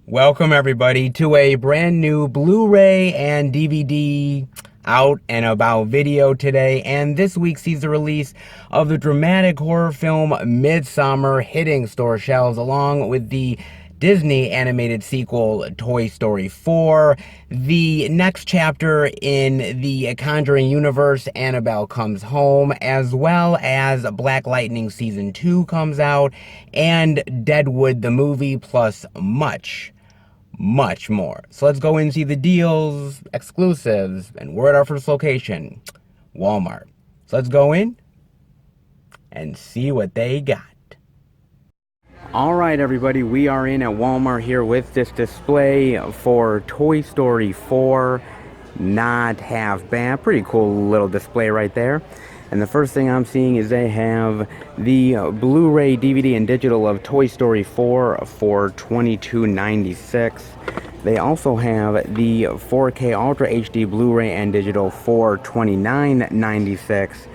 Welcome everybody to a brand new Blu-ray and DVD out and about video today, and this week sees the release of the dramatic horror film Midsummer hitting store shelves along with the Disney animated sequel Toy Story 4, the next chapter in the Conjuring universe, Annabelle Comes Home, as well as Black Lightning Season 2 comes out, and Deadwood the movie, plus much more. So let's go and see the deals, exclusives, and we're at our first location, Walmart. So let's go in and see what they got. All right, everybody, we are in at Walmart here with this display for Toy Story 4. Not half bad. Pretty cool little display right there. And the first thing I'm seeing is they have the Blu-ray, DVD, and digital of Toy Story 4 for $22.96. They also have the 4K Ultra HD Blu-ray and digital for $29.96.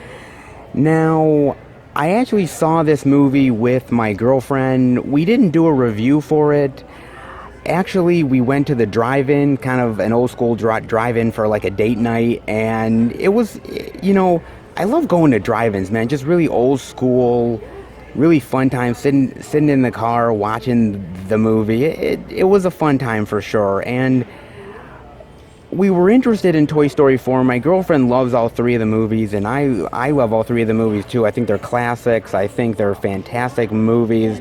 Now, I actually saw this movie with my girlfriend. We didn't do a review for it. Actually, we went to the drive-in, kind of an old school drive-in for like a date night, and it was, I love going to drive-ins, man. Just really old school, really fun time sitting in the car watching the movie. It was a fun time for sure, and we were interested in Toy Story 4. My girlfriend loves all three of the movies, and I love all three of the movies too. I think they're classics. I think they're fantastic movies,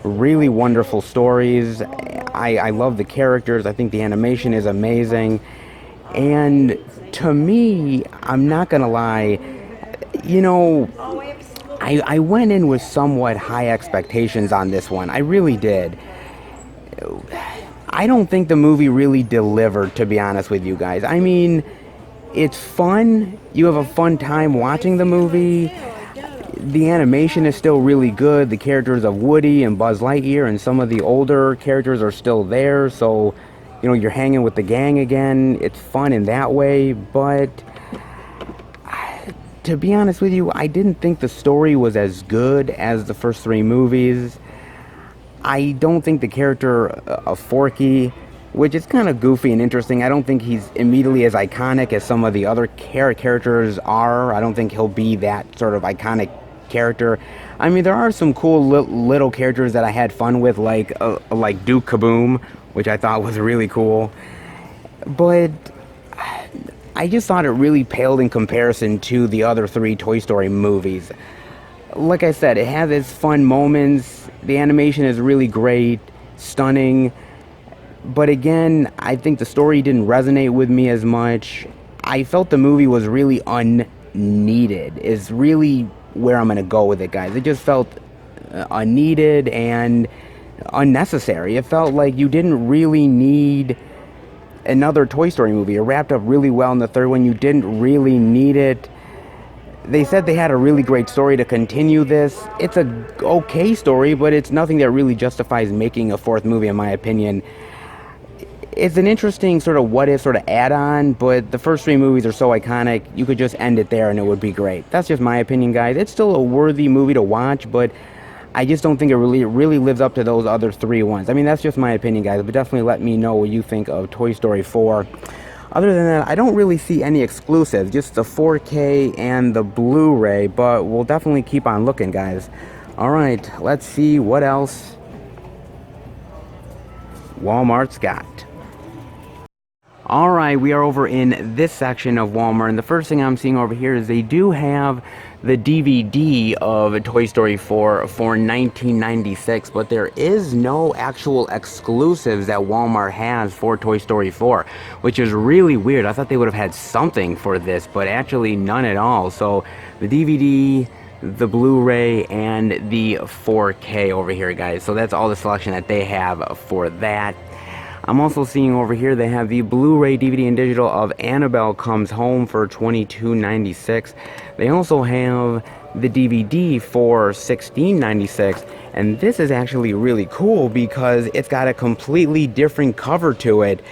really wonderful stories. I love the characters. I think the animation is amazing. And to me, I'm not gonna lie, I went in with somewhat high expectations on this one. I really did. I don't think the movie really delivered, to be honest with you guys. I mean, it's fun. You have a fun time watching the movie. The animation is still really good. The characters of Woody and Buzz Lightyear and some of the older characters are still there. So, you're hanging with the gang again. It's fun in that way. But to be honest with you, I didn't think the story was as good as the first three movies. I don't think the character of Forky, which is kind of goofy and interesting, I don't think he's immediately as iconic as some of the other characters are. I don't think he'll be that sort of iconic character. I mean, there are some cool little characters that I had fun with, like Duke Kaboom, which I thought was really cool. But I just thought it really paled in comparison to the other three Toy Story movies. Like I said, it has its fun moments. The animation is really great, stunning. But again, I think the story didn't resonate with me as much. I felt the movie was really unneeded, is really where I'm going to go with it, guys. It just felt unneeded and unnecessary. It felt like you didn't really need another Toy Story movie. It wrapped up really well in the third one. You didn't really need it. They said they had a really great story to continue this. It's a okay story, but it's nothing that really justifies making a fourth movie, in my opinion. It's an interesting sort of what-if sort of add-on, but the first three movies are so iconic, you could just end it there and it would be great. That's just my opinion, guys. It's still a worthy movie to watch, but I just don't think it really lives up to those other three ones. I mean, that's just my opinion, guys, but definitely let me know what you think of Toy Story 4. Other than that, I don't really see any exclusives, just the 4K and the Blu-ray, but we'll definitely keep on looking, guys. All right, let's see what else Walmart's got. All right, we are over in this section of Walmart, and the first thing I'm seeing over here is they do have the DVD of Toy Story 4 for $19.96, but there is no actual exclusives that Walmart has for Toy Story 4, which is really weird. I thought they would have had something for this, but actually none at all. So the DVD, the Blu-ray, and the 4K over here, guys. So that's all the selection that they have for that. I'm also seeing over here they have the Blu-ray, DVD, and digital of Annabelle Comes Home for $22.96. They also have the DVD for $16.96, and this is actually really cool because it's got a completely different cover to it.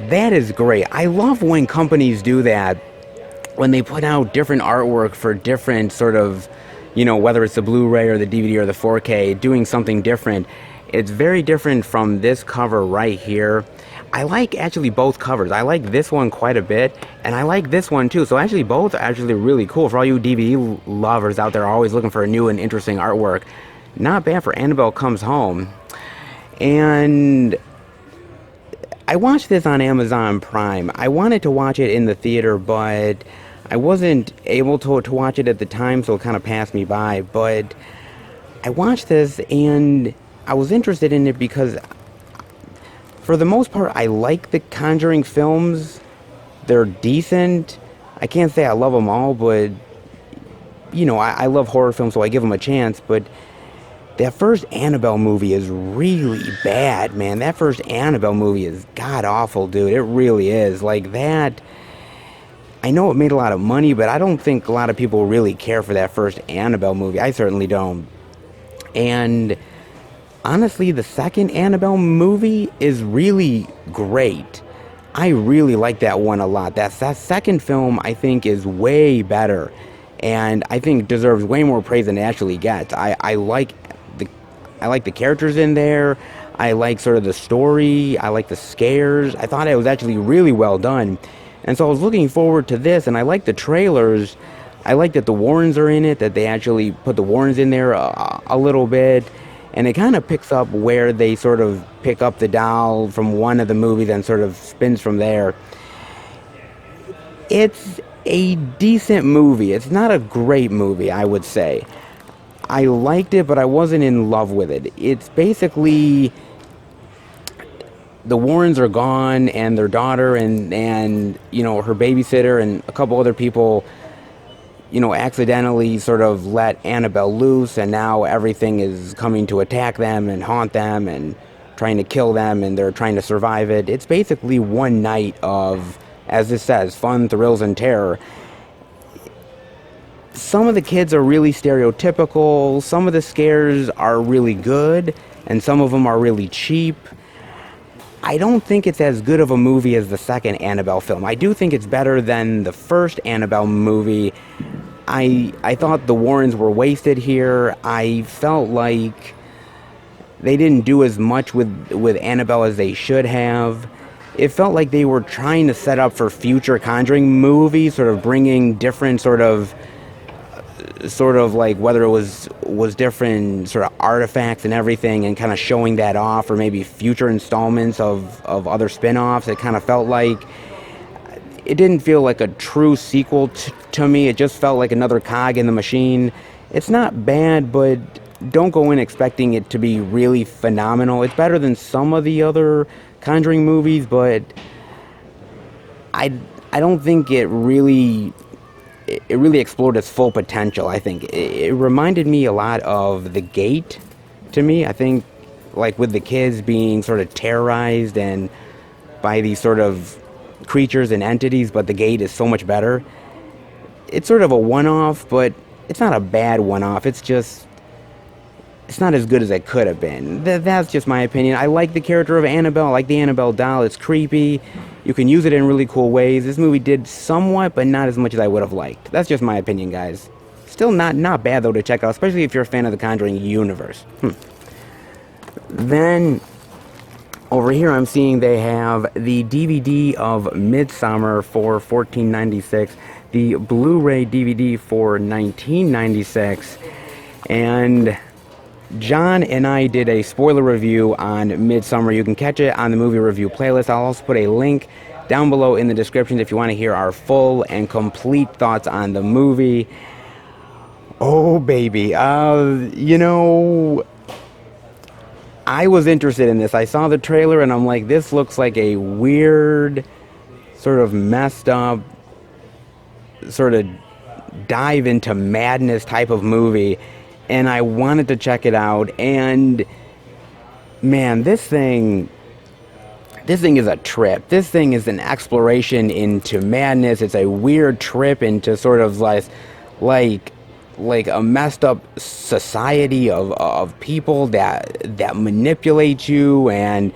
That is great. I love when companies do that, when they put out different artwork for different sort of, whether it's the Blu-ray or the DVD or the 4K, doing something different. It's very different from this cover right here. I like actually both covers. I like this one quite a bit, and I like this one too. So actually both are actually really cool. For all you DVD lovers out there always looking for new and interesting artwork, not bad for Annabelle Comes Home. And I watched this on Amazon Prime. I wanted to watch it in the theater, but I wasn't able to watch it at the time, so it kind of passed me by. But I watched this, and I was interested in it because, for the most part, I like the Conjuring films. They're decent. I can't say I love them all, but, you know, I love horror films, so I give them a chance. But that first Annabelle movie is really bad, man. That first Annabelle movie is god-awful, dude. It really is. Like, that... I know it made a lot of money, but I don't think a lot of people really care for that first Annabelle movie. I certainly don't. And honestly, the second Annabelle movie is really great. I really like that one a lot. That second film, I think, is way better, and I think deserves way more praise than it actually gets. I like the characters in there. I like sort of the story. I like the scares. I thought it was actually really well done. And so I was looking forward to this, and I like the trailers. I like that the Warrens are in it, that they actually put the Warrens in there a little bit. And it kind of picks up where they sort of pick up the doll from one of the movies and sort of spins from there. It's a decent movie. It's not a great movie, I would say. I liked it, but I wasn't in love with it. It's basically... the Warrens are gone, and their daughter and you know, her babysitter and a couple other people, you know, accidentally sort of let Annabelle loose, and now everything is coming to attack them and haunt them and trying to kill them, and they're trying to survive it. It's basically one night of, as this says, fun, thrills, and terror. Some of the kids are really stereotypical, some of the scares are really good, and some of them are really cheap. I don't think it's as good of a movie as the second Annabelle film. I do think it's better than the first Annabelle movie. I thought the Warrens were wasted here. I felt like they didn't do as much with Annabelle as they should have. It felt like they were trying to set up for future Conjuring movies, sort of bringing different sort of like whether it was different sort of artifacts and everything, and kind of showing that off, or maybe future installments of other spin-offs. It kind of felt like it didn't feel like a true sequel to me. It just felt like another cog in the machine. It's not bad, but don't go in expecting it to be really phenomenal. It's better than some of the other Conjuring movies, but I don't think it really explored its full potential. I think it reminded me a lot of The Gate to me. I think, like, with the kids being sort of terrorized and by these sort of creatures and entities, but The Gate is so much better. It's sort of a one-off, but it's not a bad one-off. It's not as good as it could have been. That's just my opinion. I like the character of Annabelle. I like the Annabelle doll. It's creepy. You can use it in really cool ways. This movie did somewhat, but not as much as I would have liked. That's just my opinion, guys. Still not bad, though, to check out, especially if you're a fan of the Conjuring universe. Then, over here, I'm seeing they have the DVD of Midsommar for $14.96, the Blu-ray DVD for $19.96, and John and I did a spoiler review on Midsommar. You can catch it on the movie review playlist. I'll also put a link down below in the description if you want to hear our full and complete thoughts on the movie. Oh, baby. You know, I was interested in this. I saw the trailer and I'm like, this looks like a weird, sort of messed up, sort of dive into madness type of movie. And I wanted to check it out, and man, this thing is a trip. This thing is an exploration into madness. It's a weird trip into sort of like a messed up society of people that manipulate you and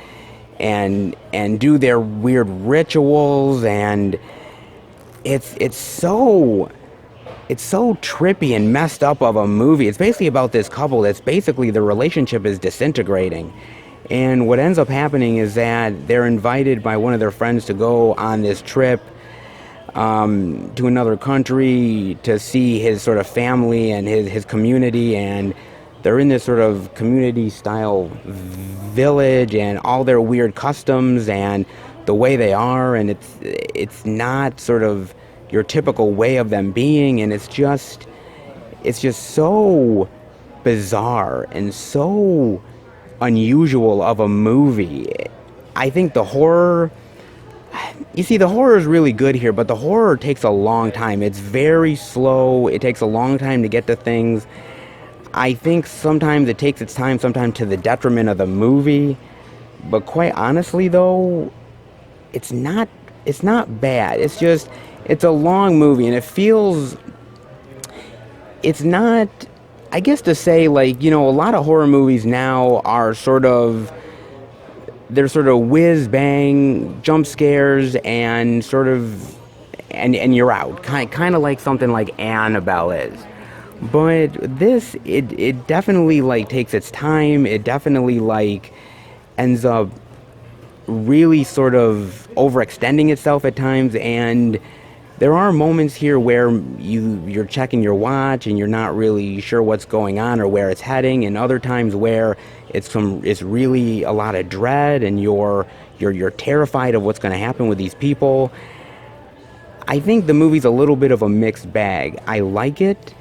do their weird rituals, and it's so it's so trippy and messed up of a movie. It's basically about this couple that's basically the relationship is disintegrating. And what ends up happening is that they're invited by one of their friends to go on this trip to another country to see his sort of family and his community, and they're in this sort of community style village and all their weird customs and the way they are, and it's not sort of your typical way of them being, and it's just so bizarre and so unusual of a movie. I think the horror is really good here, but the horror takes a long time. It's very slow. It takes a long time to get to things. I think sometimes it takes its time, sometimes to the detriment of the movie. But quite honestly, though, it's not bad. It's a long movie, and it's not, I guess to say, like, a lot of horror movies now are they're sort of whiz bang jump scares and and you're out, kind of like something like Annabelle is. But this, it definitely like takes its time. It definitely like ends up really sort of overextending itself at times, and there are moments here where you're checking your watch and you're not really sure what's going on or where it's heading, and other times where it's really a lot of dread and you're terrified of what's going to happen with these people. I think the movie's a little bit of a mixed bag. I like it.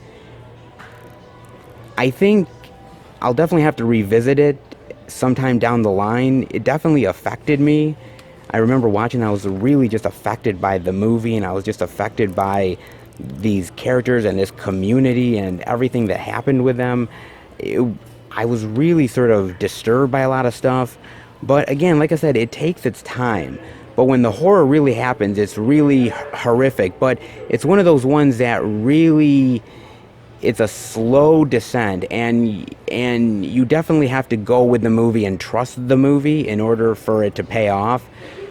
I think I'll definitely have to revisit it sometime down the line. It definitely affected me. I remember watching, I was really just affected by the movie, and I was just affected by these characters and this community and everything that happened with them. I was really sort of disturbed by a lot of stuff. But again, like I said, it takes its time. But when the horror really happens, it's really horrific. But it's one of those ones that really, it's a slow descent, and you definitely have to go with the movie and trust the movie in order for it to pay off.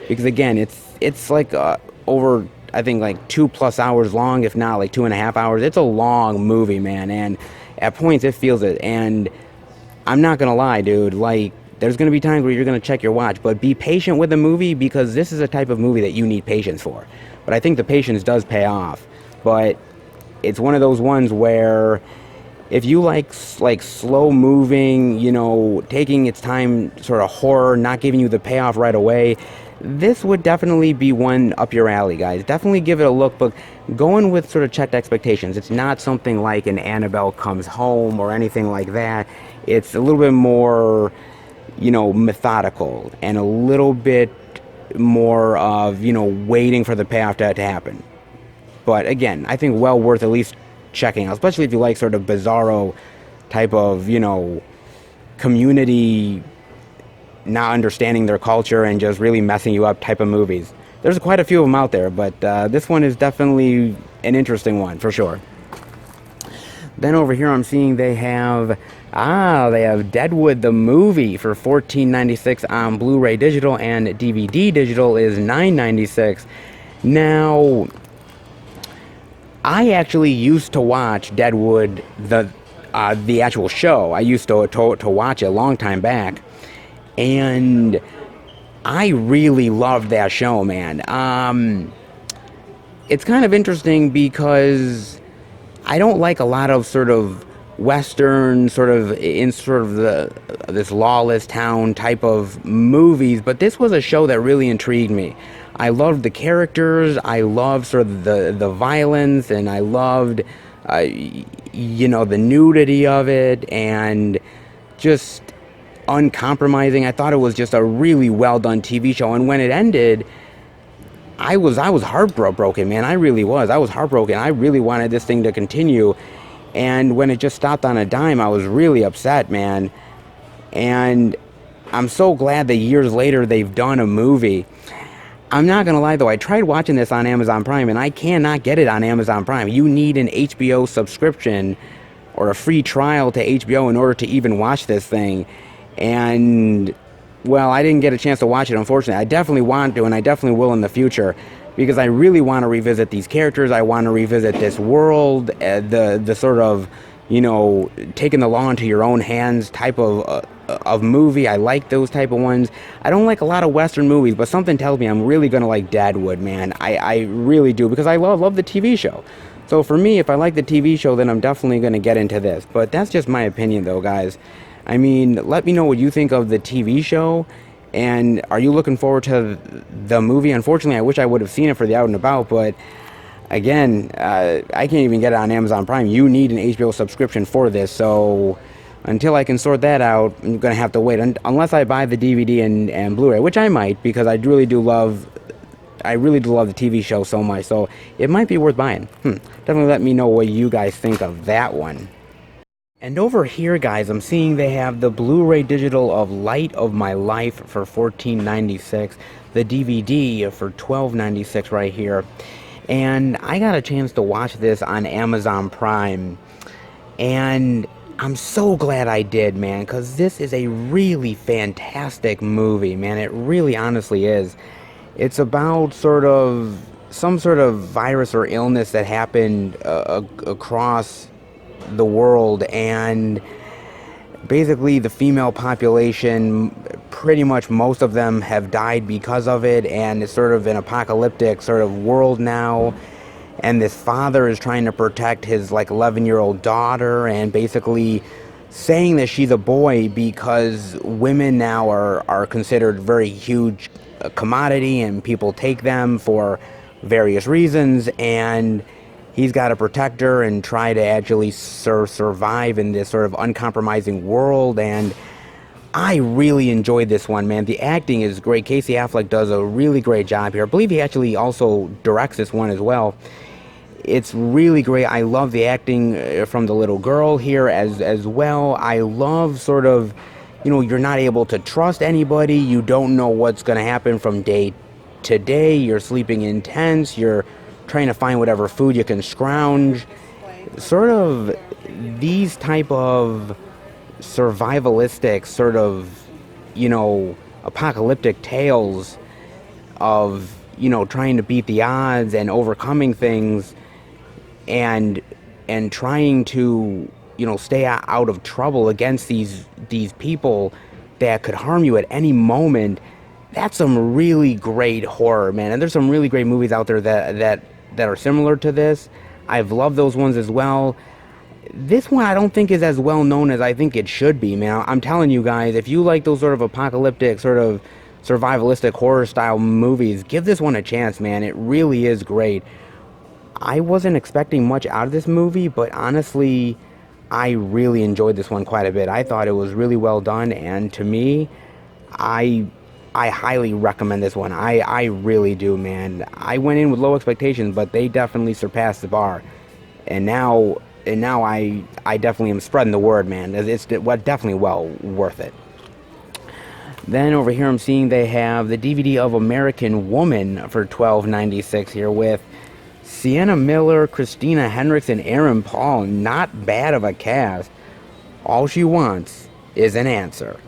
Because again, it's like over, I think, like 2+ hours long, if not like 2.5 hours. It's a long movie, man, and at points it feels it. And I'm not gonna lie, dude, like, there's gonna be times where you're gonna check your watch, but be patient with the movie, because this is a type of movie that you need patience for. But I think the patience does pay off. But it's one of those ones where if you like slow moving, taking its time sort of horror, not giving you the payoff right away, this would definitely be one up your alley, guys. Definitely give it a look, but going with sort of checked expectations. It's not something like an Annabelle Comes Home or anything like that. It's a little bit more, methodical and a little bit more of, waiting for the payoff to happen. But again, I think well worth at least checking out, especially if you like sort of bizarro type of, community not understanding their culture and just really messing you up type of movies. There's quite a few of them out there, but this one is definitely an interesting one for sure. Then over here I'm seeing they have Deadwood the movie for $14.96 on Blu-ray digital, and DVD digital is $9.96. Now, I actually used to watch Deadwood, the actual show. I used to watch it a long time back, and I really loved that show, man. It's kind of interesting because I don't like a lot of sort of Western, this lawless town type of movies, but this was a show that really intrigued me. I loved the characters, I loved sort of the violence, and I loved, the nudity of it, and just uncompromising. I thought it was just a really well done TV show, and when it ended, I was heartbroken, man. I really was. I was heartbroken. I really wanted this thing to continue, and when it just stopped on a dime, I was really upset, man. And I'm so glad that years later they've done a movie. I'm not gonna lie though, I tried watching this on Amazon Prime, and I cannot get it on Amazon Prime. You need an HBO subscription or a free trial to HBO in order to even watch this thing. And, well, I didn't get a chance to watch it, unfortunately. I definitely want to, and I definitely will in the future. because I really want to revisit these characters. I want to revisit this world, the sort of, you know, taking the law into your own hands type of movie. I like those type of ones. I don't like a lot of Western movies, but something tells me I'm really gonna like Deadwood, man. I really do, because I love the TV show. So for me, if I like the TV show, then I'm definitely gonna get into this. But that's just my opinion, though, guys. I mean, let me know what you think of the TV show. And are you looking forward to the movie? Unfortunately, I wish I would have seen it for the out and about, but again, I can't even get it on Amazon Prime. You need an HBO subscription for this, so until I can sort that out, I'm going to have to wait. Unless I buy the DVD and Blu-ray, which I might, because I really do love the TV show so much, so it might be worth buying. Definitely let me know what you guys think of that one. And over here, guys, I'm seeing they have the Blu-ray digital of Light of My Life for $14.96, the DVD for $12.96 right here. And I got a chance to watch this on Amazon Prime, and I'm so glad I did, man, because this is a really fantastic movie, man. It really honestly is. It's about some sort of virus or illness that happened across the world, and basically the female population, pretty much most of them have died because of it, and it's sort of an apocalyptic sort of world now. And this father is trying to protect his like 11-year-old daughter, and basically saying that she's a boy because women now are considered very huge commodity, and people take them for various reasons, and he's got to protect her and try to actually survive in this sort of uncompromising world. And I really enjoyed this one, man. The acting is great. Casey Affleck does a really great job here. I believe he actually also directs this one as well. It's really great. I love the acting from the little girl here as well. I love sort of, you know, you're not able to trust anybody. You don't know what's going to happen from day to day. You're sleeping in tents. You're trying to find whatever food you can scrounge. Sort of these type of survivalistic sort of, you know, apocalyptic tales of, you know, trying to beat the odds and overcoming things, and trying to, you know, stay out of trouble against these people that could harm you at any moment. That's some really great horror, man. And there's some really great movies out there that are similar to this. I've loved those ones as well. This one I don't think is as well known as I think it should be, man. I'm telling you guys, if you like those sort of apocalyptic, sort of survivalistic horror style movies, give this one a chance, man. It really is great. I wasn't expecting much out of this movie, but honestly, I really enjoyed this one quite a bit. I thought it was really well done, and to me, I highly recommend this one. I really do, man. I went in with low expectations, but they definitely surpassed the bar. And now I definitely am spreading the word, man. It's definitely well worth it. Then over here I'm seeing they have the DVD of American Woman for $12.96 here with Sienna Miller, Christina Hendricks, and Aaron Paul. Not bad of a cast. All she wants is an answer.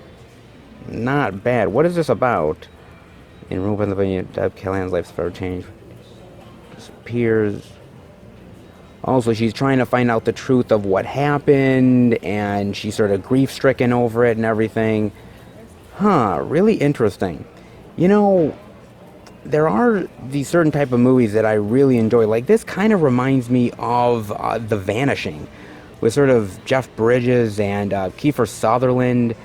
Not bad. What is this about? In rural Pennsylvania, Deb Callahan's life's forever changed. Disappears. Also, she's trying to find out the truth of what happened, and she's sort of grief-stricken over it and everything. Really interesting. You know, there are these certain type of movies that I really enjoy. Like, this kind of reminds me of The Vanishing, with sort of Jeff Bridges and Kiefer Sutherland,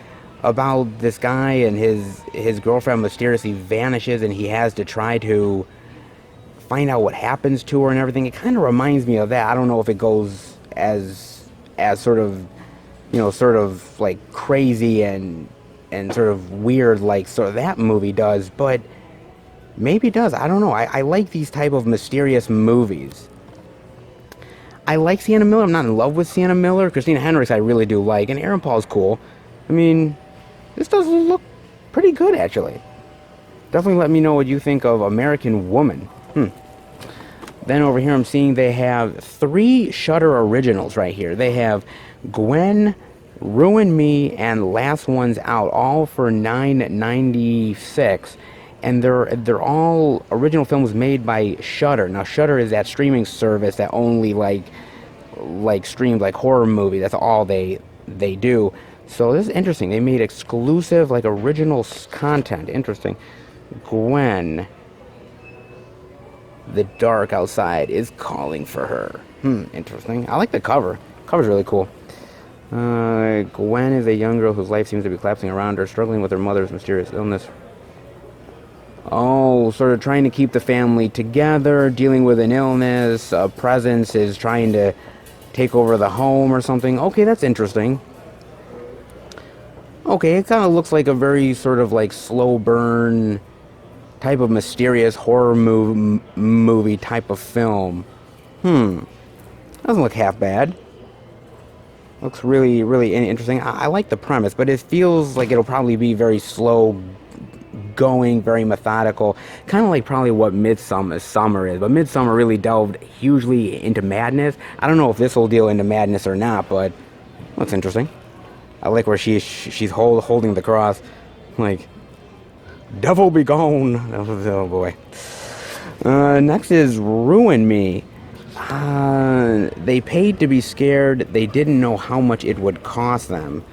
about this guy and his girlfriend mysteriously vanishes, and he has to try to find out what happens to her and everything. It kind of reminds me of that. I don't know if it goes as sort of, you know, sort of like crazy and sort of weird like sort of that movie does, but maybe it does. I don't know. I like these type of mysterious movies. I like Sienna Miller. I'm not in love with Sienna Miller. Christina Hendricks I really do like, and Aaron Paul's cool. I mean, this does look pretty good, actually. Definitely let me know what you think of American Woman. Then over here I'm seeing they have 3 Shudder originals right here. They have Gwen, Ruin Me, and Last One's Out, all for $9.96. and they're all original films made by Shudder. Now Shudder is that streaming service that only like streams like horror movies. That's all they do. So this is interesting. They made exclusive like original content. Interesting. Gwen, the dark outside is calling for her. Interesting. I like the cover. Cover's really cool. Gwen is a young girl whose life seems to be collapsing around her, struggling with her mother's mysterious illness. Oh, sort of trying to keep the family together, dealing with an illness. A presence is trying to take over the home or something. Okay, that's interesting. Okay, it kind of looks like a very sort of like slow burn type of mysterious horror movie type of film. Doesn't look half bad. Looks really, really interesting. I like the premise, but it feels like it'll probably be very slow going, very methodical. Kind of like probably what Midsummer is. But Midsummer really delved hugely into madness. I don't know if this will deal into madness or not, but looks interesting. I like where she's holding the cross. Like, devil be gone. Oh boy. Next is Ruin Me. They paid to be scared. They didn't know how much it would cost them.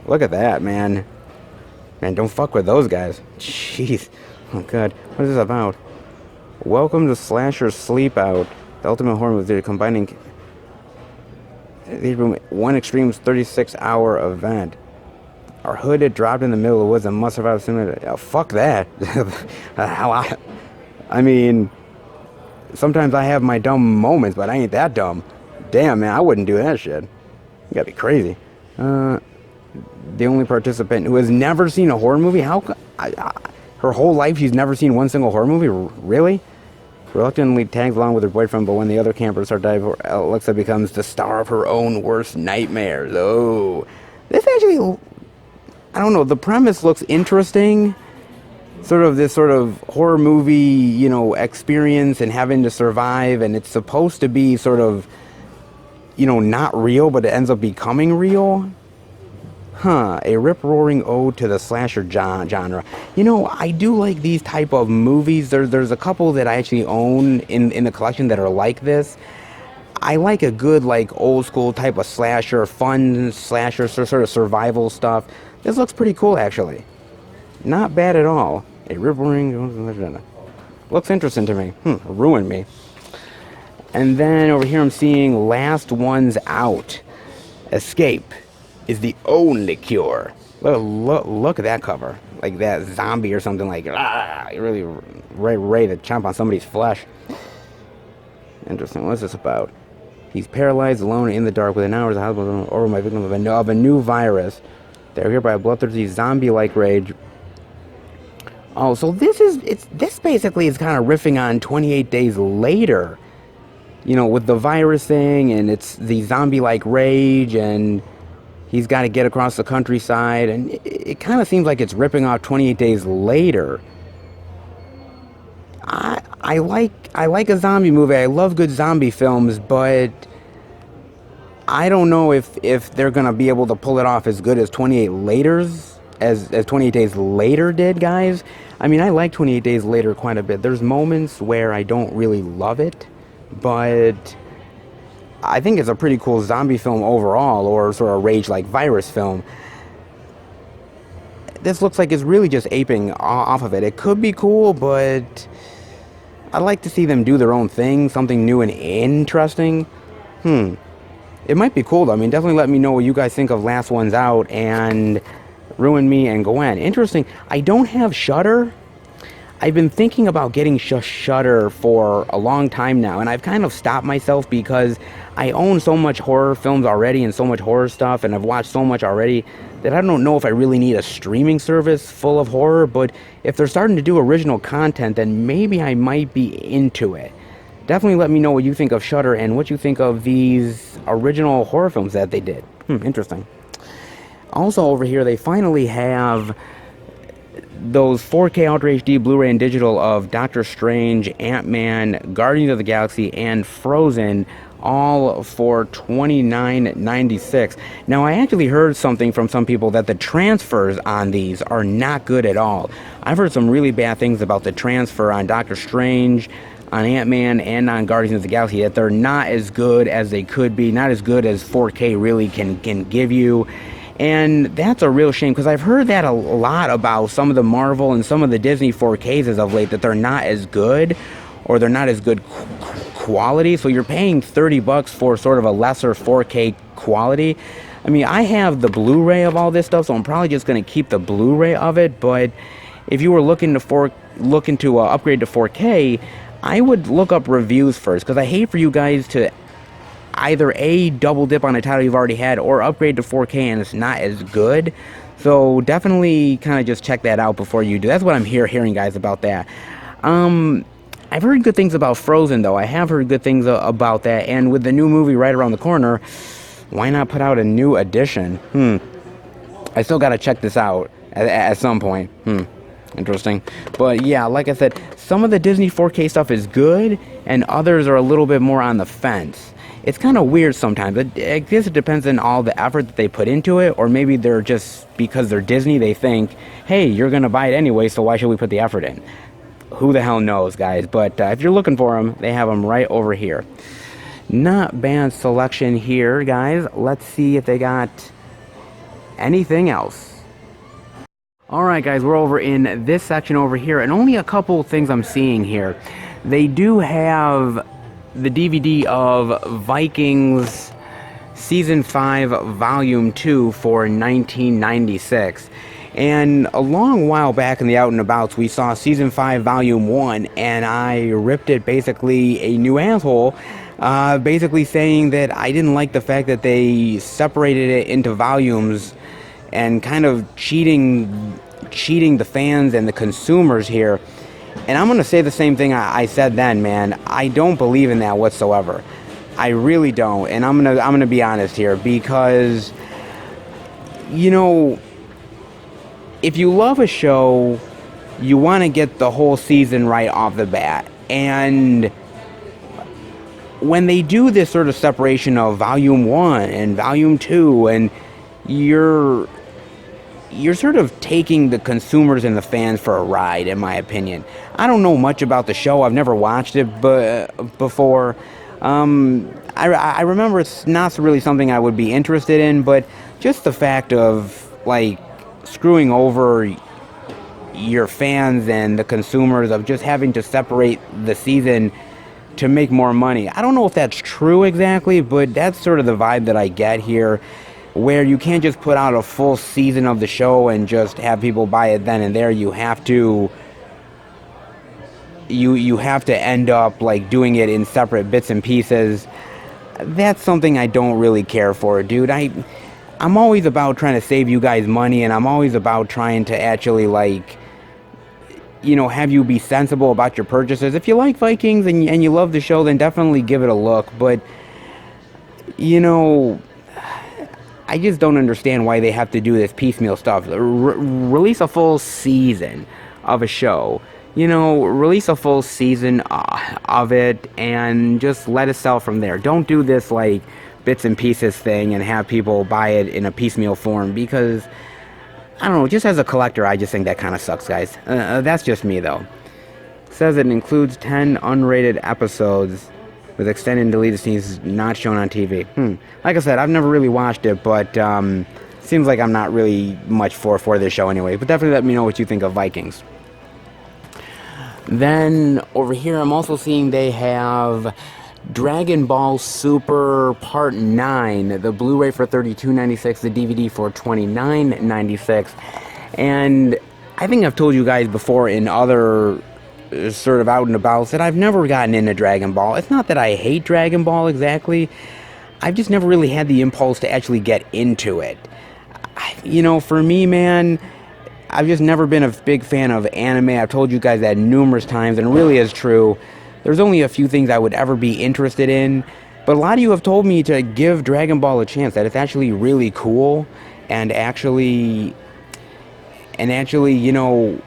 Look at that, man. Man, don't fuck with those guys. Jeez. Oh, God. What is this about? Welcome to Slasher Sleep Out. The ultimate horror movie. They're combining one extreme 36-hour event. Our hood had dropped in the middle of the woods and must survive sooner. Oh, fuck that. I mean, sometimes I have my dumb moments, but I ain't that dumb. Damn, man, I wouldn't do that shit. You gotta be crazy. The only participant who has never seen a horror movie? Her whole life she's never seen one single horror movie? Really? Reluctantly tags along with her boyfriend, but when the other campers start diving, Alexa becomes the star of her own worst nightmares. Oh. This actually, I don't know, the premise looks interesting. Sort of this sort of horror movie, you know, experience and having to survive, and it's supposed to be sort of, you know, not real, but it ends up becoming real. A rip-roaring ode to the slasher genre. You know, I do like these type of movies. There's a couple that I actually own in the collection that are like this. I like a good, like, old-school type of slasher, fun slasher, sort of survival stuff. This looks pretty cool, actually. Not bad at all. A rip-roaring... Looks interesting to me. Ruin Me. And then over here I'm seeing Last Ones Out. Escape is the only cure. Look at that cover. Like that zombie or something, like, really ready to chomp on somebody's flesh. Interesting. What's this about? He's paralyzed, alone, in the dark, within hours of hospital over my victim of a new virus. They're here by a bloodthirsty zombie-like rage. Oh, so this basically is kind of riffing on 28 Days Later. You know, with the virus thing, and it's the zombie-like rage, and he's got to get across the countryside, and it kind of seems like it's ripping off 28 Days Later. I like a zombie movie. I love good zombie films, but I don't know if they're gonna be able to pull it off as good as 28 Days Later did, guys. I mean, I like 28 Days Later quite a bit. There's moments where I don't really love it, but I think it's a pretty cool zombie film overall, or sort of rage-like virus film. This looks like it's really just aping off of it. It could be cool, but I'd like to see them do their own thing, something new and interesting. It might be cool, though. I mean, definitely let me know what you guys think of Last Ones Out and Ruin Me and Gwen. Interesting. I don't have Shudder. I've been thinking about getting Shudder for a long time now, and I've kind of stopped myself because I own so much horror films already and so much horror stuff, and I've watched so much already that I don't know if I really need a streaming service full of horror, but if they're starting to do original content, then maybe I might be into it. Definitely let me know what you think of Shudder and what you think of these original horror films that they did. Interesting. Also over here, they finally have those 4K Ultra HD Blu-ray and digital of Doctor Strange, Ant-Man, Guardians of the Galaxy, and Frozen, all for $29.96. Now, I actually heard something from some people that the transfers on these are not good at all. I've heard some really bad things about the transfer on Doctor Strange, on Ant-Man, and on Guardians of the Galaxy, that they're not as good as they could be, not as good as 4K really can give you. And that's a real shame, because I've heard that a lot about some of the Marvel and some of the Disney 4Ks as of late, that they're not as good, or they're not as good quality. So you're paying $30 for sort of a lesser 4K quality. I mean, I have the Blu-ray of all this stuff, so I'm probably just going to keep the Blu-ray of it. But if you were looking to upgrade to 4K, I would look up reviews first, because I hate for you guys to either A, double dip on a title you've already had, or upgrade to 4K and it's not as good. So definitely kind of just check that out before you do. That's what I'm hearing, guys, about that. I've heard good things about Frozen, though. I have heard good things about that. And with the new movie right around the corner, why not put out a new edition? I still got to check this out at some point. Interesting. But yeah, like I said, some of the Disney 4K stuff is good, and others are a little bit more on the fence. It's kind of weird sometimes. I guess it depends on all the effort that they put into it, or maybe they're just, because they're Disney, they think, hey, you're going to buy it anyway, so why should we put the effort in? Who the hell knows, guys? But if you're looking for them, they have them right over here. Not bad selection here, guys. Let's see if they got anything else. Alright, guys, we're over in this section over here, and only a couple things I'm seeing here. They do have the DVD of Vikings Season 5 Volume 2 for 1996. And a long while back in the Out and Abouts, we saw Season 5 Volume 1, and I ripped it basically a new asshole, basically saying that I didn't like the fact that they separated it into volumes and kind of cheating the fans and the consumers here. And I'm going to say the same thing I said then, man. I don't believe in that whatsoever. I really don't. And I'm going to be honest here, because, you know, if you love a show, you want to get the whole season right off the bat. And when they do this sort of separation of Volume 1 and Volume 2, and you're sort of taking the consumers and the fans for a ride, in my opinion. I don't know much about the show. I've never watched it before. I remember it's not really something I would be interested in, but just the fact of, like, screwing over your fans and the consumers, of just having to separate the season to make more money. I don't know if that's true exactly, but that's sort of the vibe that I get here, where you can't just put out a full season of the show and just have people buy it then and there. You have to you have to end up like doing it in separate bits and pieces. That's something I don't really care for, dude. I'm always about trying to save you guys money, and I'm always about trying to actually, like, you know, have you be sensible about your purchases. If you like Vikings and you love the show, then definitely give it a look. But, you know, I just don't understand why they have to do this piecemeal stuff. Release a full season of a show. You know, release a full season of it and just let it sell from there. Don't do this, like, bits and pieces thing and have people buy it in a piecemeal form, because, I don't know, just as a collector, I just think that kind of sucks, guys. That's just me, though. It says it includes 10 unrated episodes with extended and deleted scenes not shown on TV. Like I said, I've never really watched it, but seems like I'm not really much for this show anyway. But definitely let me know what you think of Vikings. Then over here, I'm also seeing they have Dragon Ball Super Part 9, the Blu-ray for $32.96, the DVD for $29.96. And I think I've told you guys before in other sort of out and abouts that I've never gotten into Dragon Ball. It's not that I hate Dragon Ball exactly. I've just never really had the impulse to actually get into it. You know, for me, man, I've just never been a big fan of anime. I've told you guys that numerous times, and it really is true. There's only a few things I would ever be interested in, but a lot of you have told me to give Dragon Ball a chance, that it's actually really cool, and actually, you know,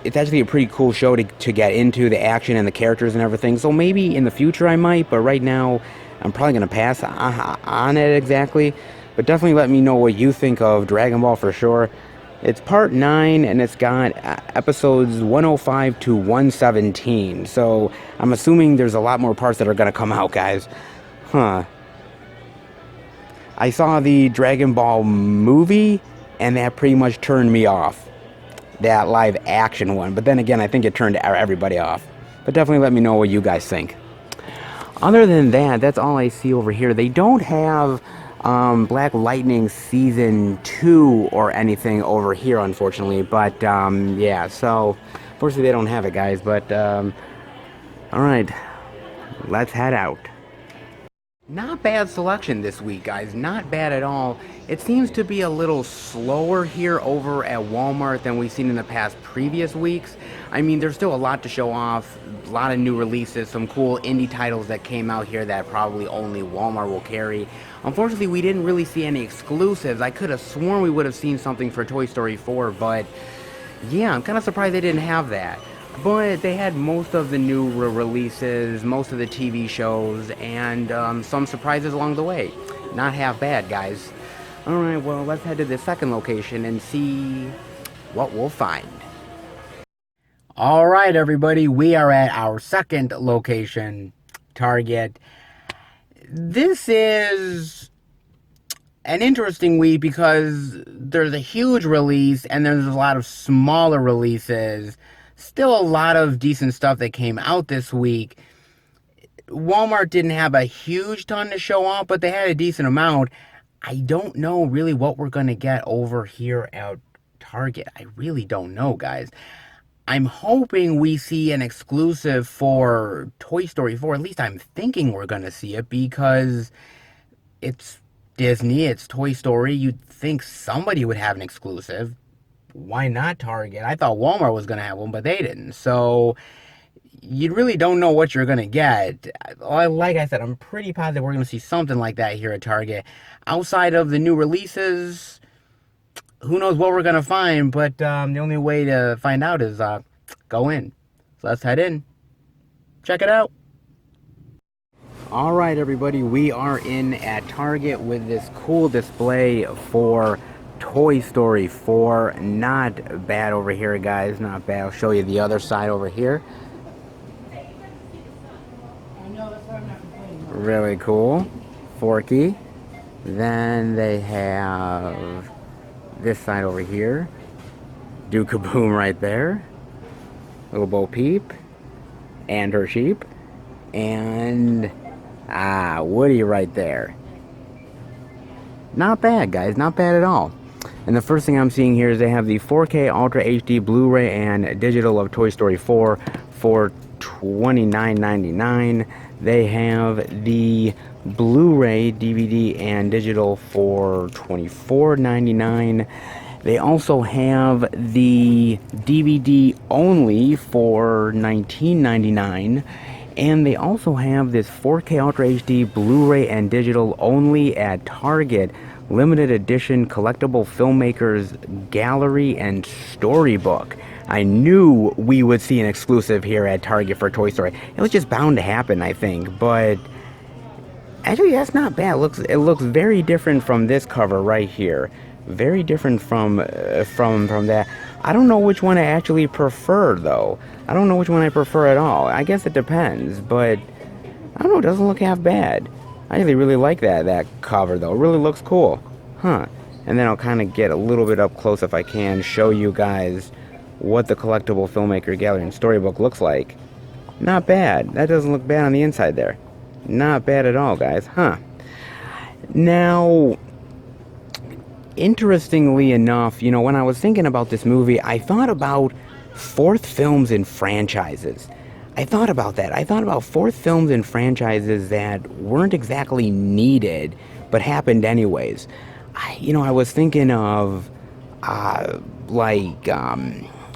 it's actually a pretty cool show to get into, the action and the characters and everything. So maybe in the future I might, but right now, I'm probably going to pass on it exactly, but definitely let me know what you think of Dragon Ball for sure. It's part 9, and it's got episodes 105 to 117, so I'm assuming there's a lot more parts that are going to come out, guys. Huh. I saw the Dragon Ball movie, and that pretty much turned me off. That live action one. But then again, I think it turned everybody off. But definitely let me know what you guys think. Other than that, that's all I see over here. They don't have Black Lightning Season 2 or anything over here, unfortunately. But, yeah, so, unfortunately they don't have it, guys. But, alright, let's head out. Not bad selection this week, guys. Not bad at all. It seems to be a little slower here over at Walmart than we've seen in the past previous weeks. I mean, there's still a lot to show off. A lot of new releases, some cool indie titles that came out here that probably only Walmart will carry. Unfortunately, we didn't really see any exclusives. I could have sworn we would have seen something for Toy Story 4, but yeah, I'm kind of surprised they didn't have that. But they had most of the new releases, most of the TV shows, and some surprises along the way. Not half bad, guys. Alright, well, let's head to the second location and see what we'll find. Alright, everybody, we are at our second location, Target. This is an interesting week because there's a huge release and there's a lot of smaller releases. Still a lot of decent stuff that came out this week. Walmart didn't have a huge ton to show off, but they had a decent amount. I don't know really what we're going to get over here at Target. I really don't know, guys. I'm hoping we see an exclusive for Toy Story 4. At least I'm thinking we're going to see it because it's Disney, it's Toy Story. You'd think somebody would have an exclusive. Why not Target? I thought Walmart was going to have one, but they didn't. So you really don't know what you're going to get. Like I said, I'm pretty positive we're going to see something like that here at Target. Outside of the new releases, who knows what we're going to find, but the only way to find out is go in. So let's head in. Check it out. All right, everybody, we are in at Target with this cool display for Toy Story 4. Not bad over here, guys. Not bad. I'll show you the other side over here. Really cool. Forky. Then they have this side over here. Do-Kaboom right there. Little Bo Peep. And her sheep. And Woody right there. Not bad, guys. Not bad at all. And the first thing I'm seeing here is they have the 4K Ultra HD Blu-ray and digital of Toy Story 4 for $29.99. They have the Blu-ray, DVD, and digital for $24.99. They also have the DVD only for $19.99. And they also have this 4K Ultra HD Blu-ray and digital only at Target. Limited edition collectible filmmakers gallery and storybook. I knew we would see an exclusive here at Target for Toy Story. It was just bound to happen, I think. But actually, that's not bad. It looks very different from this cover right here. Very different from that. I don't know which one I actually prefer, though. I don't know which one I prefer at all. I guess it depends, but I don't know. It doesn't look half bad. I really like that cover, though. It really looks cool. Huh. And then I'll kind of get a little bit up close if I can, show you guys what the collectible filmmaker gallery and storybook looks like. Not bad. That doesn't look bad on the inside there. Not bad at all, guys. Huh. Now, interestingly enough, you know, when I was thinking about this movie, I thought about fourth films and franchises. I thought about that. I thought about fourth films and franchises that weren't exactly needed, but happened anyways. I was thinking of,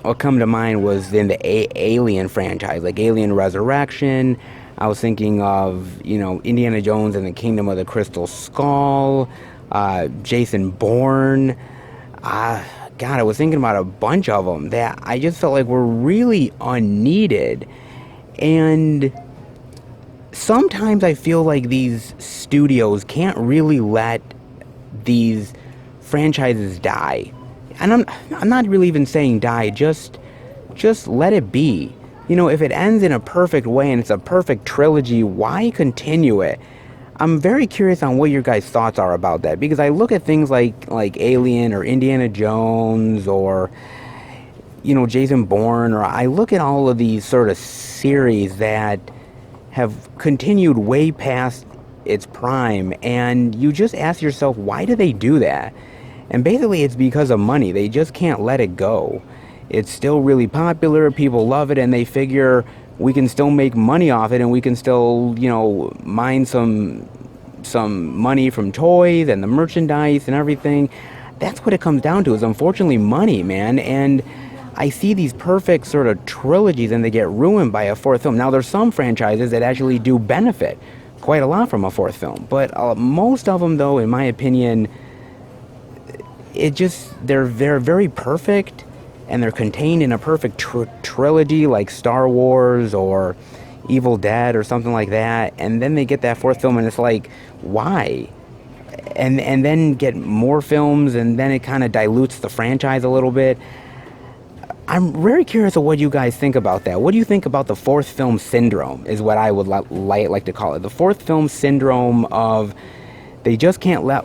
what come to mind was in the Alien franchise, like Alien Resurrection. I was thinking of, Indiana Jones and the Kingdom of the Crystal Skull, Jason Bourne. I was thinking about a bunch of them that I just felt like were really unneeded. And sometimes I feel like these studios can't really let these franchises die. And I'm not really even saying die, just let it be. You know, if it ends in a perfect way and it's a perfect trilogy, why continue it? I'm very curious on what your guys' thoughts are about that, because I look at things like Alien or Indiana Jones or, you know, Jason Bourne, or I look at all of these sort of series that have continued way past its prime, and you just ask yourself, why do they do that? And basically it's because of money. They just can't let it go. It's still really popular, people love it, and they figure we can still make money off it, and we can still, you know, mine some money from toys and the merchandise and everything. That's what it comes down to, is unfortunately money, man. And I see these perfect sort of trilogies and they get ruined by a fourth film. Now, there's some franchises that actually do benefit quite a lot from a fourth film, but most of them, though, in my opinion, they're very perfect, and they're contained in a perfect trilogy like Star Wars or Evil Dead or something like that, and then they get that fourth film and it's like, why? And then get more films, and then it kind of dilutes the franchise a little bit. I'm very curious of what you guys think about that. What do you think about the fourth film syndrome, is what I would like to call it. The fourth film syndrome of they just can't let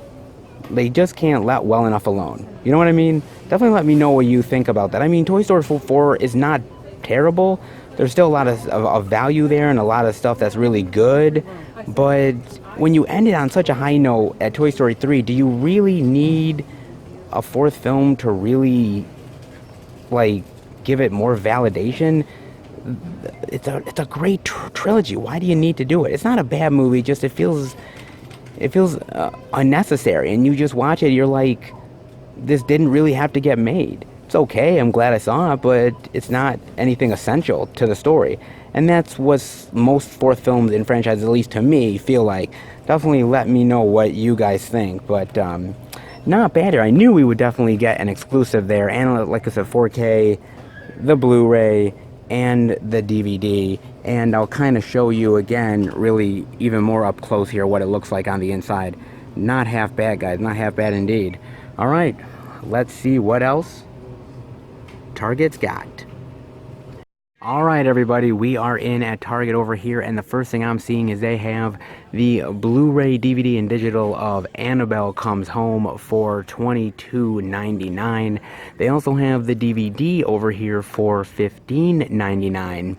well enough alone. You know what I mean? Definitely let me know what you think about that. I mean, Toy Story 4 is not terrible. There's still a lot of value there and a lot of stuff that's really good. But when you end it on such a high note at Toy Story 3, do you really need a fourth film to really, like, give it more validation? It's a great trilogy. Why do you need to do it? It's not a bad movie, just it feels unnecessary, and you just watch it, you're like, this didn't really have to get made. It's okay, I'm glad I saw it, but it's not anything essential to the story. And that's what most fourth films in franchises, at least to me, feel like. Definitely let me know what you guys think, but not bad here. I knew we would definitely get an exclusive there, and like I said, 4K, the Blu-ray, and the DVD, and I'll kind of show you again, really even more up close here, what it looks like on the inside. Not half bad, guys, not half bad indeed. All right, let's see what else Target's got. All right, everybody, we are in at Target over here, and the first thing I'm seeing is they have the Blu-ray, DVD, and digital of Annabelle Comes Home for $22.99. They also have the DVD over here for $15.99.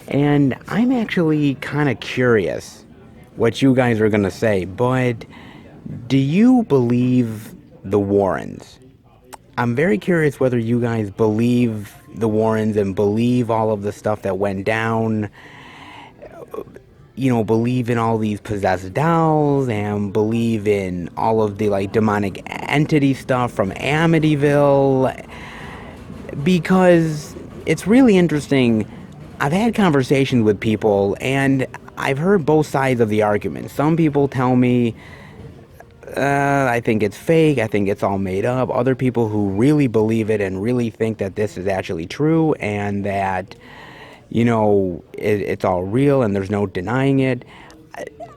And I'm actually kind of curious what you guys are going to say, but do you believe the Warrens? I'm very curious whether you guys believe the Warrens and believe all of the stuff that went down, you know, believe in all these possessed dolls and believe in all of the, like, demonic entity stuff from Amityville, because it's really interesting. I've had conversations with people and I've heard both sides of the argument. Some people tell me, I think it's fake, I think it's all made up. Other people who really believe it and really think that this is actually true and that, you know, it's all real and there's no denying it.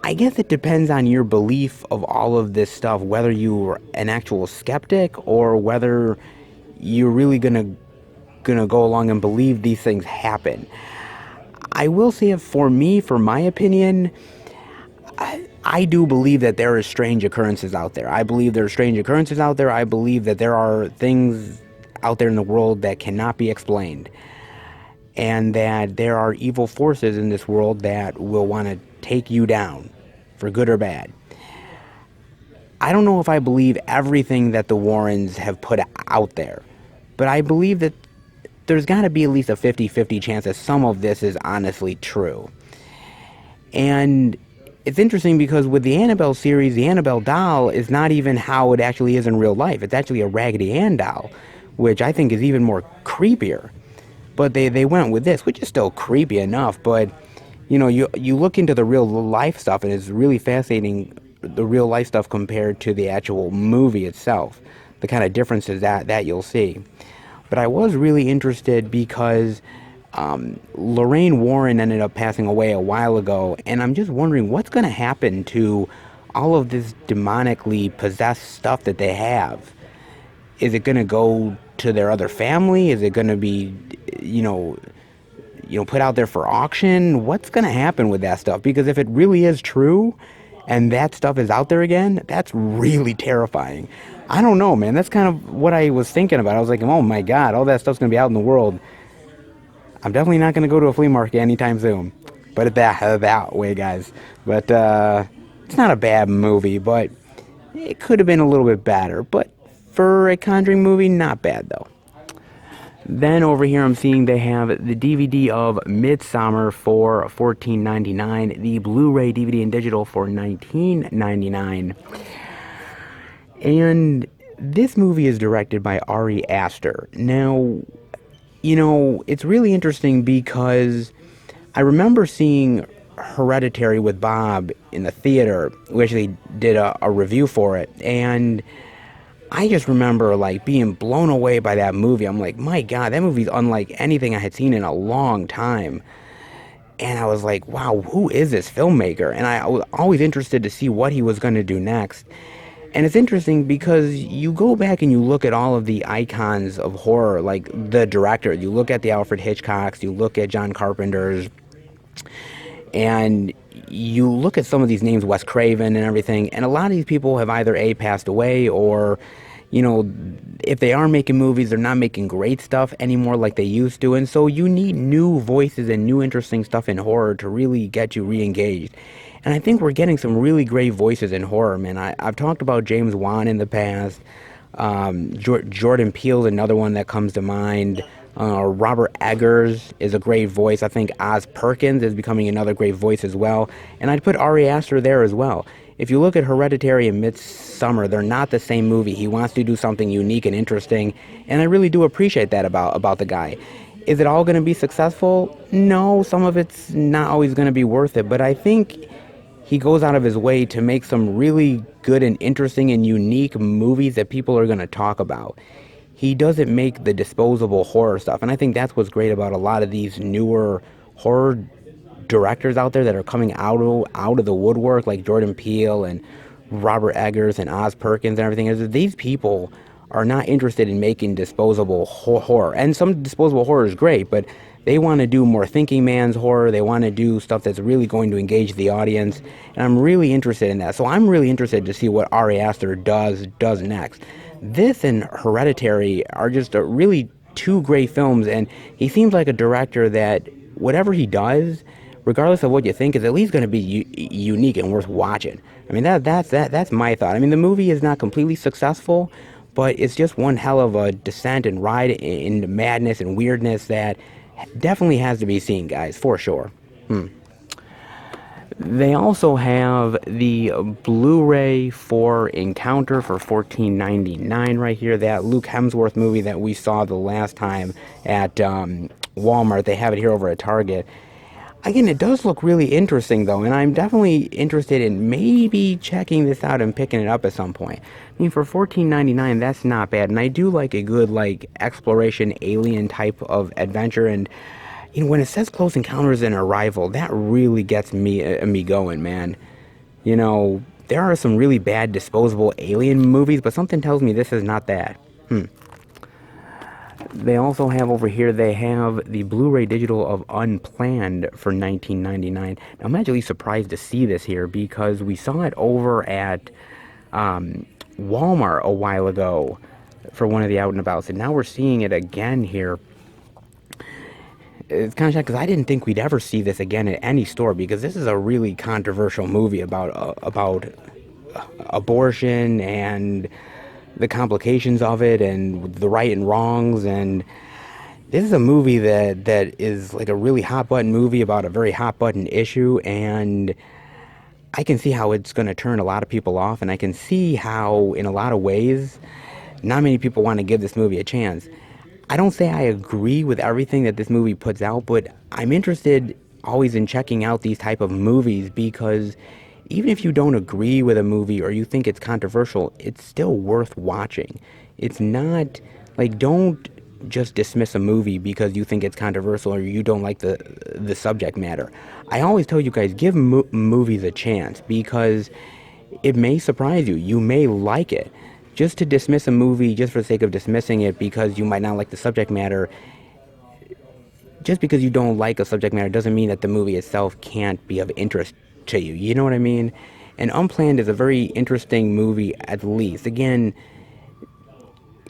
I guess it depends on your belief of all of this stuff, whether you're an actual skeptic or whether you're really gonna go along and believe these things happen. I will say, for me, for my opinion, I do believe that there are strange occurrences out there. I believe there are strange occurrences out there. I believe that there are things out there in the world that cannot be explained. And that there are evil forces in this world that will want to take you down, for good or bad. I don't know if I believe everything that the Warrens have put out there, but I believe that there's got to be at least a 50-50 chance that some of this is honestly true. And it's interesting because with the Annabelle series, the Annabelle doll is not even how it actually is in real life. It's actually a Raggedy Ann doll, which I think is even more creepier. But they went with this, which is still creepy enough. But, you know, you look into the real life stuff, and it's really fascinating, the real life stuff compared to the actual movie itself, the kind of differences that you'll see. But I was really interested because Lorraine Warren ended up passing away a while ago, and I'm just wondering what's going to happen to all of this demonically possessed stuff that they have. Is it going to go to their other family? Is it going to be, you know, put out there for auction? What's going to happen with that stuff? Because if it really is true and that stuff is out there again, that's really terrifying. I don't know, man. That's kind of what I was thinking about. I was like, oh my God, all that stuff's going to be out in the world. I'm definitely not going to go to a flea market anytime soon. But that way, guys. But it's not a bad movie, but it could have been a little bit better. But for a Conjuring movie, not bad, though. Then over here I'm seeing they have the DVD of Midsummer for $14.99, the Blu-ray DVD and digital for $19.99. And this movie is directed by Ari Aster. Now, it's really interesting because I remember seeing Hereditary with Bob in the theater. We actually did a review for it, and I just remember like being blown away by that movie. I'm like, my God, that movie's unlike anything I had seen in a long time. And I was like, wow, who is this filmmaker? And I was always interested to see what he was going to do next. And it's interesting because you go back and you look at all of the icons of horror, like the director. You look at the Alfred Hitchcocks, you look at John Carpenter's, and you look at some of these names, Wes Craven and everything, and a lot of these people have either A, passed away, or, if they are making movies, they're not making great stuff anymore like they used to. And so you need new voices and new interesting stuff in horror to really get you re-engaged. And I think we're getting some really great voices in horror, man. I've talked about James Wan in the past. Jordan Peele's another one that comes to mind. Robert Eggers is a great voice. I think Oz Perkins is becoming another great voice as well. And I'd put Ari Aster there as well. If you look at Hereditary and Midsummer, they're not the same movie. He wants to do something unique and interesting, and I really do appreciate that about the guy. Is it all going to be successful? No, some of it's not always going to be worth it, but I think he goes out of his way to make some really good and interesting and unique movies that people are going to talk about. He doesn't make the disposable horror stuff, and I think that's what's great about a lot of these newer horror directors out there that are coming out of the woodwork, like Jordan Peele and Robert Eggers and Oz Perkins and everything, is that these people are not interested in making disposable horror. And some disposable horror is great, but they want to do more thinking man's horror. They want to do stuff that's really going to engage the audience, and I'm really interested in that. So I'm really interested to see what Ari Aster does next. This and Hereditary are just really two great films, and he seems like a director that whatever he does, regardless of what you think, is at least going to be unique and worth watching. I mean, that's my thought. I mean, the movie is not completely successful, but it's just one hell of a descent and ride into madness and weirdness that definitely has to be seen, guys, for sure. They also have the Blu-ray for Encounter for $14.99 right here. That Luke Hemsworth movie that we saw the last time at Walmart. They have it here over at Target. Again, it does look really interesting, though, and I'm definitely interested in maybe checking this out and picking it up at some point. I mean, for $14.99, that's not bad, and I do like a good, exploration, alien type of adventure, and, when it says Close Encounters and Arrival, that really gets me going, man. There are some really bad disposable alien movies, but something tells me this is not that. They also have over here, they have the Blu-ray digital of Unplanned for $19.99. Now, I'm actually surprised to see this here because we saw it over at Walmart a while ago for one of the out and abouts, and now we're seeing it again here. It's kind of shocking because I didn't think we'd ever see this again at any store, because this is a really controversial movie about abortion and the complications of it and the right and wrongs. And this is a movie that is like a really hot button movie about a very hot button issue, and I can see how it's going to turn a lot of people off, and I can see how in a lot of ways not many people want to give this movie a chance. I don't say I agree with everything that this movie puts out, but I'm interested always in checking out these type of movies, because even if you don't agree with a movie or you think it's controversial, it's still worth watching. It's not, don't just dismiss a movie because you think it's controversial or you don't like the subject matter. I always tell you guys, give movies a chance because it may surprise you. You may like it. Just to dismiss a movie just for the sake of dismissing it because you might not like the subject matter, just because you don't like a subject matter doesn't mean that the movie itself can't be of interest to you. You know what I mean? And Unplanned is a very interesting movie, at least. Again,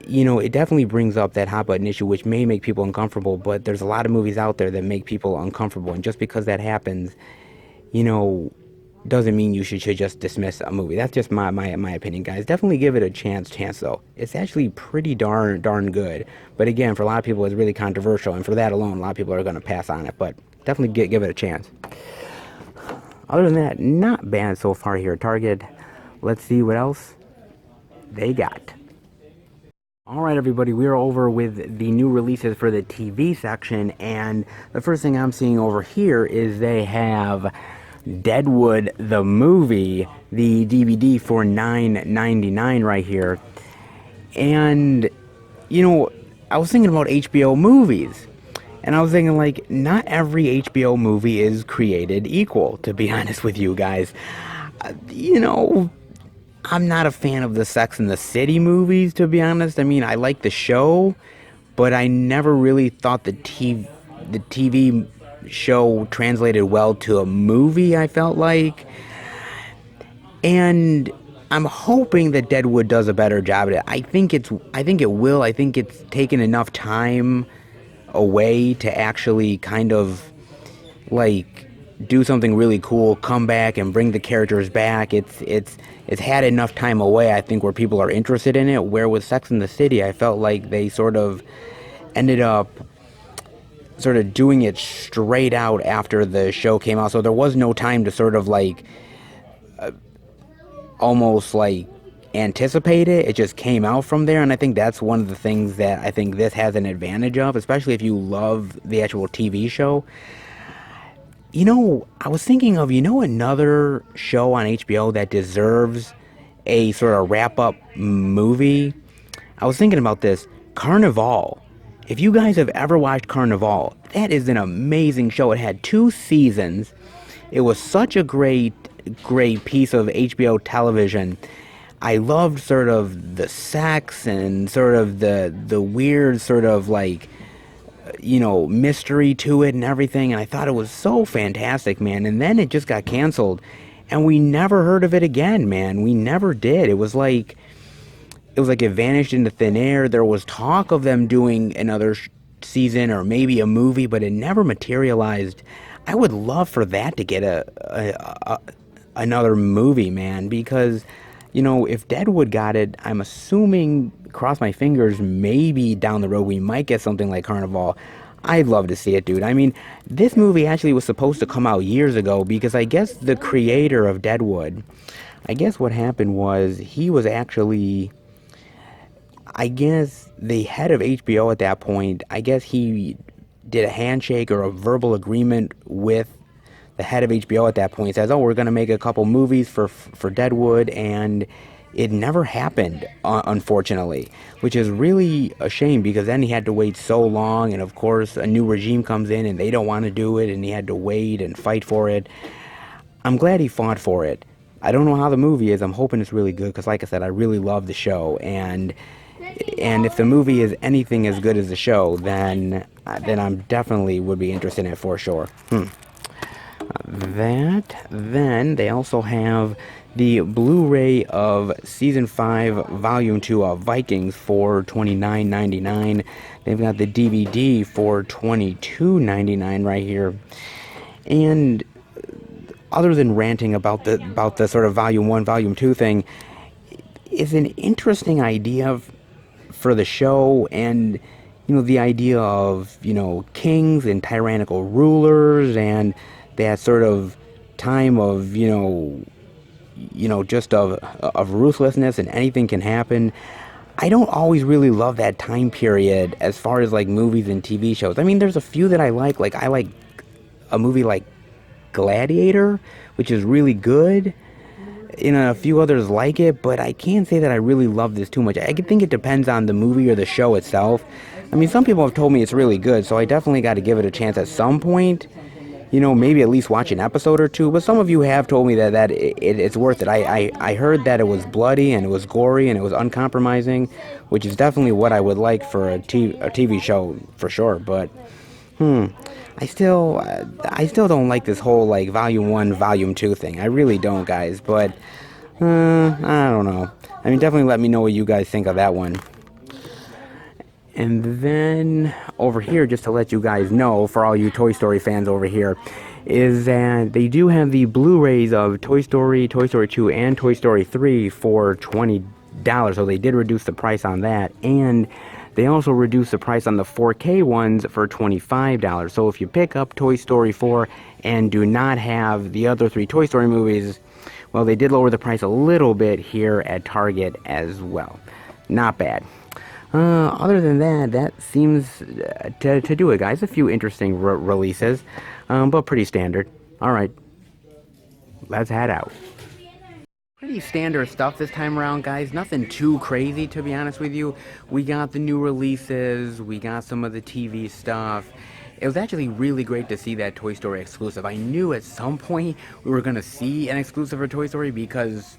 it definitely brings up that hot button issue, which may make people uncomfortable, but there's a lot of movies out there that make people uncomfortable. And just because that happens, you know, doesn't mean you should just dismiss a movie. That's just my opinion, guys. Definitely give it a chance though. It's actually pretty darn good. But again, for a lot of people, it's really controversial, and for that alone, a lot of people are going to pass on it. But definitely give it a chance. Other than that, not bad so far here at Target. Let's see what else they got. All right, everybody, we're over with the new releases for the TV section, and the first thing I'm seeing over here is they have Deadwood the movie, the DVD for $9.99 right here. And I was thinking about HBO movies, and I was thinking, like, not every HBO movie is created equal, to be honest with you guys. I'm not a fan of the Sex and the City movies, to be honest. I mean, I like the show, but I never really thought the TV show translated well to a movie, I felt like. And I'm hoping that Deadwood does a better job at it. I think it will. I think it's taken enough time away to actually kind of like do something really cool, come back and bring the characters back. It's had enough time away, I think, where people are interested in it. Where with Sex and the City, I felt like they sort of ended up sort of doing it straight out after the show came out, so there was no time to sort of like almost like anticipate it. It just came out from there, and I think that's one of the things that I think this has an advantage of, especially if you love the actual TV show. I was thinking of, another show on HBO that deserves a sort of wrap-up movie. I was thinking about this. Carnival. If you guys have ever watched Carnival, that is an amazing show. It had 2 seasons. It was such a great piece of HBO television. I loved sort of the sex and sort of the weird sort of like, mystery to it and everything, and I thought it was so fantastic, man. And then it just got canceled, and we never heard of it again, man. We never did. It was like it vanished into thin air. There was talk of them doing another season or maybe a movie, but it never materialized. I would love for that to get another movie, man, because if Deadwood got it, I'm assuming, cross my fingers, maybe down the road we might get something like Carnival. I'd love to see it, dude. I mean, this movie actually was supposed to come out years ago because I guess the creator of Deadwood, I guess what happened was he was actually, I guess, the head of HBO at that point. I guess he did a handshake or a verbal agreement with the head of HBO at that point. Says, oh, we're going to make a couple movies for Deadwood, and it never happened, unfortunately, which is really a shame because then he had to wait so long, and of course a new regime comes in and they don't want to do it, and he had to wait and fight for it. I'm glad he fought for it. I don't know how the movie is. I'm hoping it's really good because, like I said, I really love the show, and if the movie is anything as good as the show, then I'm definitely would be interested in it for sure. Then they also have the Blu-ray of Season 5, Volume 2 of Vikings for $29.99. They've got the DVD for $22.99 right here. And other than ranting about the sort of Volume 1, Volume 2 thing, is an interesting idea for the show, and the idea of kings and tyrannical rulers and that sort of time of just of ruthlessness and anything can happen. I don't always really love that time period as far as like movies and TV shows. I mean, there's a few that I like. Like I like a movie like Gladiator, which is really good. A few others like it, but I can't say that I really love this too much. I think it depends on the movie or the show itself. I mean, some people have told me it's really good, so I definitely got to give it a chance at some point. You know, maybe at least watch an episode or two. But some of you have told me that it's worth it. I heard that it was bloody and it was gory and it was uncompromising, which is definitely what I would like for a TV show for sure. But I still don't like this whole like Volume 1, Volume 2 thing. I really don't, guys. But I don't know. I mean, definitely let me know what you guys think of that one. And then over here, just to let you guys know, for all you Toy Story fans over here, is that they do have the Blu-rays of Toy Story, Toy Story 2, and Toy Story 3 for $20. So they did reduce the price on that. And they also reduced the price on the 4K ones for $25. So if you pick up Toy Story 4 and do not have the other 3 Toy Story movies, well, they did lower the price a little bit here at Target as well. Not bad. Other than that, that seems to do it, guys. A few interesting releases, but pretty standard. All right, let's head out. Pretty standard stuff this time around, guys. Nothing too crazy, to be honest with you. We got the new releases. We got some of the TV stuff. It was actually really great to see that Toy Story exclusive. I knew at some point we were going to see an exclusive for Toy Story because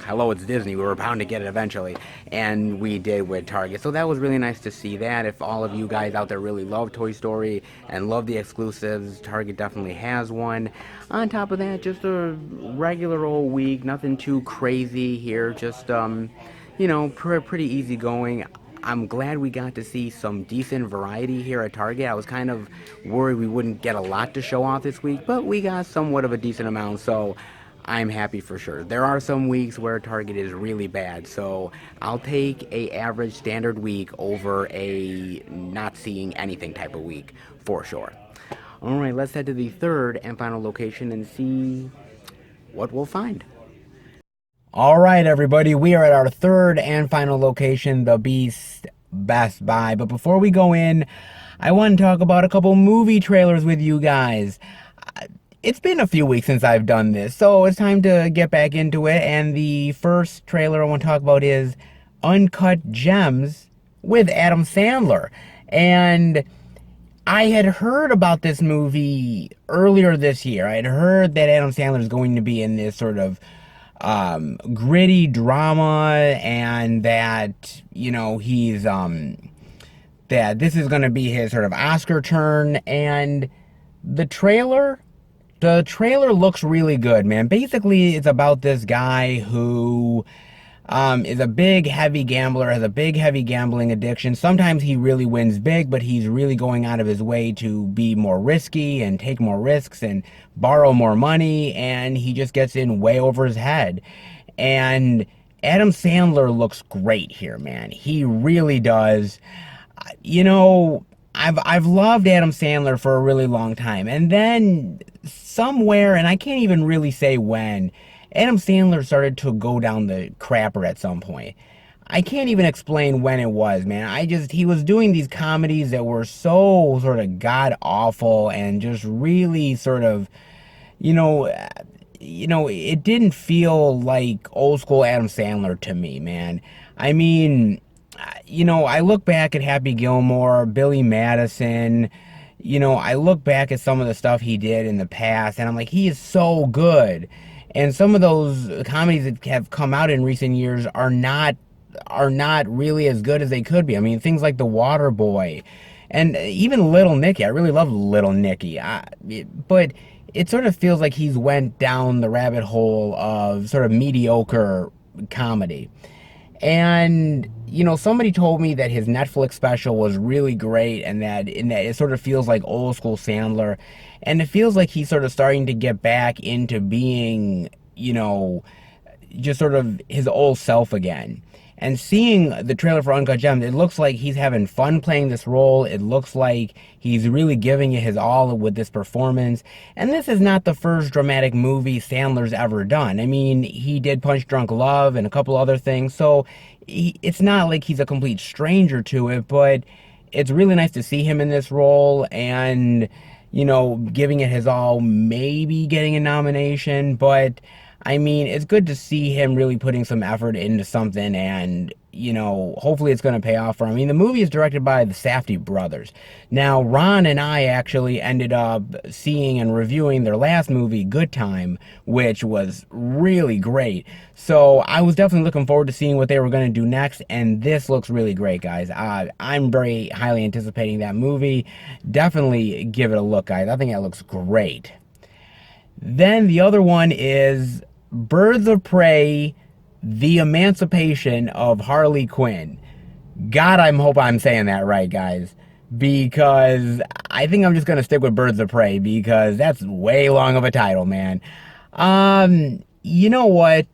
hello, it's Disney. We were bound to get it eventually, and we did with Target. So that was really nice to see that. If all of you guys out there really love Toy Story and love the exclusives, Target definitely has one. On top of that, just a regular old week, nothing too crazy here. Just you know, pretty easy going. I'm glad we got to see some decent variety here at Target. I was kind of worried we wouldn't get a lot to show off this week, but we got somewhat of a decent amount, so I'm happy for sure. There are some weeks where Target is really bad, so I'll take a average standard week over a not seeing anything type of week for sure. All right, let's head to the third and final location and see what we'll find. All right, everybody, we are at our third and final location, the Best Buy. But before we go in, I want to talk about a couple movie trailers with you guys. It's been a few weeks since I've done this, so it's time to get back into it. And the first trailer I want to talk about is Uncut Gems with Adam Sandler. And I had heard about this movie earlier this year. I had heard that Adam Sandler is going to be in this sort of gritty drama, and that, you know, he's that this is going to be his sort of Oscar turn. And the trailer looks really good, man. Basically, it's about this guy who is a big, heavy gambler, has a big, heavy gambling addiction. Sometimes he really wins big, but he's really going out of his way to be more risky and take more risks and borrow more money, and he just gets in way over his head. And Adam Sandler looks great here, man. He really does. You know, I've loved Adam Sandler for a really long time, and then somewhere, and I can't even really say when, Adam Sandler started to go down the crapper at some point. I can't even explain when it was, man. He was doing these comedies that were so sort of god awful and just really sort of, you know, it didn't feel like old school Adam Sandler to me, man. I mean, you know, I look back at Happy Gilmore, Billy Madison, you know, I look back at some of the stuff he did in the past, and I'm like, he is so good. And some of those comedies that have come out in recent years are not really as good as they could be. I mean, things like The Waterboy, and even Little Nicky. I really love Little Nicky. But it sort of feels like he's went down the rabbit hole of sort of mediocre comedy. And, you know, somebody told me that his Netflix special was really great, and that it sort of feels like old school Sandler. And it feels like he's sort of starting to get back into being, you know, just sort of his old self again. And seeing the trailer for Uncut Gems, it looks like he's having fun playing this role. It looks like he's really giving it his all with this performance. And this is not the first dramatic movie Sandler's ever done. I mean, he did Punch Drunk Love and a couple other things. So it's not like he's a complete stranger to it, but it's really nice to see him in this role and, you know, giving it his all, maybe getting a nomination. But I mean, it's good to see him really putting some effort into something, and hopefully it's going to pay off for him. I mean, the movie is directed by the Safdie brothers. Now, Ron and I actually ended up seeing and reviewing their last movie, Good Time, which was really great. So I was definitely looking forward to seeing what they were going to do next, and this looks really great, guys. I'm very highly anticipating that movie. Definitely give it a look, guys. I think that looks great. Then the other one is Birds of Prey, The Emancipation of Harley Quinn. God, I hope I'm saying that right, guys. Because I think I'm just going to stick with Birds of Prey because that's way long of a title, man. You know what?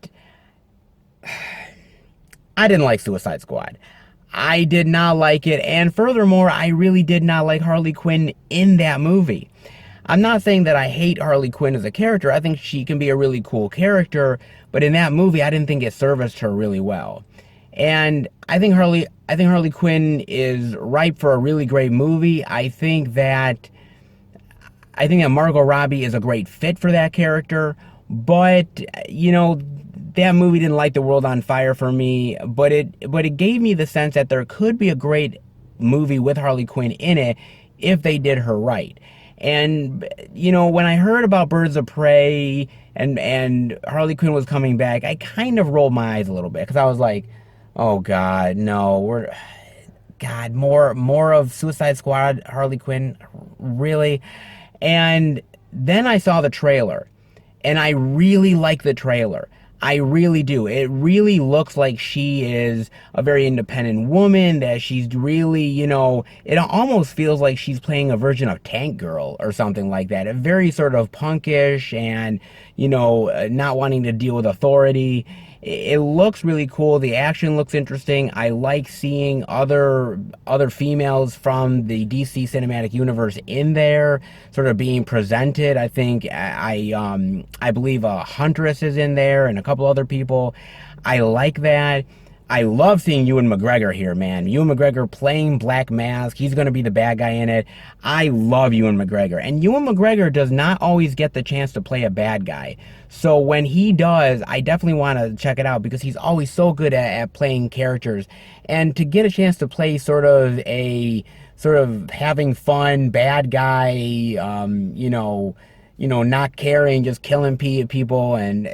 I didn't like Suicide Squad. I did not like it, and furthermore, I really did not like Harley Quinn in that movie. I'm not saying that I hate Harley Quinn as a character. I think she can be a really cool character, but in that movie, I didn't think it serviced her really well. And I think Harley Quinn is ripe for a really great movie. I think that Margot Robbie is a great fit for that character, but that movie didn't light the world on fire for me, but it gave me the sense that there could be a great movie with Harley Quinn in it if they did her right. And when I heard about Birds of Prey and Harley Quinn was coming back, I kind of rolled my eyes a little bit because I was like, "Oh God, no, more of Suicide Squad, Harley Quinn, really?" And then I saw the trailer, and I really like the trailer. I really do. It really looks like she is a very independent woman, that she's really, it almost feels like she's playing a version of Tank Girl or something like that. A very sort of punkish and, not wanting to deal with authority. It looks really cool. The action looks interesting. I like seeing other females from the DC cinematic universe in there, sort of being presented. I think I believe Huntress is in there and a couple other people. I like that. I love seeing Ewan McGregor here, man. Ewan McGregor playing Black Mask. He's going to be the bad guy in it. I love Ewan McGregor. And Ewan McGregor does not always get the chance to play a bad guy. So when he does, I definitely want to check it out because he's always so good at playing characters. And to get a chance to play sort of having fun bad guy, not caring, just killing people, and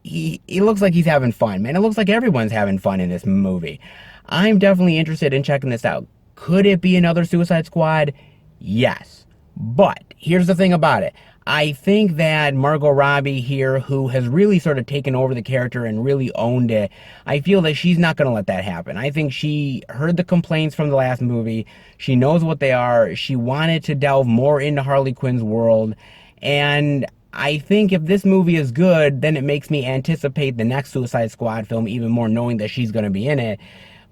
he looks like he's having fun, man. It looks like everyone's having fun in this movie. I'm definitely interested in checking this out. Could it be another Suicide Squad? Yes. But here's the thing about it. I think that Margot Robbie here, who has really sort of taken over the character and really owned it, I feel that she's not going to let that happen. I think she heard the complaints from the last movie. She knows what they are. She wanted to delve more into Harley Quinn's world. And I think if this movie is good, then it makes me anticipate the next Suicide Squad film even more, knowing that she's going to be in it.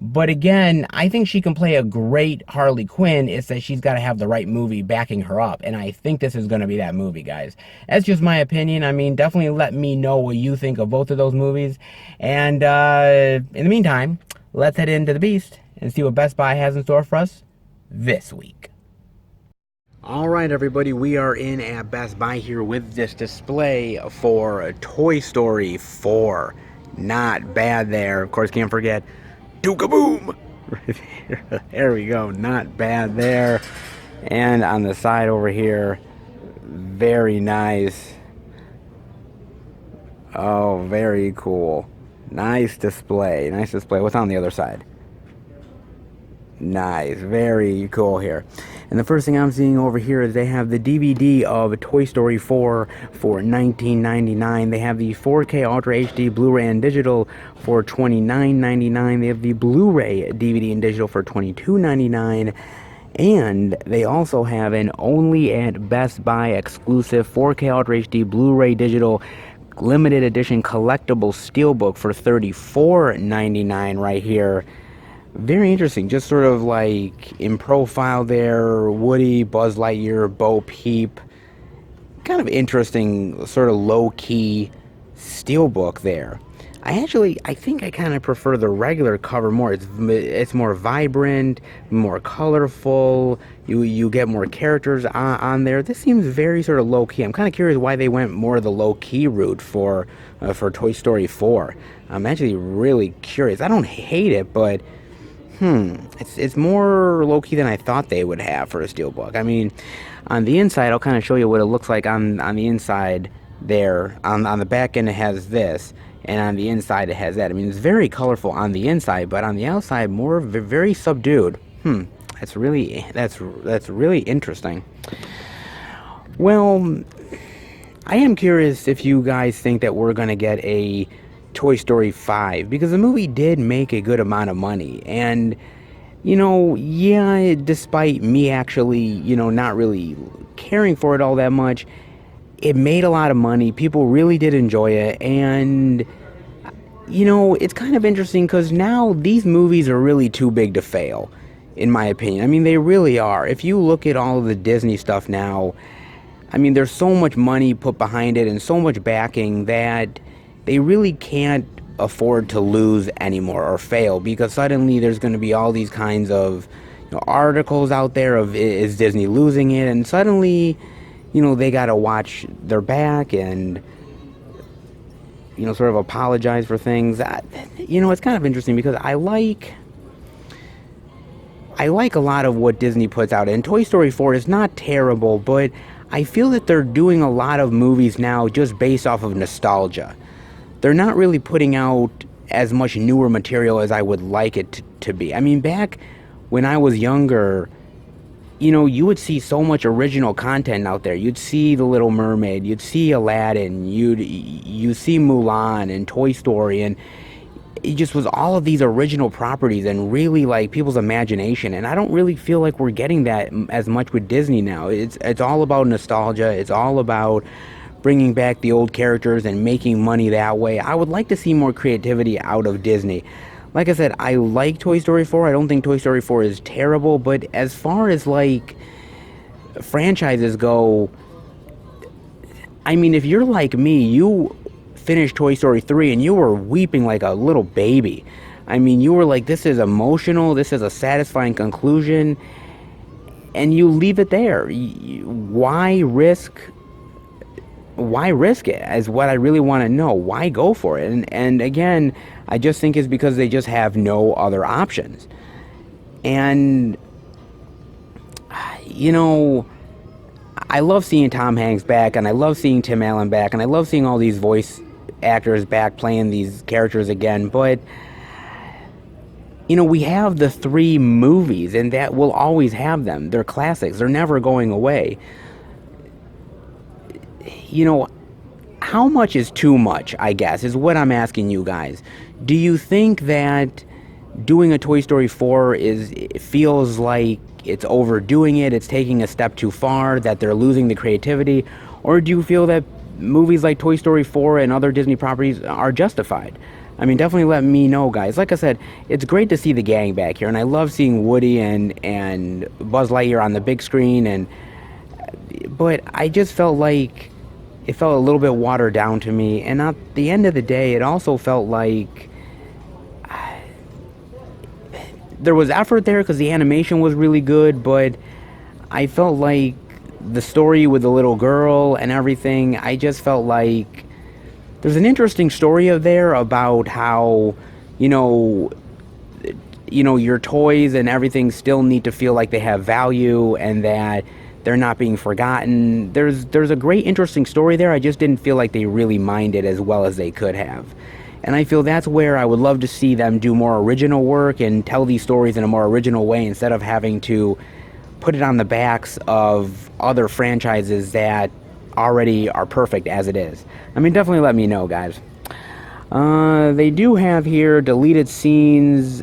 But again, I think she can play a great Harley Quinn. It's that she's got to have the right movie backing her up. And I think this is going to be that movie, guys. That's just my opinion. I mean, definitely let me know what you think of both of those movies. And in the meantime, let's head into the Beast and see what Best Buy has in store for us this week. Alright everybody, we are in at Best Buy here with this display for Toy Story 4. Not bad there. Of course, can't forget Duke-a-Boom! There we go, not bad there. And on the side over here, very nice. Oh, very cool. Nice display, nice display. What's on the other side? Nice, very cool here. And the first thing I'm seeing over here is they have the DVD of Toy Story 4 for $19.99. They have the 4K Ultra HD Blu-ray and digital for $29.99. They have the Blu-ray DVD and digital for $22.99. And they also have an only at Best Buy exclusive 4K Ultra HD Blu-ray digital limited edition collectible steelbook for $34.99 right here. Very interesting, just sort of like in profile there, Woody, Buzz Lightyear, Bo Peep. Kind of interesting, sort of low-key steelbook there. I think I kind of prefer the regular cover more. It's more vibrant, more colorful. You get more characters on there. This seems very sort of low key. I'm kind of curious why they went more of the low key route for Toy Story 4. I'm actually really curious. I don't hate it, but it's more low key than I thought they would have for a steelbook. I mean, on the inside, I'll kind of show you what it looks like on the inside there. On the back end, it has this, and on the inside, it has that. I mean, it's very colorful on the inside, but on the outside, more very subdued. That's really interesting. Well, I am curious if you guys think that we're gonna get a Toy Story 5, because the movie did make a good amount of money, and yeah, despite me actually, not really caring for it all that much, it made a lot of money. People really did enjoy it, and it's kind of interesting because now these movies are really too big to fail, in my opinion. I mean, they really are. If you look at all of the Disney stuff now, I mean, there's so much money put behind it and so much backing that they really can't afford to lose anymore or fail, because suddenly there's going to be all these kinds of articles out there of, is Disney losing it? And suddenly, they got to watch their back and, sort of apologize for things. It's kind of interesting because I like a lot of what Disney puts out, and Toy Story 4 is not terrible, but I feel that they're doing a lot of movies now just based off of nostalgia. They're not really putting out as much newer material as I would like it to be. I mean, back when I was younger, you would see so much original content out there. You'd see The Little Mermaid, you'd see Aladdin, you see Mulan and Toy Story, and it just was all of these original properties and really like people's imagination. And I don't really feel like we're getting that as much with Disney now. It's all about nostalgia. It's all about bringing back the old characters and making money that way. I would like to see more creativity out of Disney. Like I said, I like Toy Story 4. I don't think Toy Story 4 is terrible, but as far as like franchises go, I mean, if you're like me, you finished Toy Story 3 and you were weeping like a little baby. I mean, you were like, this is emotional, this is a satisfying conclusion, and you leave it there. Why risk it, is what I really want to know. Why go for it? And again, I just think it's because they just have no other options. And I love seeing Tom Hanks back, and I love seeing Tim Allen back, and I love seeing all these voice actors back playing these characters again, but we have the 3 movies, and that we'll always have them. They're classics. They're never going away. How much is too much, I guess, is what I'm asking you guys. Do you think that doing a Toy Story 4 feels like it's overdoing it, it's taking a step too far, that they're losing the creativity? Or do you feel that movies like Toy Story 4 and other Disney properties are justified? I mean, definitely let me know, guys. Like I said, it's great to see the gang back here, and I love seeing Woody and Buzz Lightyear on the big screen, but I just felt like it felt a little bit watered down to me, and at the end of the day, it also felt like there was effort there because the animation was really good, but I felt like the story with the little girl and everything, I just felt like there's an interesting story there about how, your toys and everything still need to feel like they have value and that they're not being forgotten. There's a great, interesting story there. I just didn't feel like they really mined it as well as they could have. And I feel that's where I would love to see them do more original work and tell these stories in a more original way instead of having to put it on the backs of other franchises that already are perfect as it is. I mean, definitely let me know, guys. They do have here deleted scenes,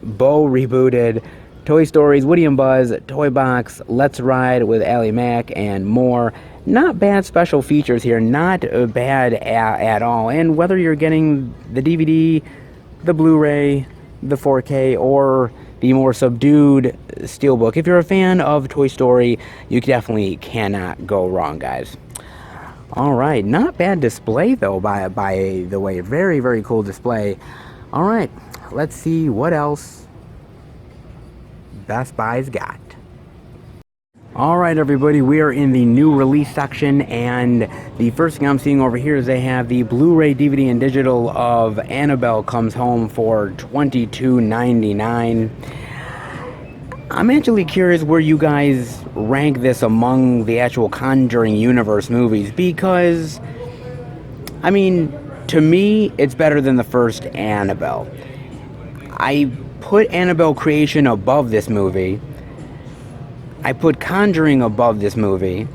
Bo rebooted, Toy Stories, Woody and Buzz, Toy Box, Let's Ride with Ally Mack, and more. Not bad special features here, not bad at all. And whether you're getting the DVD, the Blu-ray, the 4K, or the more subdued steelbook, if you're a fan of Toy Story, you definitely cannot go wrong, guys. All right, not bad display though, by the way. Very, very cool display. All right, let's see what else Best Buy's got. All right, everybody, we are in the new release section, and the first thing I'm seeing over here is they have the Blu-ray, DVD, and digital of Annabelle Comes Home for $22.99. I'm actually curious where you guys rank this among the actual Conjuring universe movies, because, I mean, to me, it's better than the first Annabelle. I put Annabelle Creation above this movie. I put Conjuring above this movie.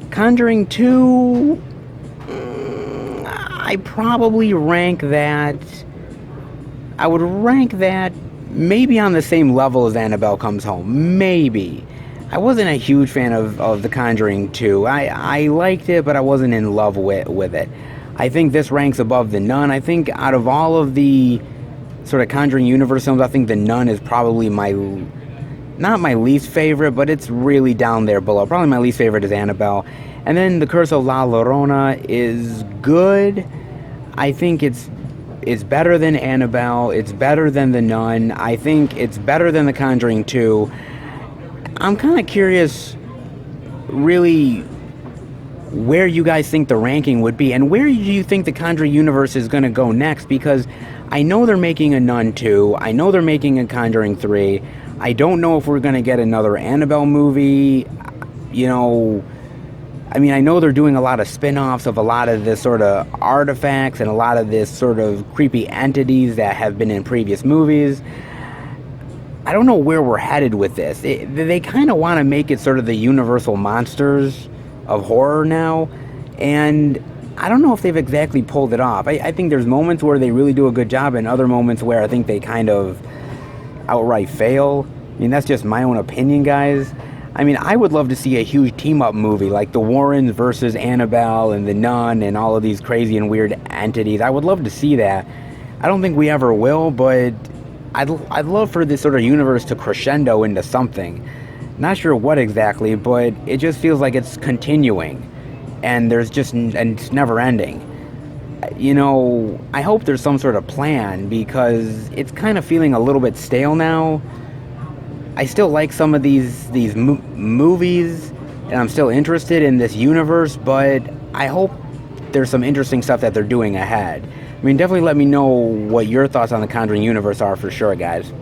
Conjuring 2, I probably rank that, I would rank that maybe on the same level as Annabelle Comes Home. Maybe. I wasn't a huge fan of The Conjuring 2. I liked it, but I wasn't in love with it. I think this ranks above The Nun. I think out of all of the sort of Conjuring universe films, I think The Nun is probably not my least favorite, but it's really down there below. Probably my least favorite is Annabelle. And then The Curse of La Llorona is good. I think it's better than Annabelle. It's better than The Nun. I think it's better than The Conjuring 2. I'm kind of curious, really, where you guys think the ranking would be, and where do you think the Conjuring universe is going to go next, because I know they're making a Nun 2. I know they're making a Conjuring 3. I don't know if we're going to get another Annabelle movie. You know, I mean, I know they're doing a lot of spin-offs of a lot of this sort of artifacts and a lot of this sort of creepy entities that have been in previous movies. I don't know where we're headed with this. They kind of want to make it sort of the universal monsters of horror now, and I don't know if they've exactly pulled it off. I think there's moments where they really do a good job, and other moments where I think they kind of outright fail. I mean, that's just my own opinion, guys. I mean, I would love to see a huge team-up movie like the Warrens versus Annabelle and the Nun and all of these crazy and weird entities. I would love to see that. I don't think we ever will, but I'd love for this sort of universe to crescendo into something. Not sure what exactly, but it just feels like it's continuing, and it's never ending. You know, I hope there's some sort of plan, because it's kind of feeling a little bit stale now. I still like some of these movies, and I'm still interested in this universe, but I hope there's some interesting stuff that they're doing ahead. I mean, definitely let me know what your thoughts on the Conjuring universe are for sure, guys.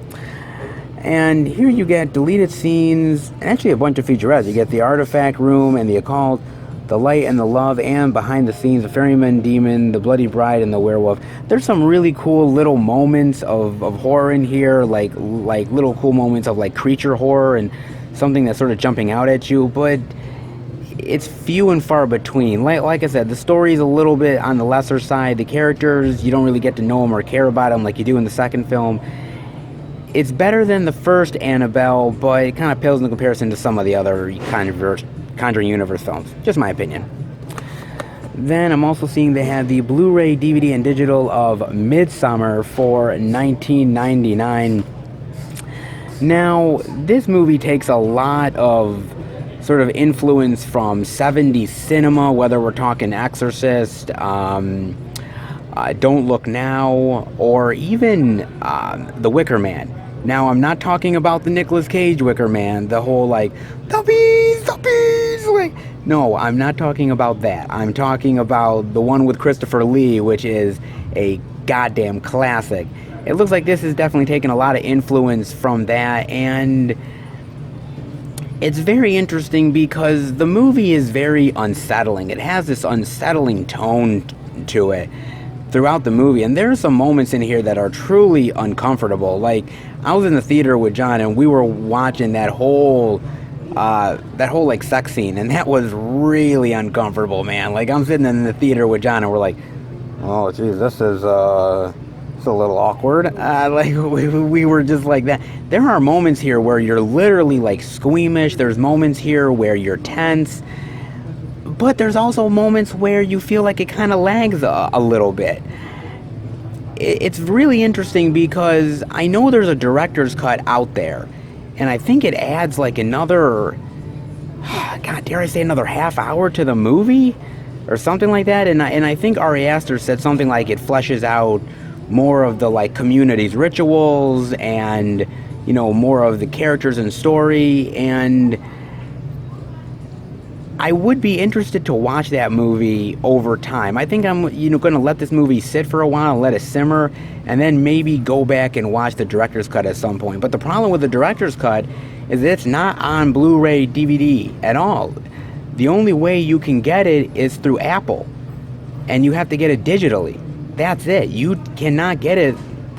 And here you get deleted scenes, and actually a bunch of featurettes. You get the artifact room and the occult, the light and the love, and behind the scenes, the ferryman demon, the bloody bride, and the werewolf. There's some really cool little moments of horror in here, like little cool moments of like creature horror and something that's sort of jumping out at you, but it's few and far between. Like I said, the story's a little bit on the lesser side. The characters, you don't really get to know them or care about them like you do in the second film. It's better than the first Annabelle, but it kind of pales in comparison to some of the other Conjuring universe films. Just my opinion. Then I'm also seeing they have the Blu-ray, DVD, and digital of Midsommar for $19.99. Now, this movie takes a lot of sort of influence from 70s cinema, whether we're talking Exorcist, Don't Look Now, or even The Wicker Man. Now, I'm not talking about the Nicolas Cage Wicker Man, the whole, like, the bees, like, no, I'm not talking about that. I'm talking about the one with Christopher Lee, which is a goddamn classic. It looks like this has definitely taken a lot of influence from that, and it's very interesting because the movie is very unsettling. It has this unsettling tone to it throughout the movie, and there are some moments in here that are truly uncomfortable. Like, I was in the theater with John, and we were watching that whole like sex scene, and that was really uncomfortable, man. Like, I'm sitting in the theater with John, and we're like, oh geez, this is it's a little awkward. Like, we were just like that. There are moments here where you're literally like squeamish. There's moments here where you're tense, but there's also moments where you feel like it kind of lags a little bit. It's really interesting because I know there's a director's cut out there, and I think it adds like another, God, dare I say, another half hour to the movie? or something like that. And I think Ari Aster said something like it fleshes out more of the like community's rituals and, you know, more of the characters and story. And I would be interested to watch that movie over time. I think I'm, you know, going to let this movie sit for a while and let it simmer, and then maybe go back and watch the director's cut at some point. But the problem with the director's cut is that it's not on Blu-ray DVD at all. The only way you can get it is through Apple, and you have to get it digitally. That's it. You cannot get it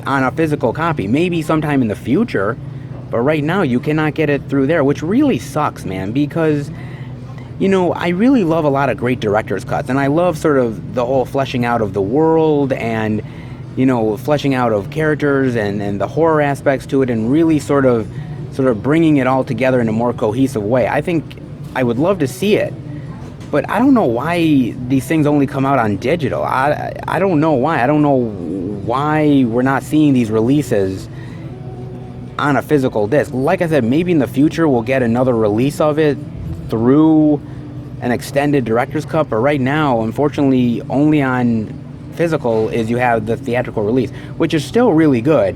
on a physical copy. Maybe sometime in the future, but right now you cannot get it through there, which really sucks, man, because, you know, I really love a lot of great director's cuts, and I love sort of the whole fleshing out of the world and, you know, fleshing out of characters and the horror aspects to it, and really sort of bringing it all together in a more cohesive way. I think I would love to see it, but I don't know why these things only come out on digital. I don't know why. I don't know why we're not seeing these releases on a physical disc. Like I said, maybe in the future we'll get another release of it through an extended director's cut, but right now, unfortunately, only on physical is you have the theatrical release, which is still really good.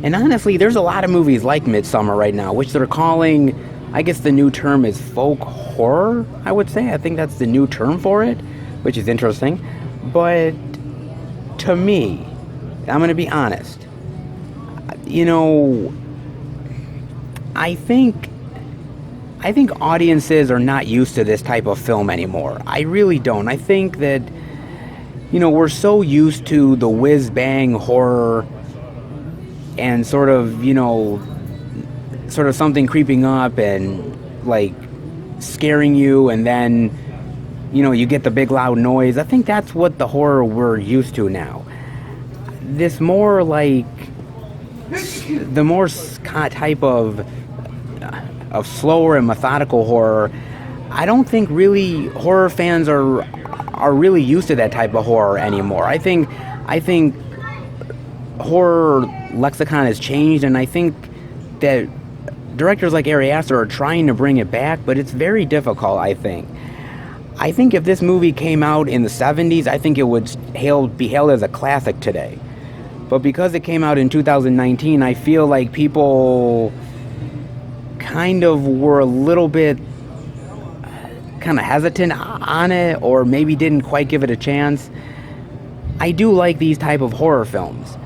And honestly, there's a lot of movies like Midsommar right now, which they're calling, I guess the new term is folk horror, I would say. I think that's the new term for it, which is interesting. But to me, I'm going to be honest, you know, I think audiences are not used to this type of film anymore. I really don't. I think that, you know, we're so used to the whiz-bang horror and sort of, you know, sort of something creeping up and, like, scaring you, and then, you know, you get the big loud noise. I think that's what the horror we're used to now. This more, like, the more type of slower and methodical horror, I don't think really horror fans are really used to that type of horror anymore. I think horror lexicon has changed, and I think that directors like Ari Aster are trying to bring it back, but it's very difficult, I think. I think if this movie came out in the 70s, I think it would be hailed as a classic today. But because it came out in 2019, I feel like people kind of were a little bit kind of hesitant on it, or maybe didn't quite give it a chance. I do like these type of horror films.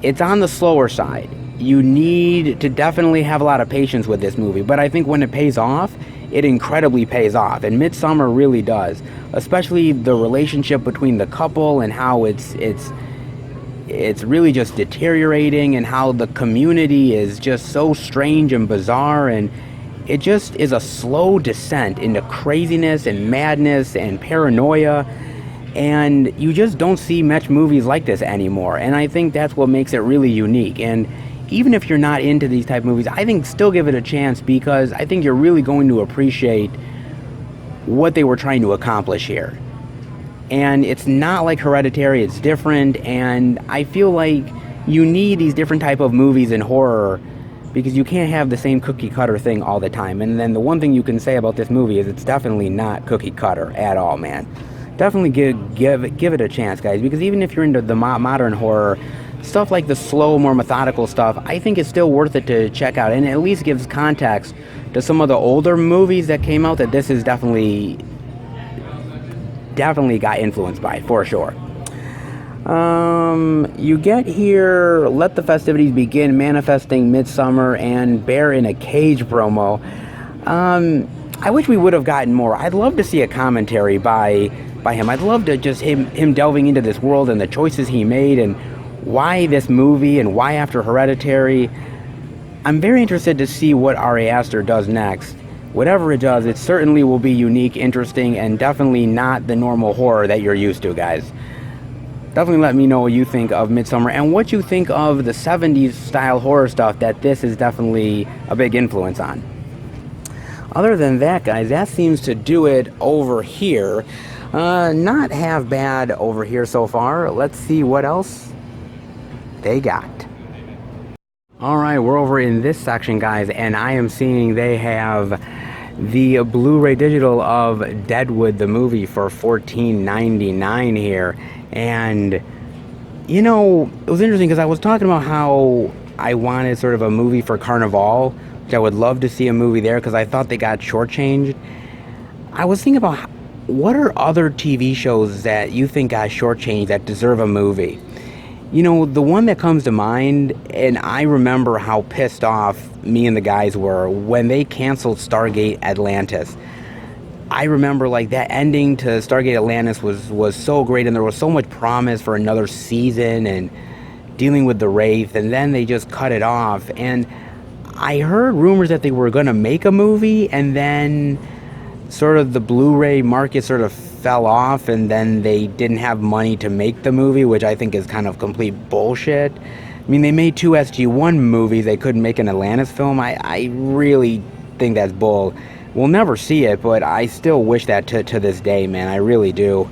It's on the slower side. You need to definitely have a lot of patience with this movie, but I think when it pays off, it incredibly pays off, and Midsommar really does. Especially the relationship between the couple and how it's really just deteriorating, and how the community is just so strange and bizarre, and it just is a slow descent into craziness and madness and paranoia, and you just don't see much movies like this anymore, and I think that's what makes it really unique. And even if you're not into these type of movies, I think still give it a chance, because I think you're really going to appreciate what they were trying to accomplish here. And it's not like Hereditary, it's different, and I feel like you need these different type of movies in horror, because you can't have the same cookie cutter thing all the time. And then the one thing you can say about this movie is it's definitely not cookie cutter at all, man. Definitely give it a chance, guys, because even if you're into the modern horror, stuff like the slow, more methodical stuff, I think it's still worth it to check out, and it at least gives context to some of the older movies that came out that this is definitely got influenced by, for sure. You get here, Let the Festivities Begin, Manifesting Midsummer, and Bear in a Cage promo. I wish we would have gotten more. I'd love to see a commentary by him. I'd love to just him delving into this world and the choices he made, and why this movie, and why after Hereditary. I'm very interested to see what Ari Aster does next. Whatever it does, it certainly will be unique, interesting, and definitely not the normal horror that you're used to, guys. Definitely let me know what you think of Midsommar, and what you think of the 70s style horror stuff that this is definitely a big influence on. Other than that, guys, that seems to do it over here. Not half bad over here so far. Let's see what else they got. Alright, we're over in this section, guys, and I am seeing they have the Blu-ray digital of Deadwood the movie for $14.99 here. And you know, it was interesting because I was talking about how I wanted sort of a movie for Carnival, which I would love to see a movie there because I thought they got shortchanged. I was thinking about what are other TV shows that you think got shortchanged that deserve a movie? You know, the one that comes to mind, and I remember how pissed off me and the guys were when they canceled Stargate Atlantis. I remember like that ending to Stargate Atlantis was so great, and there was so much promise for another season and dealing with the Wraith, and then they just cut it off. And I heard rumors that they were going to make a movie, and then sort of the Blu-ray market sort of fell off, and then they didn't have money to make the movie, which I think is kind of complete bullshit. I mean, they made two SG-1 movies, they couldn't make an Atlantis film. I really think that's bull. We'll never see it, but I still wish that to this day, man. I really do.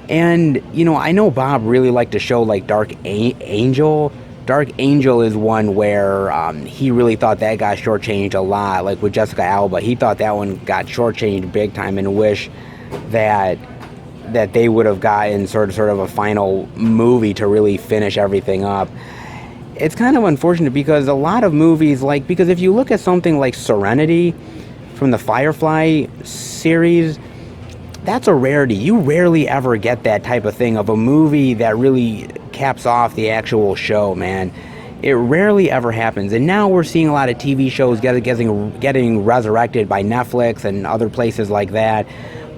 And, you know, I know Bob really liked to show, like, Dark Angel. Dark Angel is one where he really thought that got shortchanged a lot, like with Jessica Alba. He thought that one got shortchanged big time and wish that they would have gotten sort of a final movie to really finish everything up. It's kind of unfortunate because a lot of movies, like, because if you look at something like Serenity from the Firefly series, that's a rarity. You rarely ever get that type of thing of a movie that really caps off the actual show, man. It rarely ever happens. And now we're seeing a lot of TV shows getting resurrected by Netflix and other places like that.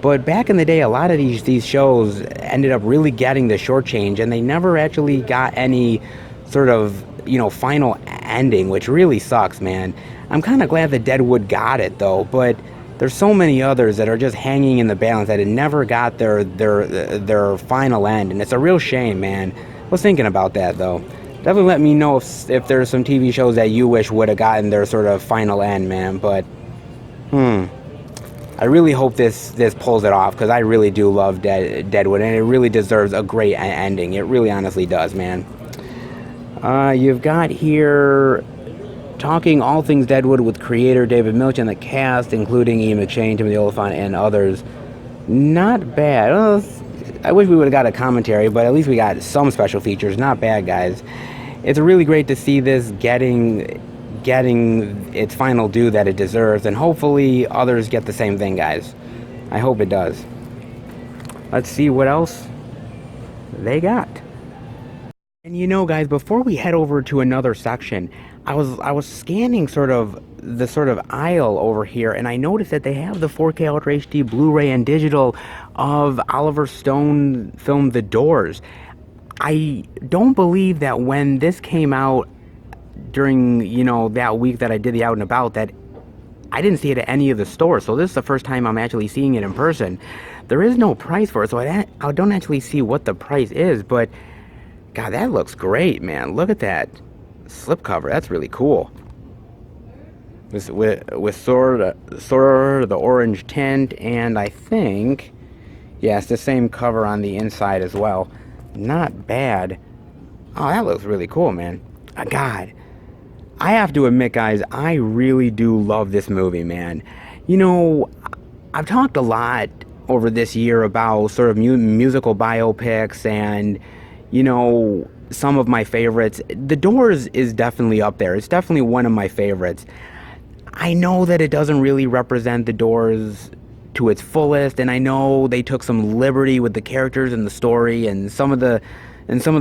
But back in the day, a lot of these shows ended up really getting the shortchange, and they never actually got any sort of, you know, final ending, which really sucks, man. I'm kind of glad that Deadwood got it, though, but there's so many others that are just hanging in the balance that it never got their final end, and it's a real shame, man. I was thinking about that, though. Definitely let me know if there's some TV shows that you wish would have gotten their sort of final end, man. But, I really hope this pulls it off, because I really do love Deadwood, and it really deserves a great ending. It really honestly does, man. You've got here talking all things Deadwood with creator David Milch and the cast, including Ian McShane, Timothy Olyphant, and others. Not bad. Well, I wish we would have got a commentary, but at least we got some special features. Not bad, guys. It's really great to see this getting its final due that it deserves, and hopefully others get the same thing, guys. I hope it does. Let's see what else they got. And you know, guys, before we head over to another section, I was scanning the aisle over here, and I noticed that they have the 4K Ultra HD Blu-ray and digital of Oliver Stone film The Doors. I don't believe that when this came out during, you know, that week that I did the Out and About, that I didn't see it at any of the stores. So this is the first time I'm actually seeing it in person. There is no price for it, so I don't actually see what the price is, but God, that looks great, man. Look at that slipcover. That's really cool. With sort of the orange tint, and I think, yeah, it's the same cover on the inside as well. Not bad. Oh, that looks really cool, man. God, I have to admit, guys, I really do love this movie, man. You know, I've talked a lot over this year about sort of musical biopics and, you know, some of my favorites. The Doors is definitely up there. It's definitely one of my favorites. I know that it doesn't really represent the Doors to its fullest, and I know they took some liberty with the characters and the story, and some of the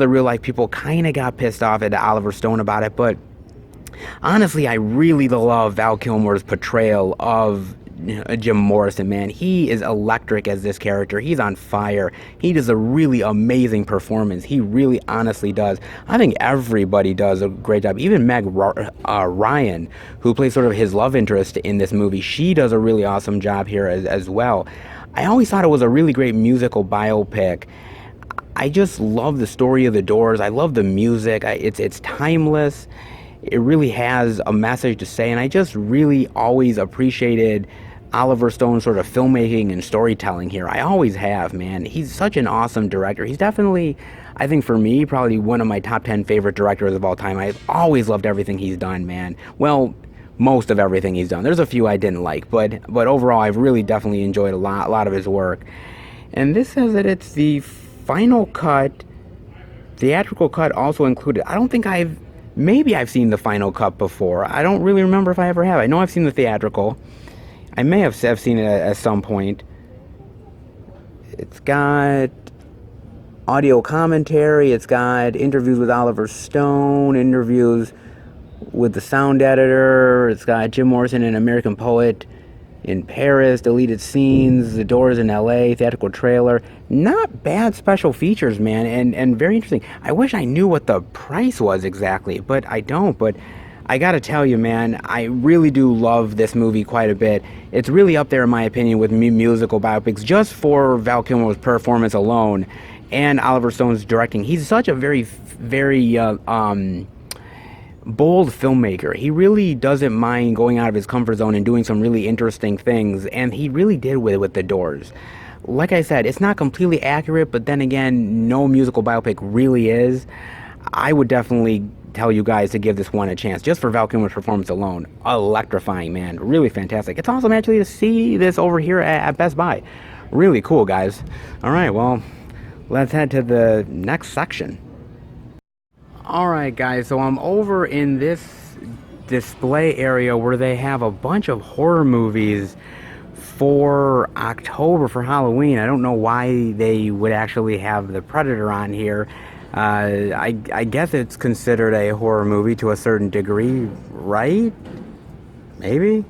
real life people kind of got pissed off at Oliver Stone about it, but honestly, I really love Val Kilmer's portrayal of Jim Morrison, man. He is electric as this character. He's on fire. He does a really amazing performance. He really honestly does. I think everybody does a great job. Even Meg Ryan, who plays sort of his love interest in this movie, she does a really awesome job here as well. I always thought it was a really great musical biopic. I just love the story of the Doors. I love the music. It's timeless. It really has a message to say, and I just really always appreciated Oliver Stone's sort of filmmaking and storytelling here. I always have, man. He's such an awesome director. He's definitely, I think for me, probably one of my top 10 favorite directors of all time. I've always loved everything he's done, man. Well, most of everything he's done. There's a few I didn't like, but overall, I've really definitely enjoyed a lot of his work. And this says that it's the final cut, theatrical cut also included. I don't think maybe I've seen the final cut before. I don't really remember if I ever have. I know I've seen the theatrical. I may have seen it at some point. It's got audio commentary. It's got interviews with Oliver Stone, interviews with the sound editor. It's got Jim Morrison, an American Poet in Paris, deleted scenes, The Doors in LA, theatrical trailer. Not bad special features, man, and very interesting. I wish I knew what the price was exactly, but I don't. But I gotta tell you, man, I really do love this movie quite a bit. It's really up there, in my opinion, with musical biopics, just for Val Kilmer's performance alone and Oliver Stone's directing. He's such a very bold filmmaker. He really doesn't mind going out of his comfort zone and doing some really interesting things, and he really did with The Doors. Like I said, it's not completely accurate, but then again, no musical biopic really is. I would definitely tell you guys to give this one a chance, just for Val Kilmer's performance alone. Electrifying, man. Really fantastic. It's awesome actually to see this over here at Best Buy. Really cool, guys. Alright, well, let's head to the next section. Alright guys, so I'm over in this display area where they have a bunch of horror movies for October, for Halloween. I don't know why they would actually have The Predator on here. I guess it's considered a horror movie to a certain degree, right? Maybe?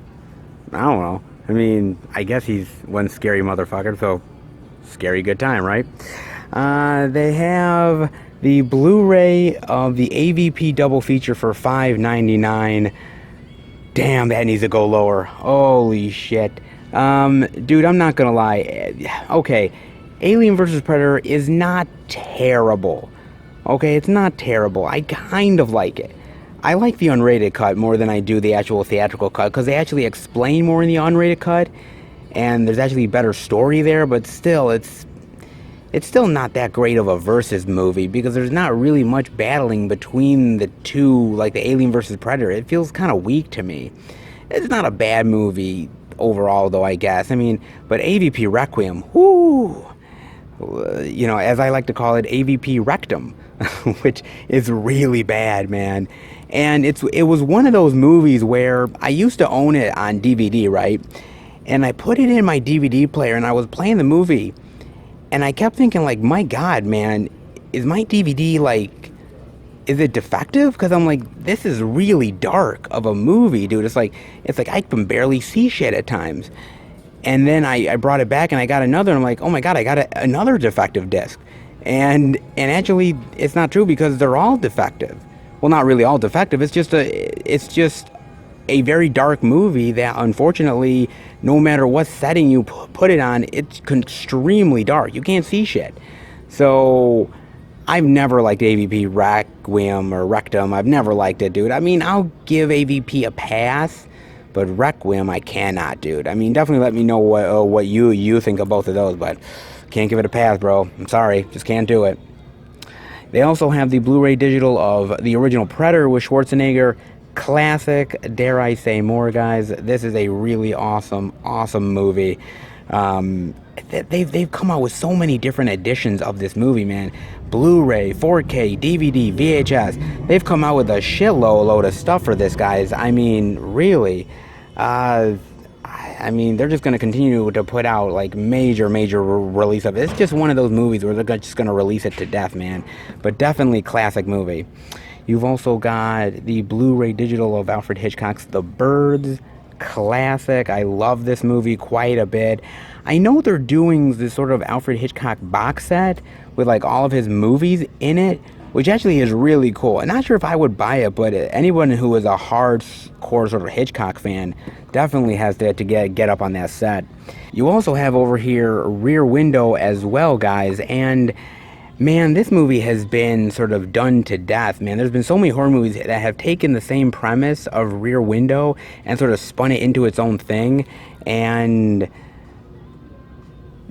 I don't know. I mean, I guess he's one scary motherfucker, so scary good time, right? They have the Blu-ray of the AVP double feature for $5.99. Damn, that needs to go lower. Holy shit. Dude, I'm not gonna lie. Okay, Alien vs. Predator is not terrible. Okay, it's not terrible. I kind of like it. I like the unrated cut more than I do the actual theatrical cut, because they actually explain more in the unrated cut, and there's actually a better story there, but still, it's still not that great of a versus movie, because there's not really much battling between the two, like the Alien vs. Predator. It feels kind of weak to me. It's not a bad movie overall, though, I guess. I mean, but AVP Requiem, whoo! You know, as I like to call it, AVP Rectum, which is really bad, man. And it was one of those movies where I used to own it on DVD, right? And I put it in my DVD player, and I was playing the movie, and I kept thinking, like, my God, man, is my DVD, like, is it defective? Because I'm like, this is really dark of a movie, dude. It's like I can barely see shit at times. And then I brought it back and I got another, and I'm like, oh my God, I got another defective disc. And actually, it's not true, because they're all defective. Well, not really all defective. It's just a very dark movie that, unfortunately, no matter what setting you put it on, it's extremely dark. You can't see shit. So I've never liked AVP Requiem or Rectum. I've never liked it, dude. I mean, I'll give AVP a pass, but Requiem, I cannot, dude. I mean, definitely let me know what you think of both of those, but can't give it a pass, bro. I'm sorry, just can't do it. They also have the Blu-ray digital of the original Predator with Schwarzenegger. Classic, dare I say more, guys. This is a really awesome movie. They've come out with so many different editions of this movie, man. Blu-ray, 4K, DVD, VHS. They've come out with a shitload of stuff for this, guys. I mean, really. I mean, they're just going to continue to put out, like, major release of it. It's just one of those movies where they're just going to release it to death, man. But definitely classic movie. You've also got the Blu-ray digital of Alfred Hitchcock's The Birds. Classic. I love this movie quite a bit. I know they're doing this sort of Alfred Hitchcock box set with, like, all of his movies in it, which actually is really cool. I'm not sure if I would buy it, but anyone who is a hardcore sort of Hitchcock fan definitely has to get up on that set. You also have over here Rear Window as well, guys, and man, this movie has been sort of done to death, man. There's been so many horror movies that have taken the same premise of Rear Window and sort of spun it into its own thing, and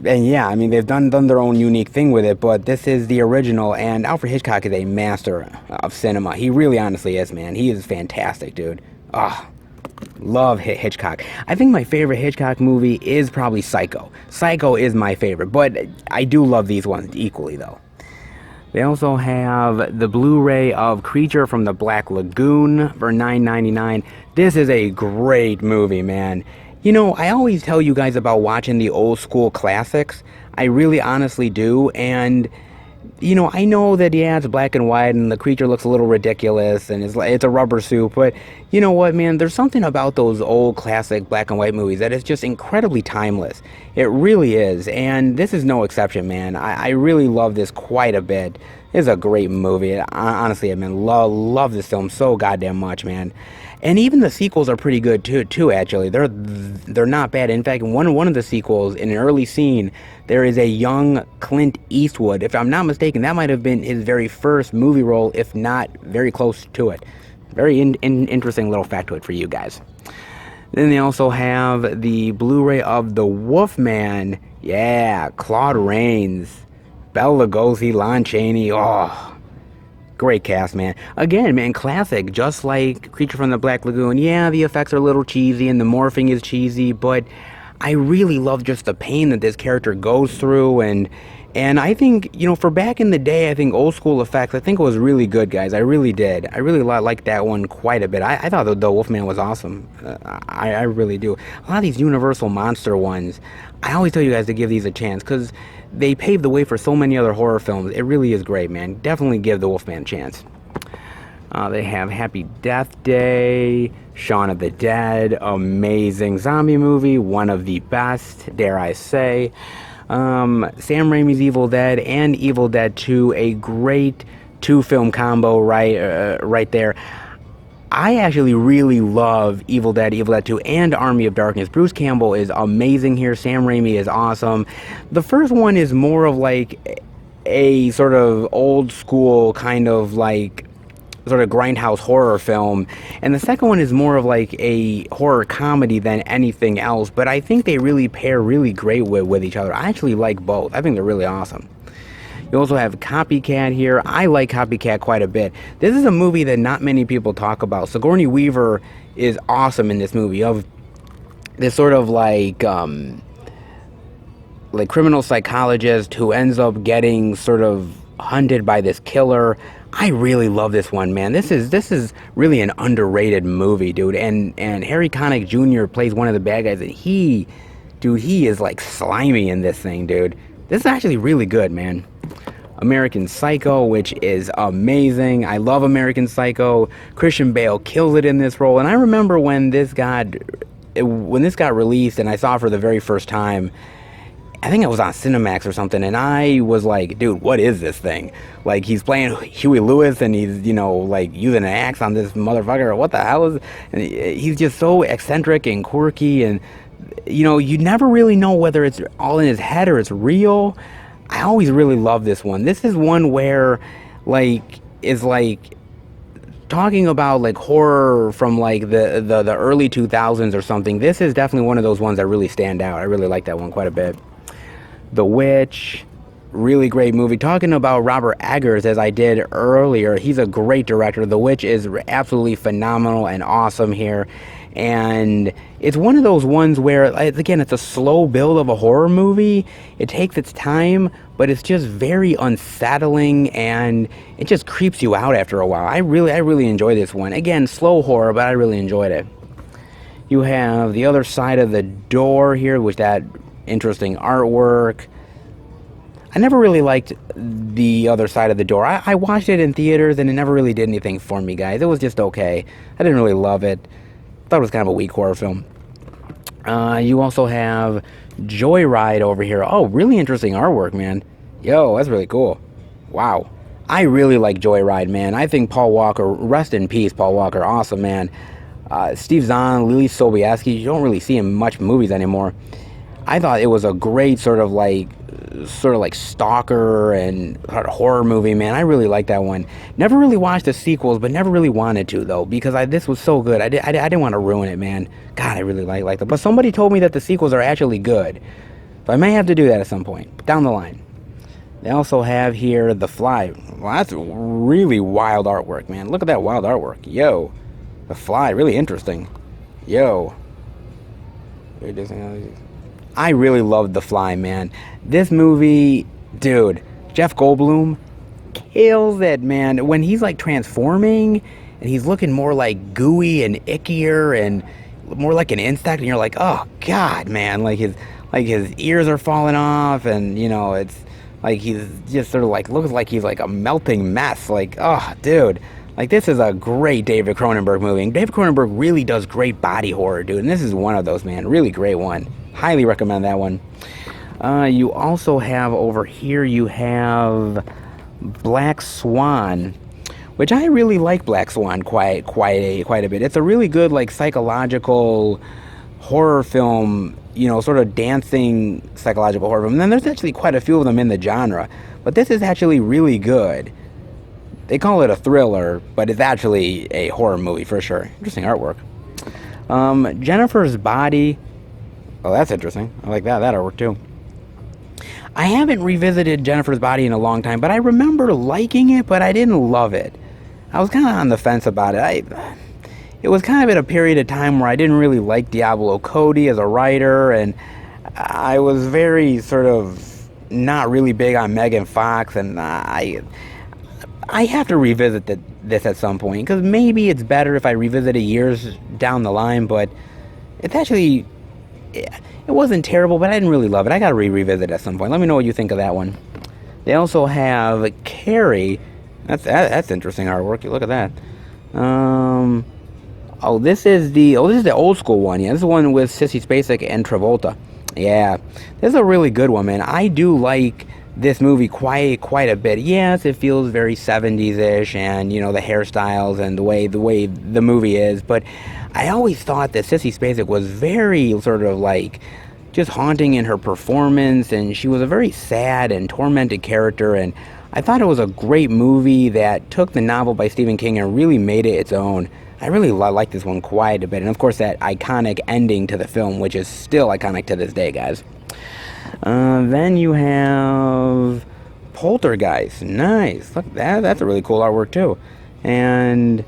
yeah, I mean, they've done their own unique thing with it, but this is the original, and Alfred Hitchcock is a master of cinema. He really honestly is, man. He is fantastic, dude. Ah, Love Hitchcock. I think my favorite Hitchcock movie is probably Psycho. Psycho is my favorite, but I do love these ones equally, though. They also have the Blu-ray of Creature from the Black Lagoon for $9.99. This is a great movie, man. You know, I always tell you guys about watching the old school classics. I really honestly do, and you know, I know that, yeah, it's black and white and the creature looks a little ridiculous and it's a rubber suit, but you know what, man, there's something about those old classic black and white movies that is just incredibly timeless. It really is, and this is no exception, man. I really love this quite a bit. It's a great movie. Honestly, I mean, love this film so goddamn much, man. And even the sequels are pretty good too. Actually, they're not bad. In fact, one of the sequels, in an early scene, there is a young Clint Eastwood. If I'm not mistaken, that might have been his very first movie role, if not very close to it. Very interesting little factoid for you guys. Then they also have the Blu-ray of The Wolfman. Yeah, Claude Rains, Bela Lugosi, Lon Chaney. Oh, great cast, man. Again, man, classic. Just like Creature from the Black Lagoon. Yeah, the effects are a little cheesy and the morphing is cheesy, but I really love just the pain that this character goes through, and I think, you know, for back in the day, I think old school effects, I think it was really good, guys. I really did. I really liked that one quite a bit. I thought the Wolfman was awesome. I really do. A lot of these Universal monster ones, I always tell you guys to give these a chance, because they paved the way for so many other horror films. It really is great, man. Definitely give the Wolfman a chance. They have Happy Death Day, Shaun of the Dead, amazing zombie movie, one of the best, dare I say. Sam Raimi's Evil Dead and Evil Dead 2, a great two-film combo right there. I actually really love Evil Dead 2, and Army of Darkness. Bruce Campbell is amazing here. Sam Raimi is awesome. The first one is more of like a sort of old school kind of like sort of grindhouse horror film, and the second one is more of like a horror comedy than anything else, but I think they really pair really great with each other. I actually like both. I think they're really awesome. You also have Copycat here. I like Copycat quite a bit. This is a movie that not many people talk about. Sigourney Weaver is awesome in this movie, of this sort of like criminal psychologist who ends up getting sort of hunted by this killer. I really love this one, man. This is really an underrated movie, dude. And Harry Connick Jr. plays one of the bad guys, and he is like slimy in this thing, dude. This is actually really good, man. American Psycho, which is amazing. I love American Psycho. Christian Bale kills it in this role. And I remember when this got released and I saw it for the very first time, I think it was on Cinemax or something, and I was like, dude, what is this thing? Like, he's playing Huey Lewis, and he's, you know, like, using an axe on this motherfucker, what the hell is it? And he's just so eccentric and quirky, and, you know, you never really know whether it's all in his head or it's real. I always really love this one. This is one where, like, is like talking about like horror from like the early 2000s or something. This is definitely one of those ones that really stand out. I really like that one quite a bit. The Witch, really great movie. Talking about Robert Eggers, as I did earlier, he's a great director. The Witch is absolutely phenomenal and awesome here. And it's one of those ones where, again, it's a slow build of a horror movie. It takes its time, but it's just very unsettling, and it just creeps you out after a while. I really enjoy this one. Again, slow horror, but I really enjoyed it. You have The Other Side of the Door here, with that interesting artwork. I never really liked The Other Side of the Door. I watched it in theaters, and it never really did anything for me, guys. It was just okay. I didn't really love it. Thought it was kind of a weak horror film. You also have Joyride over here. Oh, really interesting artwork, man. Yo, that's really cool. Wow. I really like Joyride, man. I think Paul Walker, rest in peace, Paul Walker. Awesome, man. Steve Zahn, Lily Sobieski. You don't really see him in much movies anymore. I thought it was a great sort of like stalker and horror movie, man. I really like that one. Never really watched the sequels, but never really wanted to, though, because this was so good. I didn't want to ruin it, man. God, I really like that. But somebody told me that the sequels are actually good, so I may have to do that at some point down the line. They also have here The Fly. Well, that's really wild artwork, man. Look at that wild artwork. Yo, The Fly, really interesting. Yo. I really loved The Fly, man. This movie, dude, Jeff Goldblum kills it, man. When he's like transforming and he's looking more like gooey and ickier and more like an insect, and you're like, oh god, man, like his ears are falling off, and you know, it's like he's just sort of like looks like he's like a melting mess. Like, oh dude, like this is a great David Cronenberg movie. And David Cronenberg really does great body horror, dude, and this is one of those, man. Really great one. Highly recommend that one. You also have over here, you have Black Swan, which I really like. Black Swan quite a bit. It's a really good like psychological horror film, you know, sort of dancing psychological horror film. And then there's actually quite a few of them in the genre, but this is actually really good. They call it a thriller, but it's actually a horror movie for sure. Interesting artwork. Jennifer's Body. Oh, that's interesting. I like that artwork too. I haven't revisited Jennifer's Body in a long time, but I remember liking it, but I didn't love it. I was kind of on the fence about it. It was kind of at a period of time where I didn't really like Diablo Cody as a writer, and I was very sort of not really big on Megan Fox, and I have to revisit this at some point, because maybe it's better if I revisit it years down the line, but it's actually... It wasn't terrible, but I didn't really love it. I gotta revisit it at some point. Let me know what you think of that one. They also have Carrie. That's interesting artwork. You look at that. This is the old school one. Yeah, this is the one with Sissy Spacek and Travolta. Yeah, this is a really good one, man. I do like this movie quite a bit. Yes, it feels very 70s-ish, and you know, the hairstyles and the way the movie is, but I always thought that Sissy Spacek was very sort of like just haunting in her performance, and she was a very sad and tormented character, and I thought it was a great movie that took the novel by Stephen King and really made it its own. I really like this one quite a bit, and of course that iconic ending to the film, which is still iconic to this day, guys. Then you have Poltergeist. Nice. Look, that's a really cool artwork too. And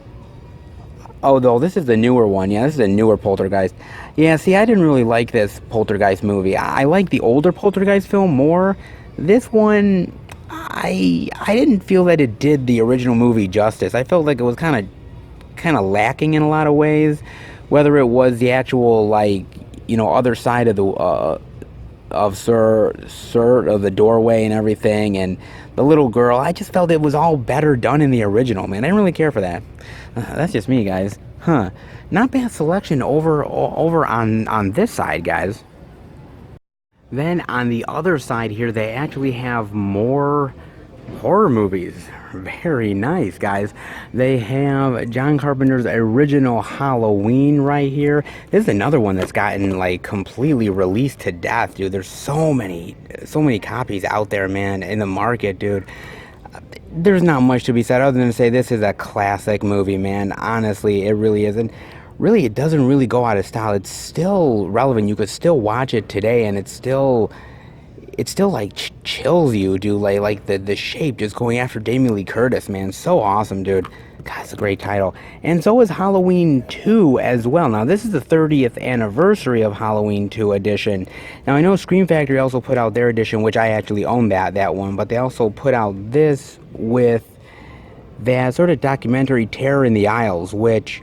though this is the newer one. Yeah, this is a newer Poltergeist. Yeah, see, I didn't really like this Poltergeist movie. I like the older Poltergeist film more. This one, I didn't feel that it did the original movie justice. I felt like it was kind of lacking in a lot of ways. Whether it was the actual, like, you know, other side of the of the doorway and everything, and the little girl, I just felt it was all better done in the original, man. I didn't really care for that. That's just me, guys. Not bad selection over on this side, guys. Then on the other side here, they actually have more horror movies. Very nice, guys. They have John Carpenter's original Halloween right here. This is another one that's gotten like completely released to death, dude. There's so many copies out there, man, in the market, dude. There's not much to be said other than to say this is a classic movie, man. Honestly, it really is. And really, it doesn't really go out of style. It's still relevant. You could still watch it today, and it's still like chills you, dude. Like the shape just going after Jamie Lee Curtis, man. So awesome, dude. God, it's a great title. And so is Halloween 2 as well. Now, this is the 30th anniversary of Halloween 2 edition. Now, I know Scream Factory also put out their edition, which I actually own that one, but they also put out this with that sort of documentary Terror in the Aisles, which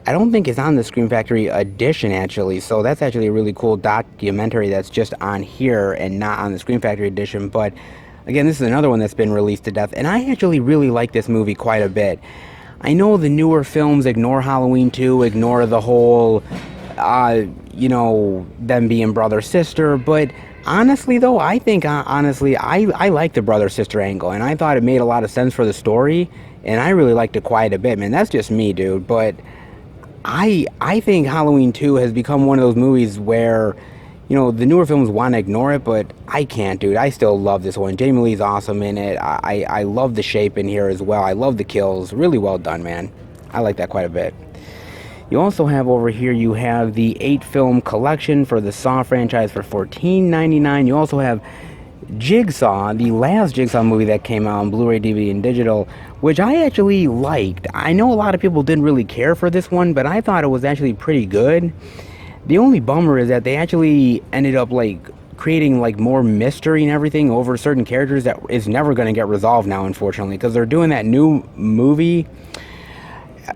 I don't think is on the Scream Factory edition, actually. So that's actually a really cool documentary that's just on here and not on the Scream Factory edition. But again, this is another one that's been released to death, and I actually really like this movie quite a bit. I know the newer films ignore Halloween 2, ignore the whole, you know, them being brother-sister, but honestly, though, I think, I like the brother-sister angle, and I thought it made a lot of sense for the story, and I really liked it quite a bit, man. That's just me, dude, but I think Halloween 2 has become one of those movies where, you know, the newer films want to ignore it, but I can't, dude. I still love this one. Jamie Lee's awesome in it. I love the shape in here as well. I love the kills. Really well done, man. I like that quite a bit. You also have over here, you have the 8-film collection for the Saw franchise for $14.99. You also have Jigsaw, the last Jigsaw movie that came out on Blu-ray, DVD, and digital, which I actually liked. I know a lot of people didn't really care for this one, but I thought it was actually pretty good. The only bummer is that they actually ended up like creating like more mystery and everything over certain characters that is never going to get resolved now, unfortunately, because they're doing that new movie.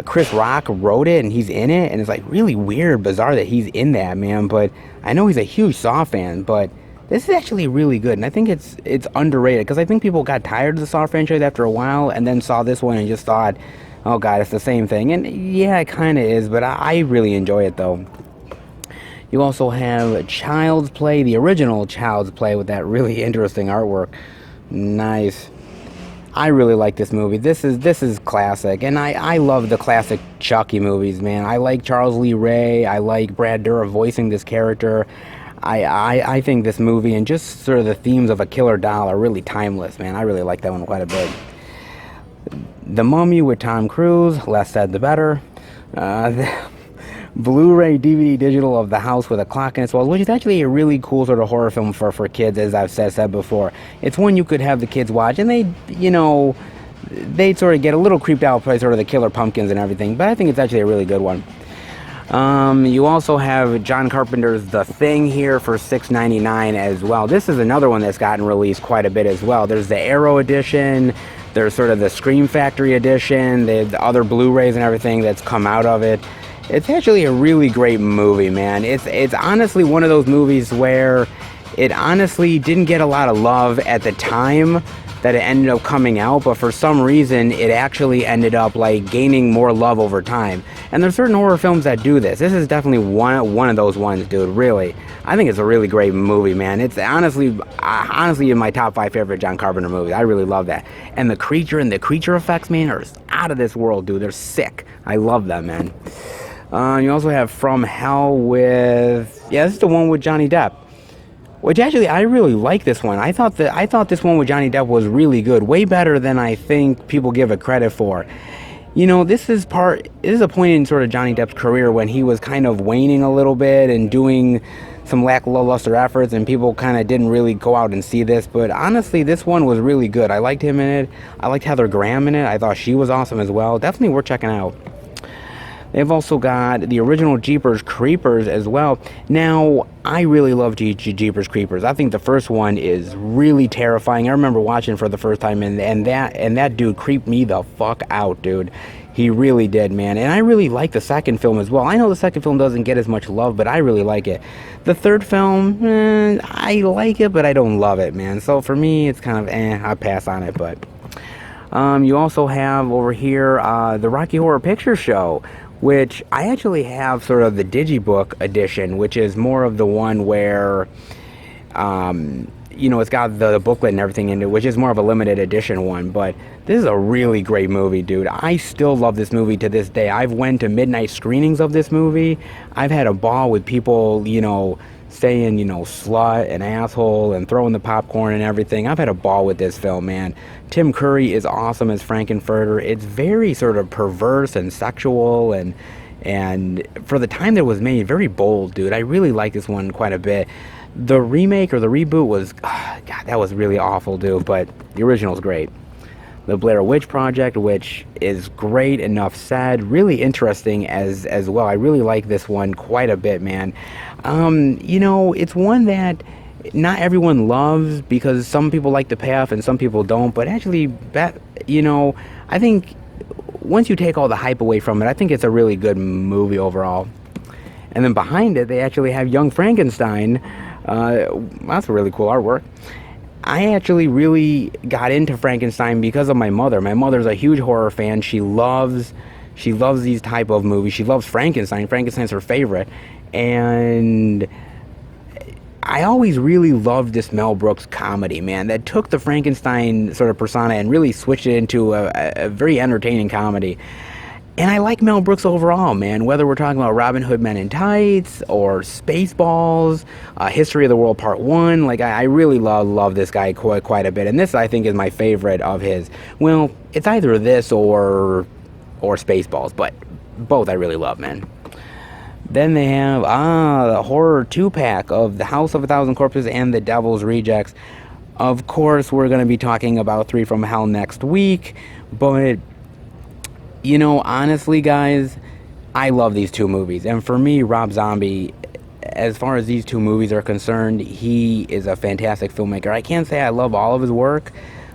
Chris Rock wrote it and he's in it, and it's like really weird, bizarre that he's in that, man. But I know he's a huge Saw fan, but this is actually really good, and I think it's underrated, because I think people got tired of the Saw franchise after a while and then saw this one and just thought, oh god, it's the same thing. And yeah, it kind of is, but I really enjoy it though. You also have Child's Play, the original Child's Play, with that really interesting artwork. Nice. I really like this movie. This is classic, and I love the classic Chucky movies, man. I like Charles Lee Ray. I like Brad Dourif voicing this character. I think this movie and just sort of the themes of a killer doll are really timeless, man. I really like that one quite a bit. The Mummy with Tom Cruise, less said the better. Blu-ray, DVD, digital of The House with a Clock in its Walls, which is actually a really cool sort of horror film for kids, as I've said before. It's one you could have the kids watch, and they'd sort of get a little creeped out by sort of the killer pumpkins and everything, but I think it's actually a really good one. You also have John Carpenter's The Thing here for $6.99 as well. This is another one that's gotten released quite a bit as well. There's the Arrow edition, there's sort of the Scream Factory edition, the other Blu-rays and everything that's come out of it. It's actually a really great movie, man. It's honestly one of those movies where it honestly didn't get a lot of love at the time that it ended up coming out, but for some reason it actually ended up like gaining more love over time. And there's certain horror films that do this. This is definitely one of those ones, dude. Really, I think it's a really great movie, man. It's honestly in my top 5 favorite John Carpenter movies. I really love that. And the creature effects, man, are out of this world, dude. They're sick. I love them, man. You also have From Hell with, this is the one with Johnny Depp. Which actually, I really like this one. I thought this one with Johnny Depp was really good, way better than I think people give it credit for. This is a point in sort of Johnny Depp's career when he was kind of waning a little bit and doing some lackluster efforts, and people kind of didn't really go out and see this. But honestly, this one was really good. I liked him in it. I liked Heather Graham in it. I thought she was awesome as well. Definitely worth checking out. They've also got the original Jeepers Creepers as well. Now, I really love Jeepers Creepers. I think the first one is really terrifying. I remember watching for the first time, and that dude creeped me the fuck out, dude. He really did, man. And I really like the second film as well. I know the second film doesn't get as much love, but I really like it. The third film, I like it, but I don't love it, man. So for me, it's kind of I pass on it, but... You also have over here the Rocky Horror Picture Show, which I actually have sort of the Digibook edition, which is more of the one where, it's got the booklet and everything in it, which is more of a limited edition one. But this is a really great movie, dude. I still love this movie to this day. I've went to midnight screenings of this movie. I've had a ball with people, saying, slut and asshole and throwing the popcorn and everything. I've had a ball with this film, man. Tim Curry is awesome as Frankenfurter. It's very sort of perverse and sexual, and for the time that it was made, very bold, dude. I really like this one quite a bit. The remake or the reboot was, God, that was really awful, dude, but the original's great. The Blair Witch Project, which is great, enough said. Really interesting as well. I really like this one quite a bit, man. It's one that not everyone loves because some people like the payoff and some people don't. But actually, I think once you take all the hype away from it, I think it's a really good movie overall. And then behind it, they actually have Young Frankenstein. That's really cool artwork. I actually really got into Frankenstein because of my mother. My mother's a huge horror fan. She loves these type of movies. She loves Frankenstein. Frankenstein's her favorite. And I always really loved this Mel Brooks comedy, man, that took the Frankenstein sort of persona and really switched it into a very entertaining comedy. And I like Mel Brooks overall, man, whether we're talking about Robin Hood Men in Tights or Spaceballs, History of the World Part 1. Like, I really love this guy quite a bit. And this, I think, is my favorite of his. Well, it's either this or Spaceballs, but both I really love, man. Then they have the horror 2-pack of The House of a Thousand Corpses and The Devil's Rejects. Of course, we're going to be talking about Three from Hell next week, but, you know, honestly, guys, I love these two movies. And for me, Rob Zombie, as far as these two movies are concerned, he is a fantastic filmmaker. I can't say I love all of his work,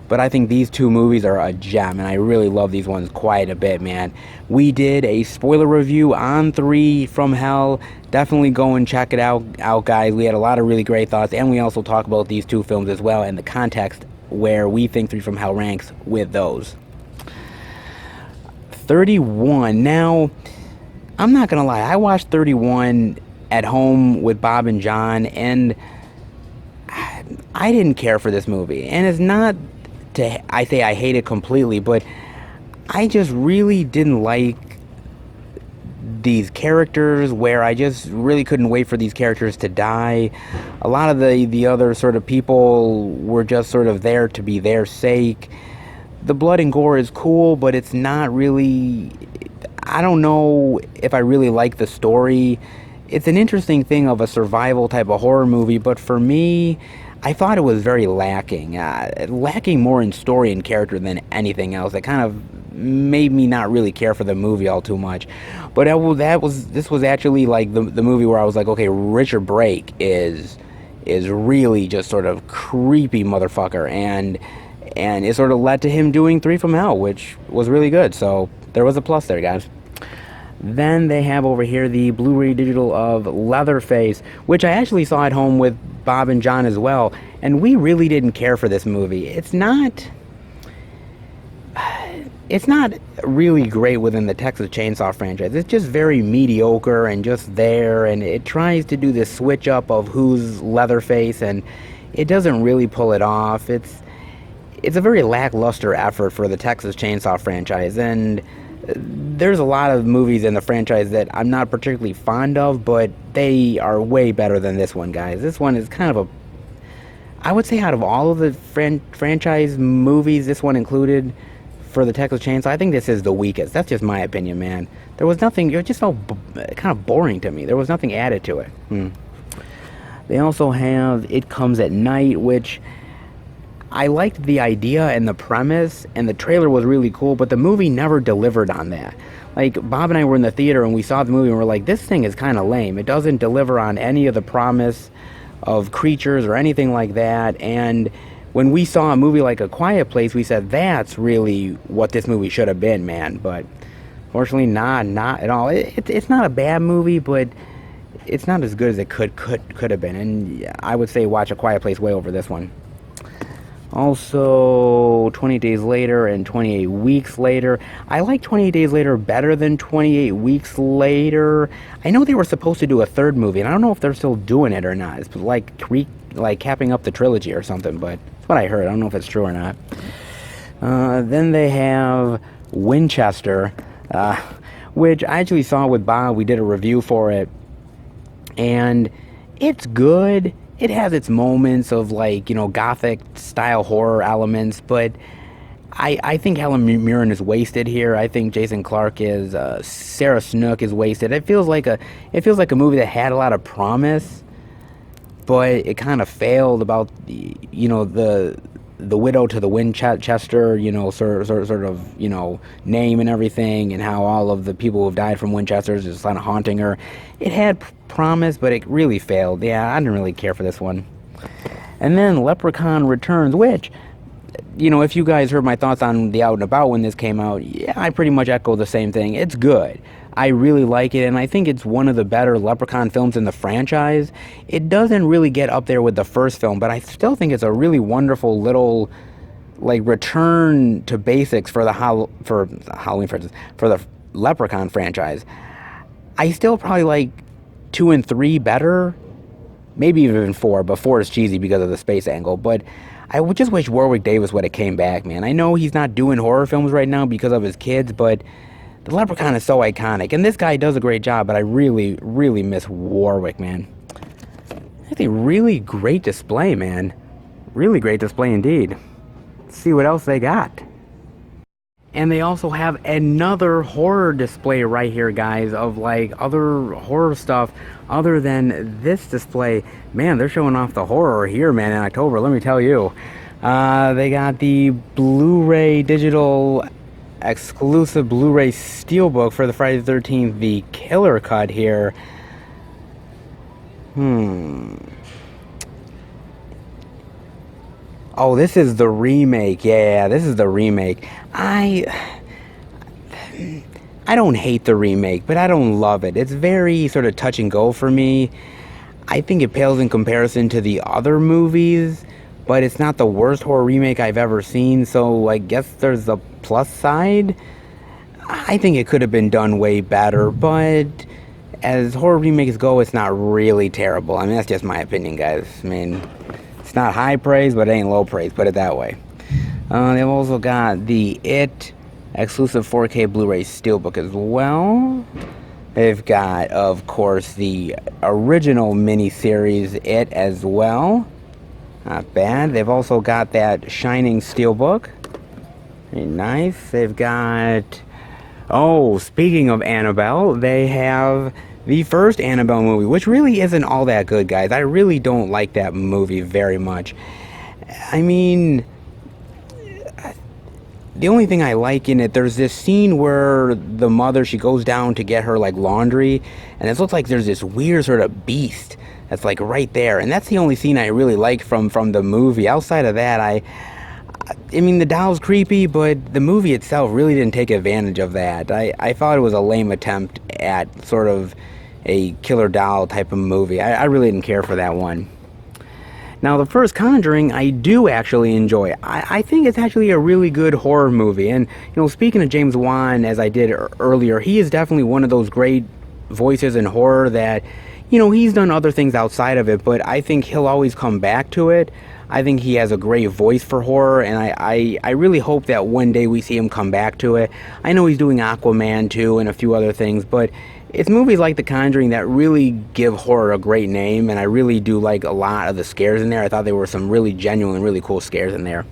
but I think these two movies are a gem, and I really love these ones quite a bit, man. We did a spoiler review on Three from Hell. Definitely go and check it out, guys. We had a lot of really great thoughts, and we also talk about these two films as well and the context where we think Three from Hell ranks with those. 31. Now, I'm not gonna lie, I watched 31 at home with Bob and John, and I didn't care for this movie. And it's not I say I hate it completely, but I just really didn't like these characters, where I just really couldn't wait for these characters to die. A lot of the other sort of people were just sort of there to be their sake. The blood and gore is cool, but it's not really, I don't know if I really like the story. It's an interesting thing of a survival type of horror movie, but for me, I thought it was very lacking. Lacking more in story and character than anything else. It kind of made me not really care for the movie all too much. But this was actually like the movie where I was like, okay, Richard Brake is really just sort of creepy motherfucker, and it sort of led to him doing Three from Hell, which was really good. So there was a plus there, guys. Then they have over here the Blu-ray digital of Leatherface, which I actually saw at home with Bob and John as well, and we really didn't care for this movie. It's not really great within the Texas Chainsaw franchise. It's just very mediocre and just there, and it tries to do this switch up of who's Leatherface, and it doesn't really pull it off. It's a very lackluster effort for the Texas Chainsaw franchise, and there's a lot of movies in the franchise that I'm not particularly fond of, but they are way better than this one, guys. This one is kind of I would say out of all of the franchise movies, this one included, for the Texas Chainsaw, I think this is the weakest. That's just my opinion, man. There was nothing, it just felt kind of boring to me. There was nothing added to it. They also have It Comes at Night, which I liked the idea and the premise, and the trailer was really cool, but the movie never delivered on that. Like, Bob and I were in the theater and we saw the movie and we're like, this thing is kind of lame. It doesn't deliver on any of the promise of creatures or anything like that. And when we saw a movie like A Quiet Place, we said, that's really what this movie should have been, man. But fortunately, not at all. It's not a bad movie, but it's not as good as it could have been. And I would say watch A Quiet Place way over this one. Also, 28 Days Later and 28 Weeks Later. I like 28 Days Later better than 28 Weeks Later. I know they were supposed to do a third movie, and I don't know if they're still doing it or not. It's like capping up the trilogy or something, but that's what I heard. I don't know if it's true or not. Then they have Winchester, which I actually saw with Bob. We did a review for it, and it's good. It has its moments of, like, you know, gothic style horror elements, but I think Helen Mirren is wasted here. I think Jason Clarke is, Sarah Snook is wasted. It feels like a movie that had a lot of promise, but it kind of failed about the widow to the Winchester, sort of, name and everything, and how all of the people who have died from Winchester is just kind of haunting her. It had promise, but it really failed. Yeah, I didn't really care for this one. And then Leprechaun Returns, which, if you guys heard my thoughts on The Out and About when this came out, yeah, I pretty much echo the same thing. It's good. I really like it, and I think it's one of the better Leprechaun films in the franchise. It doesn't really get up there with the first film, but I still think it's a really wonderful little, return to basics for the Halloween franchise, for the Leprechaun franchise. I still probably like 2 and 3 better, maybe even 4, but 4 is cheesy because of the space angle. But I would just wish Warwick Davis would have came back, man. I know he's not doing horror films right now because of his kids, but the Leprechaun is so iconic, and this guy does a great job, but I really, really miss Warwick, man. I think really great display, man. Really great display indeed. Let's see what else they got. And they also have another horror display right here, guys, of like other horror stuff other than this display. Man, they're showing off the horror here, man, in October, let me tell you. They got the Blu-ray digital exclusive Blu-ray steelbook for the Friday the 13th, the killer cut here. Oh, this is the remake. Yeah, this is the remake. I don't hate the remake, but I don't love it. It's very sort of touch and go for me. I think it pales in comparison to the other movies, but it's not the worst horror remake I've ever seen, so I guess there's a plus side. I think it could have been done way better, but as horror remakes go, it's not really terrible. I mean, that's just my opinion, guys. I mean, it's not high praise, but it ain't low praise, put it that way. They've also got the It exclusive 4K Blu-ray steelbook as well. They've got, of course, the original miniseries It as well. Not bad. They've also got that Shining steelbook. Very nice. They've got... Oh, speaking of Annabelle, they have the first Annabelle movie, which really isn't all that good, guys. I really don't like that movie very much. I mean, the only thing I like in it, there's this scene where the mother, she goes down to get her, like, laundry, and it looks like there's this weird sort of beast that's, like, right there. And that's the only scene I really like from the movie. Outside of that, I mean, the doll's creepy, but the movie itself really didn't take advantage of that. I thought it was a lame attempt at sort of a killer doll type of movie. I really didn't care for that one. Now, the first Conjuring, I do actually enjoy. I think it's actually a really good horror movie. And, you know, speaking of James Wan, as I did earlier, he is definitely one of those great voices in horror that, you know, he's done other things outside of it, but I think he'll always come back to it. I think he has a great voice for horror, and I really hope that one day we see him come back to it. I know he's doing Aquaman too and a few other things, but it's movies like The Conjuring that really give horror a great name, and I really do like a lot of the scares in there. I thought there were some really genuine, really cool scares in there.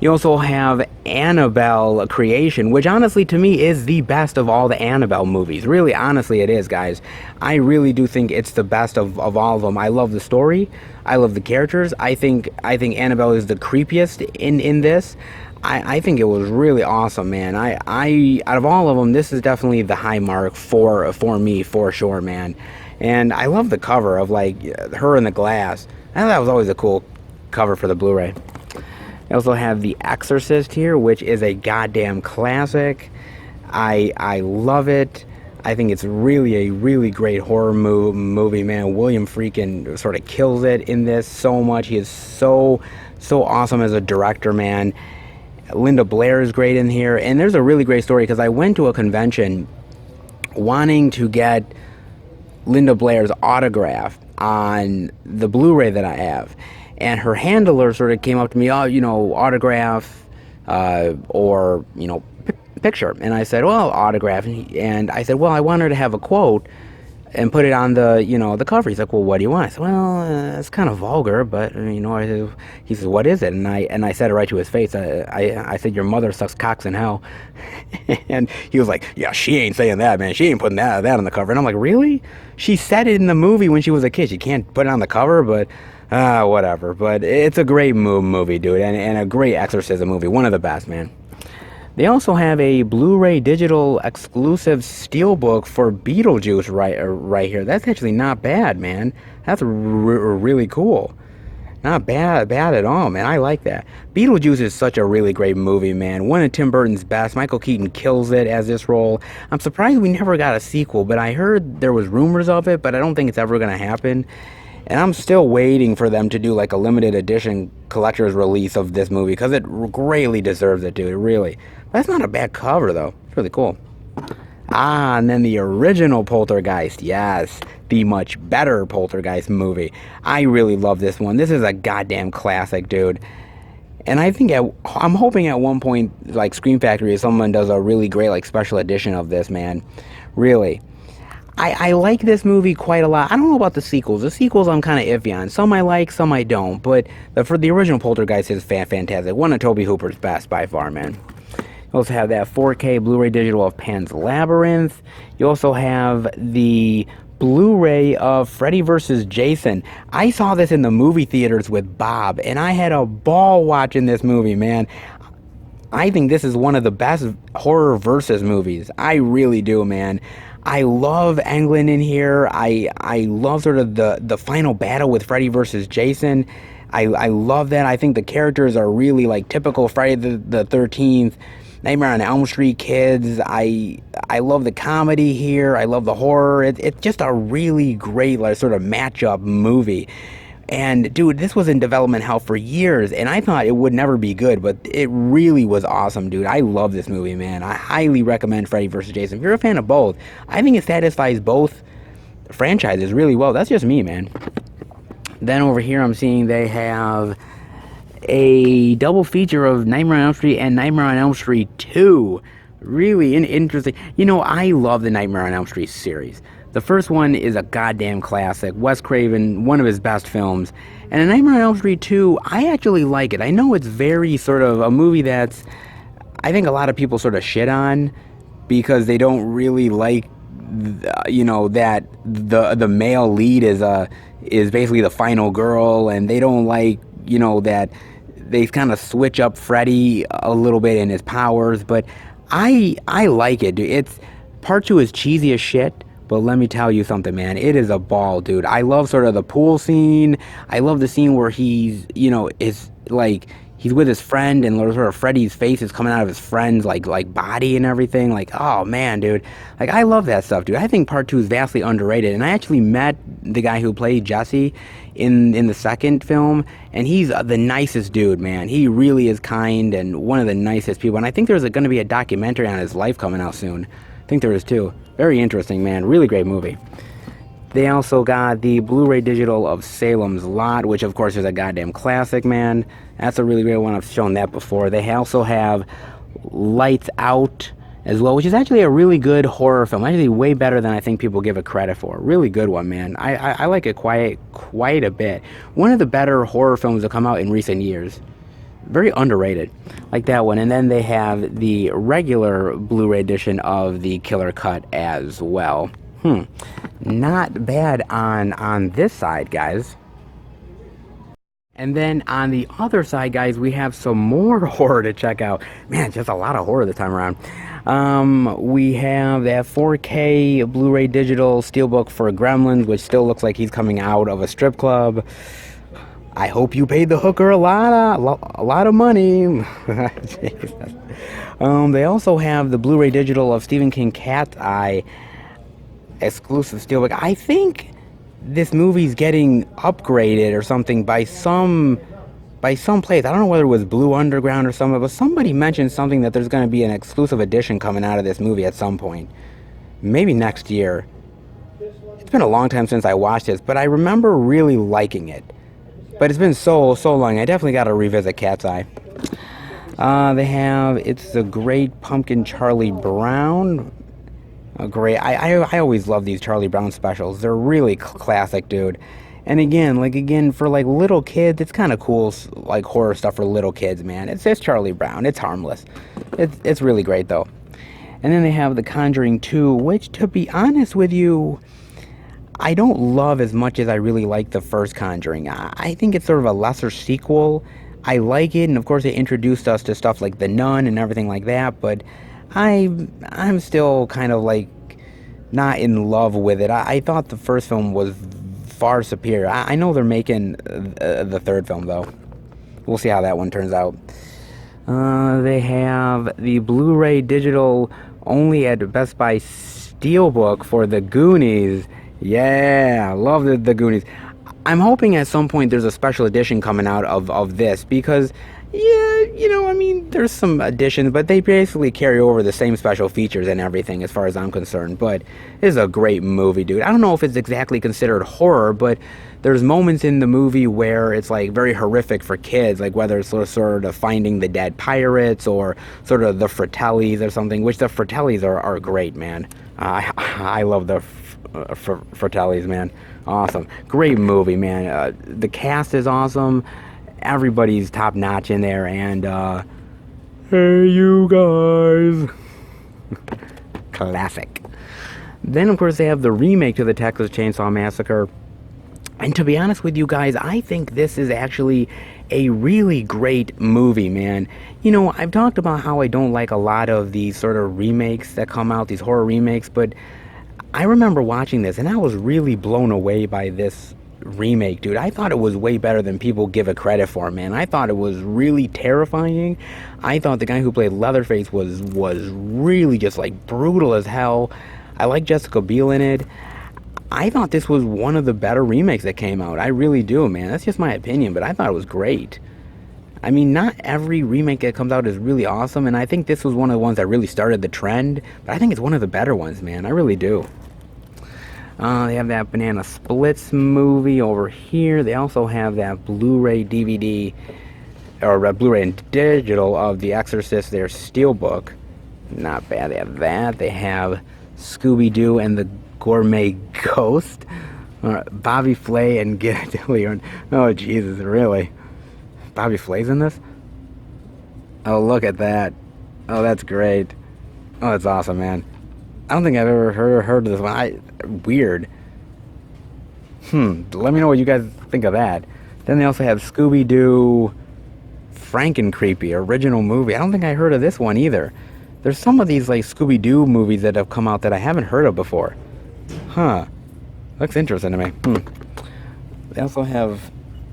You also have Annabelle Creation, which honestly to me is the best of all the Annabelle movies. Really, honestly, it is, guys. I really do think it's the best of all of them. I love the story. I love the characters. I think Annabelle is the creepiest in this. I think it was really awesome, man. I out of all of them, this is definitely the high mark for me, for sure, man. And I love the cover of, like, her in the glass. I thought that was always a cool cover for the Blu-ray. I also have The Exorcist here, which is a goddamn classic. I love it. I think it's really a really great horror movie, man. William Friedkin sort of kills it in this so much. He is so awesome as a director, man. Linda Blair is great in here. And there's a really great story because I went to a convention wanting to get Linda Blair's autograph on the Blu-ray that I have. And her handler sort of came up to me, oh, you know, autograph or, you know, picture. And I said, well, autograph. And I said, well, I want her to have a quote and put it on the, you know, the cover. He's like, well, what do you want? I said, well, it's kind of vulgar, but, you know, he says, what is it? And I said it right to his face. I said, your mother sucks cocks in hell. And he was like, yeah, she ain't saying that, man. She ain't putting that on the cover. And I'm like, really? She said it in the movie when she was a kid. She can't put it on the cover, but... whatever. But it's a great movie, dude, and a great exorcism movie. One of the best, man. They also have a Blu-ray digital exclusive steelbook for Beetlejuice right here. That's actually not bad, man. That's really cool. Not bad at all, man. I like that. Beetlejuice is such a really great movie, man. One of Tim Burton's best. Michael Keaton kills it as this role. I'm surprised we never got a sequel, but I heard there was rumors of it, but I don't think it's ever going to happen. And I'm still waiting for them to do like a limited edition collector's release of this movie because it greatly deserves it, dude. Really. That's not a bad cover, though. It's really cool. And then the original Poltergeist. Yes, the much better Poltergeist movie. I really love this one. This is a goddamn classic, dude. And I think I'm hoping at one point, like Scream Factory, someone does a really great like special edition of this, man. Really. I like this movie quite a lot. I don't know about the sequels. The sequels I'm kind of iffy on. Some I like, some I don't. But for the original Poltergeist is fantastic. One of Tobe Hooper's best by far, man. You also have that 4K Blu-ray digital of Pan's Labyrinth. You also have the Blu-ray of Freddy vs. Jason. I saw this in the movie theaters with Bob, and I had a ball watching this movie, man. I think this is one of the best horror versus movies. I really do, man. I love Englund in here. I love sort of the final battle with Freddy versus Jason. I love that. I think the characters are really like typical Friday the 13th, Nightmare on Elm Street kids. I love the comedy here. I love the horror. It's just a really great like sort of matchup movie. And dude, this was in development hell for years, and I thought it would never be good, but it really was awesome, dude. I love this movie, man. I highly recommend Freddy vs. Jason. If you're a fan of both, I think it satisfies both franchises really well. That's just me, man. Then over here I'm seeing they have a double feature of Nightmare on Elm Street and Nightmare on Elm Street 2. Really interesting. You know, I love the Nightmare on Elm Street series. The first one is a goddamn classic. Wes Craven, one of his best films. And A Nightmare on Elm Street 2, I actually like it. I know it's very sort of a movie that's, I think a lot of people sort of shit on because they don't really like, you know, that the male lead is basically the final girl, and they don't like, you know, that they kind of switch up Freddy a little bit in his powers. But I like it, dude. Part 2 is cheesy as shit. But let me tell you something, man. It is a ball, dude. I love sort of the pool scene. I love the scene where he's, you know, is like he's with his friend and sort of Freddy's face is coming out of his friend's like body and everything. Like, oh man, dude. Like, I love that stuff, dude. I think part 2 is vastly underrated. And I actually met the guy who played Jesse in the second film, and he's the nicest dude, man. He really is kind and one of the nicest people. And I think there's going to be a documentary on his life coming out soon. I think there is too. Very interesting, man. Really great movie. They also got the Blu-ray digital of Salem's Lot, which of course is a goddamn classic, man. That's a really great one. I've shown that before. They also have Lights Out as well, which is actually a really good horror film. Actually way better than I think people give it credit for. Really good one, man. I like it quite a bit. One of the better horror films to come out in recent years. Very underrated, like that one. And then they have the regular Blu-ray edition of the Killer Cut as well. Not bad on this side, guys. And then on the other side, guys, we have some more horror to check out. Man, just a lot of horror this time around. We have that 4K Blu-ray digital steelbook for Gremlins, which still looks like he's coming out of a strip club. I hope you paid the hooker a lot of money. They also have the Blu-ray digital of Stephen King Cat's Eye exclusive steelbook. I think this movie's getting upgraded or something by some place. I don't know whether it was Blue Underground or something, but somebody mentioned something that there's going to be an exclusive edition coming out of this movie at some point. Maybe next year. It's been a long time since I watched this, but I remember really liking it. But it's been so long. I definitely got to revisit Cat's Eye. They have It's the Great Pumpkin Charlie Brown. Great. I always love these Charlie Brown specials. They're really classic, dude. And again, for like little kids, it's kind of cool, like horror stuff for little kids, man. It's Charlie Brown. It's harmless. It's really great though. And then they have The Conjuring 2, which, to be honest with you, I don't love as much as I really like the first Conjuring. I think it's sort of a lesser sequel. I like it, and of course it introduced us to stuff like The Nun and everything like that, but I'm still kind of like not in love with it. I thought the first film was far superior. I know they're making the third film though. We'll see how that one turns out. They have the Blu-ray digital only at Best Buy Steelbook for The Goonies. Yeah, I love the Goonies. I'm hoping at some point there's a special edition coming out of this because, yeah, you know, I mean, there's some additions, but they basically carry over the same special features and everything as far as I'm concerned. But it's a great movie, dude. I don't know if it's exactly considered horror, but there's moments in the movie where it's like very horrific for kids, like whether it's sort of finding the dead pirates or sort of the Fratellis or something, which the Fratellis are great, man. I love the Fratellis, man. Awesome. Great movie, man. The cast is awesome. Everybody's top notch in there, and Hey, you guys. Classic. Then, of course, they have the remake to the Texas Chainsaw Massacre. And to be honest with you guys, I think this is actually a really great movie, man. You know, I've talked about how I don't like a lot of these sort of remakes that come out, these horror remakes, but I remember watching this and I was really blown away by this remake, dude. I thought it was way better than people give it credit for, man. I thought it was really terrifying. I thought the guy who played Leatherface was really just like brutal as hell. I like Jessica Biel in it. I thought this was one of the better remakes that came out. I really do, man. That's just my opinion, but I thought it was great. I mean, not every remake that comes out is really awesome, and I think this was one of the ones that really started the trend, but I think it's one of the better ones, man. I really do. They have that Banana Splits movie over here. They also have that Blu-ray DVD, or Blu-ray and digital of The Exorcist, their Steelbook. Not bad. They have that. They have Scooby-Doo and the Gourmet Ghost. Bobby Flay and Get It. Oh, Jesus, really? Bobby Flay's in this? Oh, look at that. Oh, that's great. Oh, that's awesome, man. I don't think I've ever heard of this one. Weird. Let me know what you guys think of that. Then they also have Scooby-Doo Franken-Creepy, original movie. I don't think I heard of this one either. There's some of these like Scooby-Doo movies that have come out that I haven't heard of before. Huh. Looks interesting to me. They also have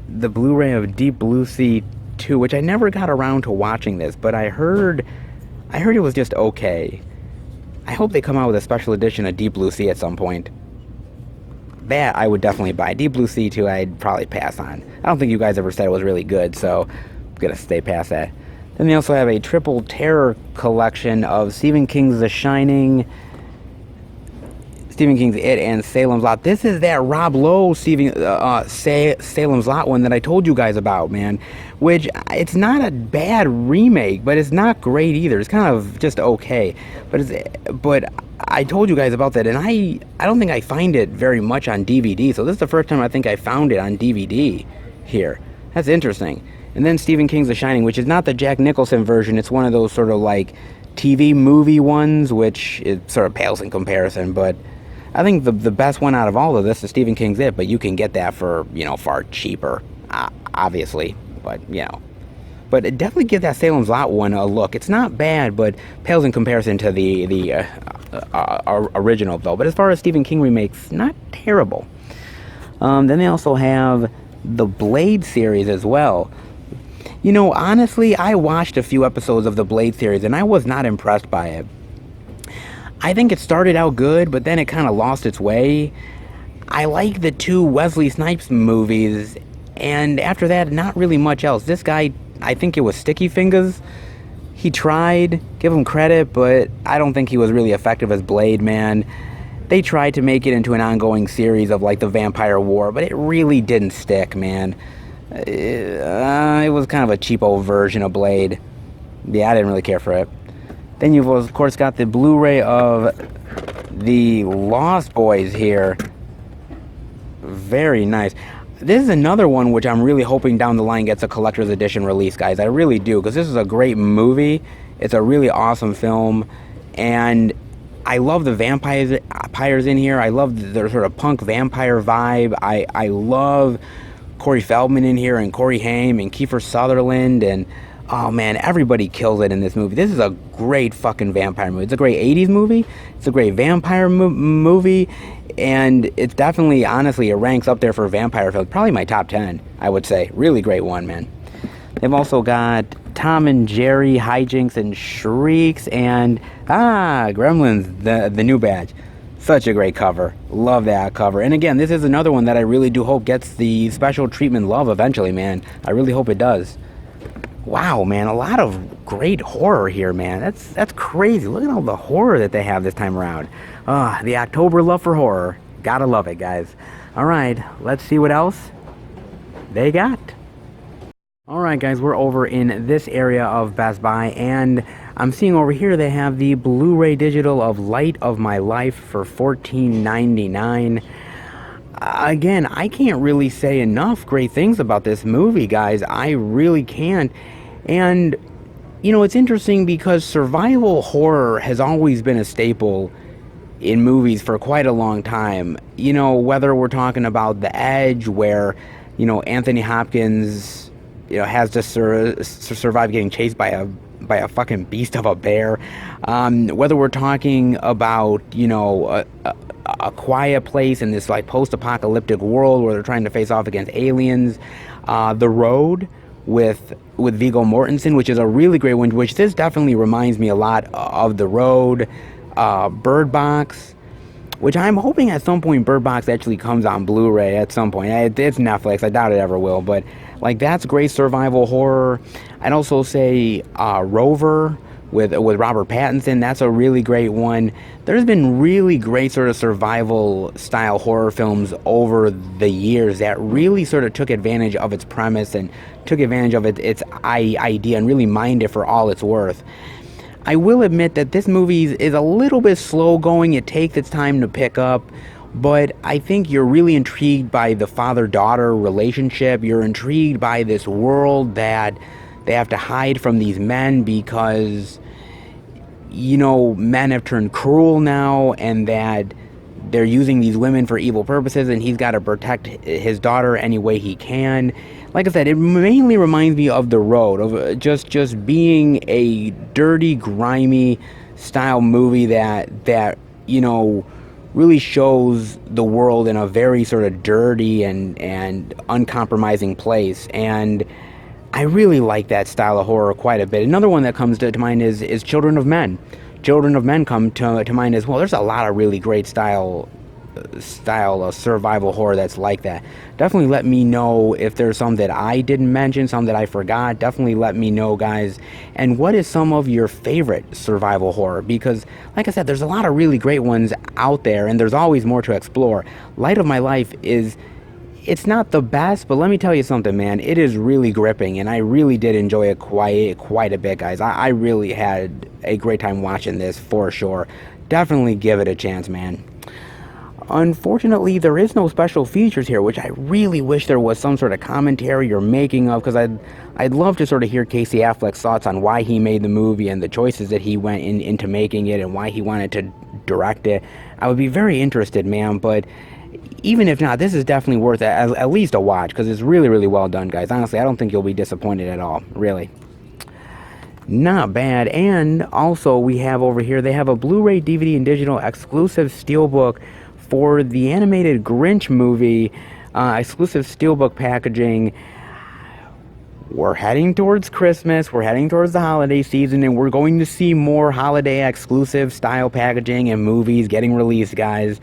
the Blu-ray of Deep Blue Sea 2, which I never got around to watching this, but I heard it was just okay. I hope they come out with a special edition of Deep Blue Sea at some point. That I would definitely buy. Deep Blue Sea 2 I'd probably pass on. I don't think you guys ever said it was really good, so I'm gonna stay past that. Then they also have a triple terror collection of Stephen King's The Shining, Stephen King's It, and Salem's Lot. This is that Rob Lowe Salem's Lot one that I told you guys about, man. Which, it's not a bad remake, but it's not great either. It's kind of just okay. But I told you guys about that, and I don't think I find it very much on DVD. So this is the first time I think I found it on DVD here. That's interesting. And then Stephen King's The Shining, which is not the Jack Nicholson version. It's one of those sort of like TV movie ones, which it sort of pales in comparison, but I think the best one out of all of this is Stephen King's It, but you can get that for, you know, far cheaper, obviously, but, you know. But definitely give that Salem's Lot one a look. It's not bad, but pales in comparison to the original, though. But as far as Stephen King remakes, not terrible. Then they also have the Blade series as well. You know, honestly, I watched a few episodes of the Blade series, and I was not impressed by it. I think it started out good, but then it kind of lost its way. I like the two Wesley Snipes movies, and after that, not really much else. This guy, I think it was Sticky Fingers. He tried, give him credit, but I don't think he was really effective as Blade, man. They tried to make it into an ongoing series of like the Vampire War, but it really didn't stick, man. It was kind of a cheapo version of Blade. Yeah, I didn't really care for it. Then you've, of course, got the Blu-ray of the Lost Boys here. Very nice. This is another one which I'm really hoping down the line gets a collector's edition release, guys. I really do, because this is a great movie. It's a really awesome film, and I love the vampires in here. I love the sort of punk vampire vibe. I love Corey Feldman in here, and Corey Haim, and Kiefer Sutherland, and oh man, everybody kills it in this movie. This is a great fucking vampire movie. It's a great 80s movie. It's a great vampire movie. And it's definitely, honestly, it ranks up there for vampire films. Probably my top 10, I would say. Really great one, man. They've also got Tom and Jerry, Hijinks and Shrieks, and Gremlins, the new badge. Such a great cover. Love that cover. And again, this is another one that I really do hope gets the special treatment love eventually, man. I really hope it does. Wow, man, a lot of great horror here, man. That's crazy. Look at all the horror that they have this time around. The October love for horror. Gotta love it, guys. All right, let's see what else they got. All right, guys, we're over in this area of Best Buy, and I'm seeing over here they have the Blu-ray digital of Light of My Life for $14.99. Again, I can't really say enough great things about this movie, guys. I really can't. And, you know, it's interesting because survival horror has always been a staple in movies for quite a long time. You know, whether we're talking about The Edge, where, you know, Anthony Hopkins, you know, has to survive getting chased by a fucking beast of a bear. Whether we're talking about, you know, a quiet place in this like post-apocalyptic world where they're trying to face off against aliens. The Road with Viggo Mortensen, which is a really great one, which this definitely reminds me a lot of The Road. Bird Box, which I'm hoping at some point Bird Box actually comes on Blu-ray at some point. It's Netflix, I doubt it ever will, but like that's great survival horror. I'd also say Rover with Robert Pattinson, that's a really great one. There's been really great sort of survival style horror films over the years that really sort of took advantage of its premise and took advantage of its idea and really mined it for all it's worth. I will admit that this movie is a little bit slow going. It takes its time to pick up, but I think you're really intrigued by the father-daughter relationship. You're intrigued by this world that they have to hide from these men because, you know, men have turned cruel now and that they're using these women for evil purposes, and he's got to protect his daughter any way he can. Like I said, it mainly reminds me of The Road, of just being a dirty, grimy style movie that you know really shows the world in a very sort of dirty and uncompromising place. And I really like that style of horror quite a bit. Another one that comes to mind is Children of Men. Children of Men come to mind as well. There's a lot of really great style of survival horror that's like that. Definitely let me know if there's some that I didn't mention, some that I forgot. Definitely let me know, guys. And what is some of your favorite survival horror? Because, like I said, there's a lot of really great ones out there, and there's always more to explore. Light of My Life it's not the best, but let me tell you something, man. It is really gripping, and I really did enjoy it quite a bit, guys. I really had a great time watching this, for sure. Definitely give it a chance, man. Unfortunately, there is no special features here, which I really wish there was some sort of commentary or making of, because I'd love to sort of hear Casey Affleck's thoughts on why he made the movie and the choices that he went into making it and why he wanted to direct it. I would be very interested, man, but even if not, this is definitely worth at least a watch, because it's really, really well done, guys. Honestly, I don't think you'll be disappointed at all, really. Not bad. And also, we have over here, they have a Blu-ray, DVD, and digital exclusive steelbook for the animated Grinch movie, exclusive steelbook packaging. We're heading towards Christmas, we're heading towards the holiday season, and we're going to see more holiday exclusive style packaging and movies getting released, guys.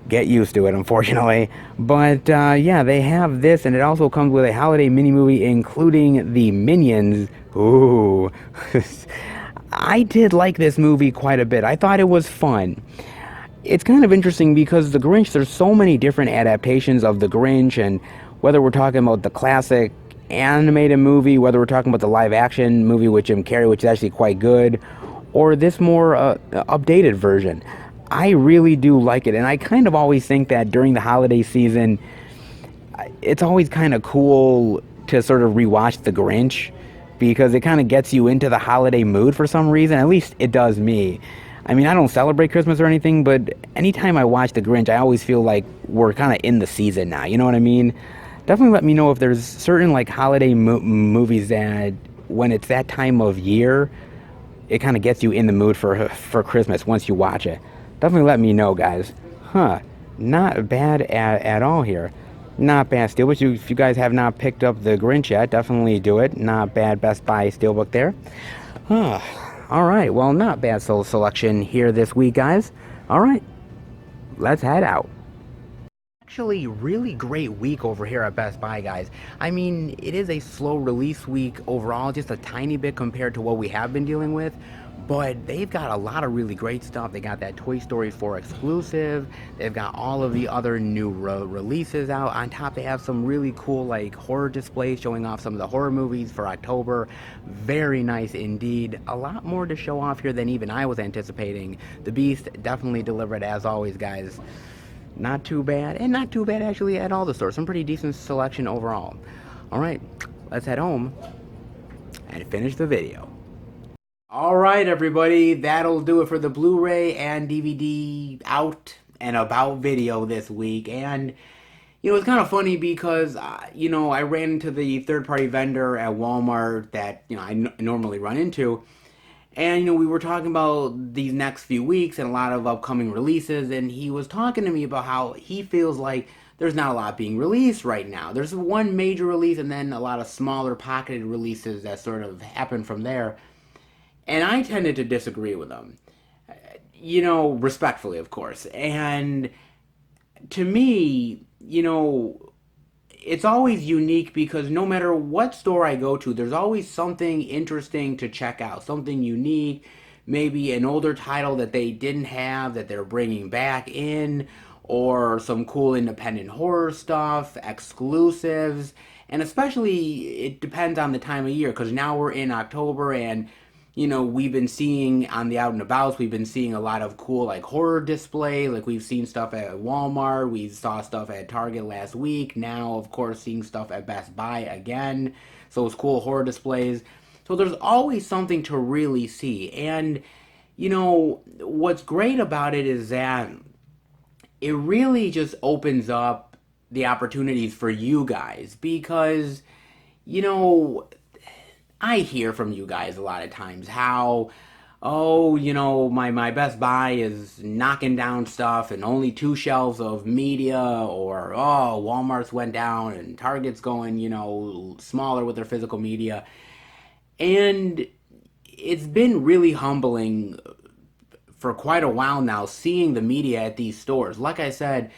Get used to it, unfortunately. But yeah, they have this, and it also comes with a holiday mini movie including the Minions. Ooh. I did like this movie quite a bit. I thought it was fun. It's kind of interesting because The Grinch, there's so many different adaptations of The Grinch, and whether we're talking about the classic animated movie, whether we're talking about the live action movie with Jim Carrey, which is actually quite good, or this more updated version. I really do like it, and I kind of always think that during the holiday season, it's always kind of cool to sort of rewatch The Grinch, because it kind of gets you into the holiday mood for some reason. At least it does me. I mean, I don't celebrate Christmas or anything, but anytime I watch The Grinch, I always feel like we're kind of in the season now, you know what I mean? Definitely let me know if there's certain like holiday movies that when it's that time of year, it kind of gets you in the mood for Christmas once you watch it. Definitely let me know, guys. Not bad at all here. Not bad still, but if you guys have not picked up The Grinch yet, definitely do it. Not bad Best Buy steelbook there. Alright, well, not bad selection here this week, guys. Alright, let's head out. Actually, really great week over here at Best Buy, guys. I mean, it is a slow release week overall, just a tiny bit compared to what we have been dealing with. But they've got a lot of really great stuff. They got that Toy Story 4 exclusive. They've got all of the other new releases out. On top, they have some really cool like horror displays showing off some of the horror movies for October. Very nice indeed. A lot more to show off here than even I was anticipating. The Beast definitely delivered as always, guys. Not too bad, and not too bad actually at all the stores. Some pretty decent selection overall. Alright, let's head home and finish the video. All right, everybody, that'll do it for the Blu-ray and DVD out and about video this week. And it's kind of funny because I ran into the third-party vendor at Walmart that normally run into, and we were talking about these next few weeks and a lot of upcoming releases, and he was talking to me about how he feels like there's not a lot being released right now. There's one major release and then a lot of smaller pocketed releases that sort of happen from there. And I tended to disagree with him, respectfully, of course. And to me, it's always unique because no matter what store I go to, there's always something interesting to check out, something unique, maybe an older title that they didn't have that they're bringing back in, or some cool independent horror stuff, exclusives, and especially it depends on the time of year because now we're in October and we've been seeing on the out and abouts, we've been seeing a lot of cool like horror display. Like we've seen stuff at Walmart, we saw stuff at Target last week. Now, of course, seeing stuff at Best Buy again. So it's cool horror displays. So there's always something to really see. And what's great about it is that it really just opens up the opportunities for you guys because you know I hear from you guys a lot of times how, oh, my Best Buy is knocking down stuff and only two shelves of media, or, oh, Walmart's went down and Target's going, smaller with their physical media. And it's been really humbling for quite a while now seeing the media at these stores. Like I said,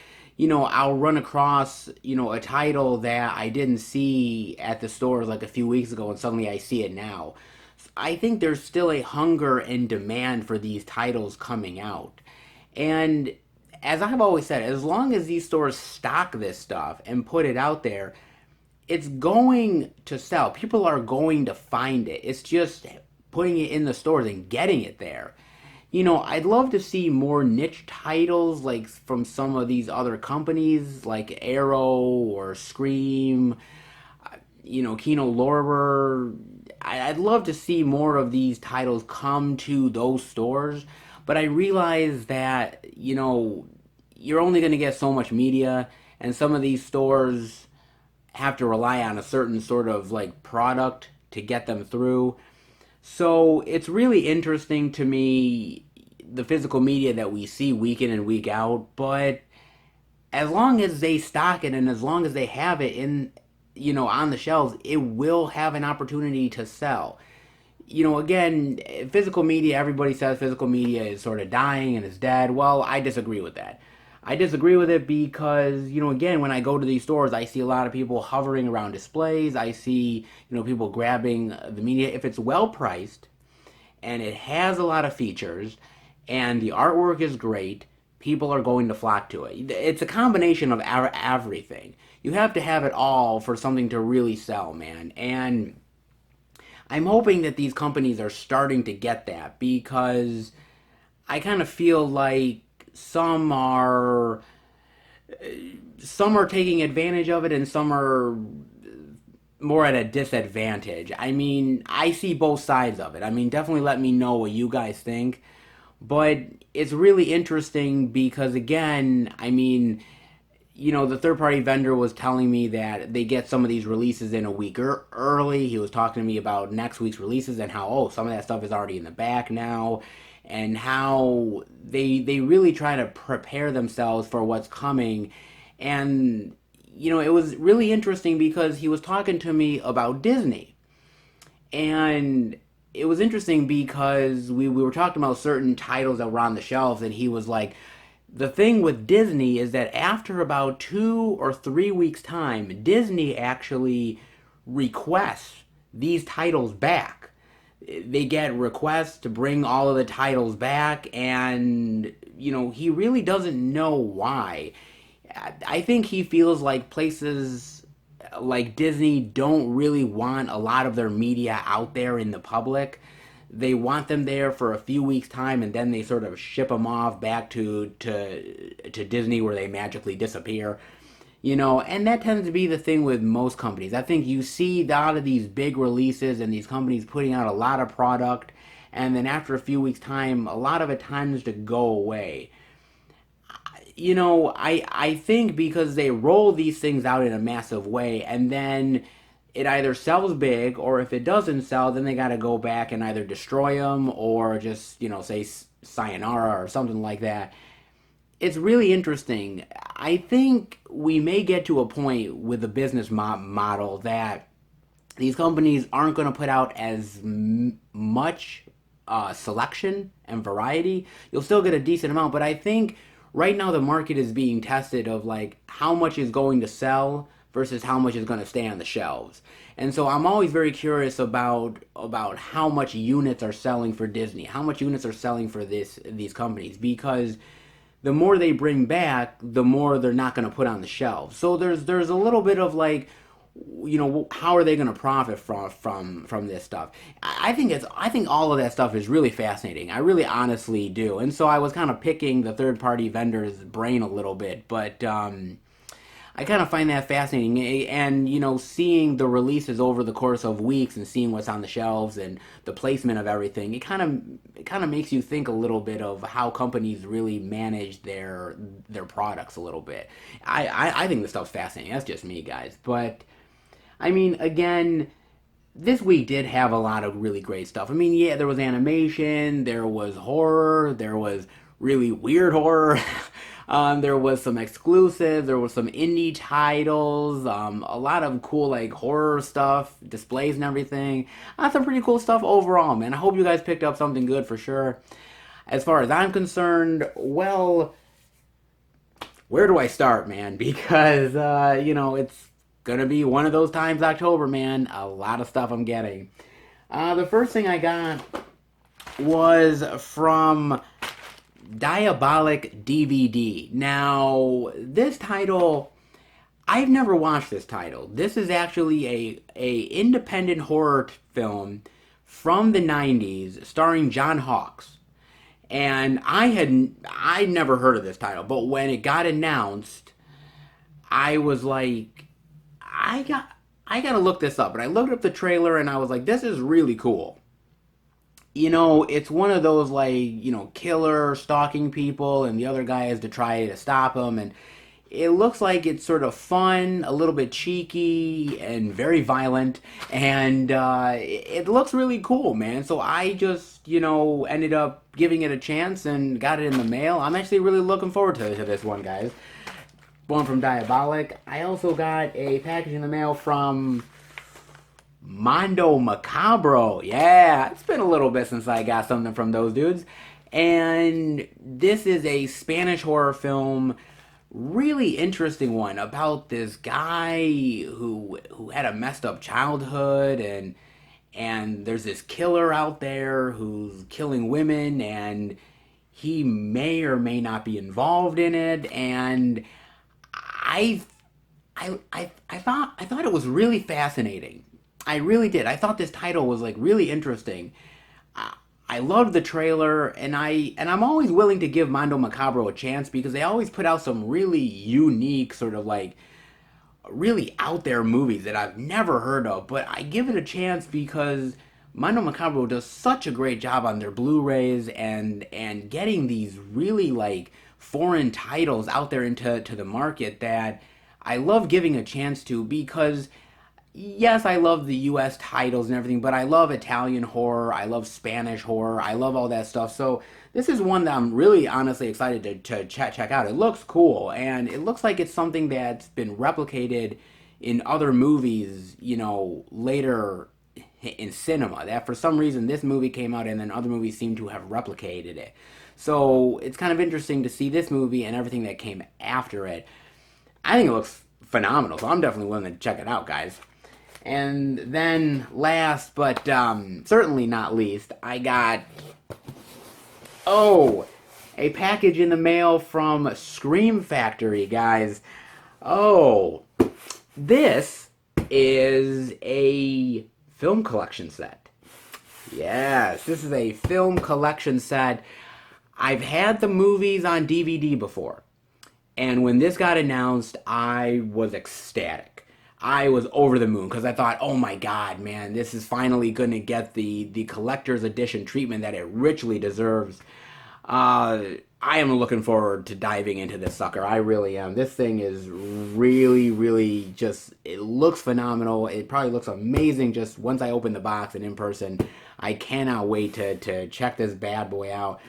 I'll run across, a title that I didn't see at the stores like a few weeks ago and suddenly I see it now. I think there's still a hunger and demand for these titles coming out. And as I've always said, as long as these stores stock this stuff and put it out there, it's going to sell. People are going to find it. It's just putting it in the stores and getting it there. I'd love to see more niche titles like from some of these other companies like Arrow or Scream, Kino Lorber. I'd love to see more of these titles come to those stores, but I realize that, you're only going to get so much media, and some of these stores have to rely on a certain sort of like product to get them through. So it's really interesting to me the physical media that we see week in and week out, but as long as they stock it and as long as they have it in on the shelves, it will have an opportunity to sell. Again, physical media, everybody says physical media is sort of dying and is dead. Well, I disagree with that. I disagree with it because, again, when I go to these stores, I see a lot of people hovering around displays. I see, people grabbing the media. If it's well priced and it has a lot of features and the artwork is great, people are going to flock to it. It's a combination of everything. You have to have it all for something to really sell, man. And I'm hoping that these companies are starting to get that because I kind of feel like some are taking advantage of it and some are more at a disadvantage. I mean, I see both sides of it. I mean, definitely let me know what you guys think. But it's really interesting because, again, I mean, the third party vendor was telling me that they get some of these releases in a week early. He was talking to me about next week's releases and how, oh, some of that stuff is already in the back now, and how they really try to prepare themselves for what's coming. And, it was really interesting because he was talking to me about Disney. And it was interesting because we were talking about certain titles that were on the shelves, and he was like, the thing with Disney is that after about 2 or 3 weeks' time, Disney actually requests these titles back. They get requests to bring all of the titles back, and, he really doesn't know why. I think he feels like places like Disney don't really want a lot of their media out there in the public. They want them there for a few weeks time and then they sort of ship them off back to Disney where they magically disappear. And that tends to be the thing with most companies. I think you see a lot of these big releases and these companies putting out a lot of product, and then after a few weeks' time, a lot of it tends to go away. You know, I think because they roll these things out in a massive way, and then it either sells big, or if it doesn't sell, then they got to go back and either destroy them or just, you know, say sayonara or something like that. It's really interesting. I think we may get to a point with the business model that these companies aren't going to put out as much selection and variety. You'll still get a decent amount, but I think right now the market is being tested of like how much is going to sell versus how much is going to stay on the shelves. And so I'm always very curious about how much units are selling for Disney, how much units are selling for these companies, because the more they bring back, the more they're not going to put on the shelves. So there's a little bit of like, you know, how are they going to profit from this stuff? I think all of that stuff is really fascinating. I really honestly do. And so I was kind of picking the third party vendor's brain a little bit, but I kind of find that fascinating. And you know, seeing the releases over the course of weeks and seeing what's on the shelves and the placement of everything, it kind of makes you think a little bit of how companies really manage their products a little bit. I think this stuff's fascinating. That's just me, guys. But I mean, again, this week did have a lot of really great stuff. I mean, yeah, there was animation, there was horror, there was really weird horror. There was some exclusives, there was some indie titles, a lot of cool like horror stuff, displays and everything. Some pretty cool stuff overall, man. I hope you guys picked up something good for sure. As far as I'm concerned, well, where do I start, man? Because, you know, it's gonna be one of those times, October, man. A lot of stuff I'm getting. The first thing I got was from Diabolic DVD. Now, this title, I've never watched this title. This is actually a independent horror film from the 90s starring John Hawkes. And I'd never heard of this title, but when it got announced, I was like, I got to look this up. And I looked up the trailer and I was like, this is really cool. You know, it's one of those like, you know, killer stalking people and the other guy has to try to stop him, and it looks like it's sort of fun, a little bit cheeky and very violent, and it looks really cool, man. So I just, you know, ended up giving it a chance and got it in the mail. I'm actually really looking forward to this one, guys. One from Diabolic. I also got a package in the mail from Mondo Macabro. Yeah, it's been a little bit since I got something from those dudes. And this is a Spanish horror film, really interesting one about this guy who had a messed up childhood, and there's this killer out there who's killing women, and he may or may not be involved in it. And I thought it was really fascinating. I really did. I thought this title was like really interesting. I loved the trailer, and I'm always willing to give Mondo Macabro a chance because they always put out some really unique, sort of like really out there movies that I've never heard of. But I give it a chance because Mondo Macabro does such a great job on their Blu-rays and getting these really like foreign titles out there into the market that I love giving a chance to, because yes, I love the US titles and everything, but I love Italian horror, I love Spanish horror, I love all that stuff. So this is one that I'm really honestly excited to check out. It looks cool, and it looks like it's something that's been replicated in other movies, you know, later in cinema. That for some reason this movie came out and then other movies seem to have replicated it. So it's kind of interesting to see this movie and everything that came after it. I think it looks phenomenal, so I'm definitely willing to check it out, guys. And then last, but certainly not least, I got, a package in the mail from Scream Factory, guys. Oh, this is a film collection set. Yes, this is a film collection set. I've had the movies on DVD before, and when this got announced, I was ecstatic. I was over the moon because I thought, oh my god, man, this is finally going to get the collector's edition treatment that it richly deserves. I am looking forward to diving into this sucker. I really am. This thing is really, really just, it looks phenomenal. It probably looks amazing just once I open the box and in person. I cannot wait to check this bad boy out.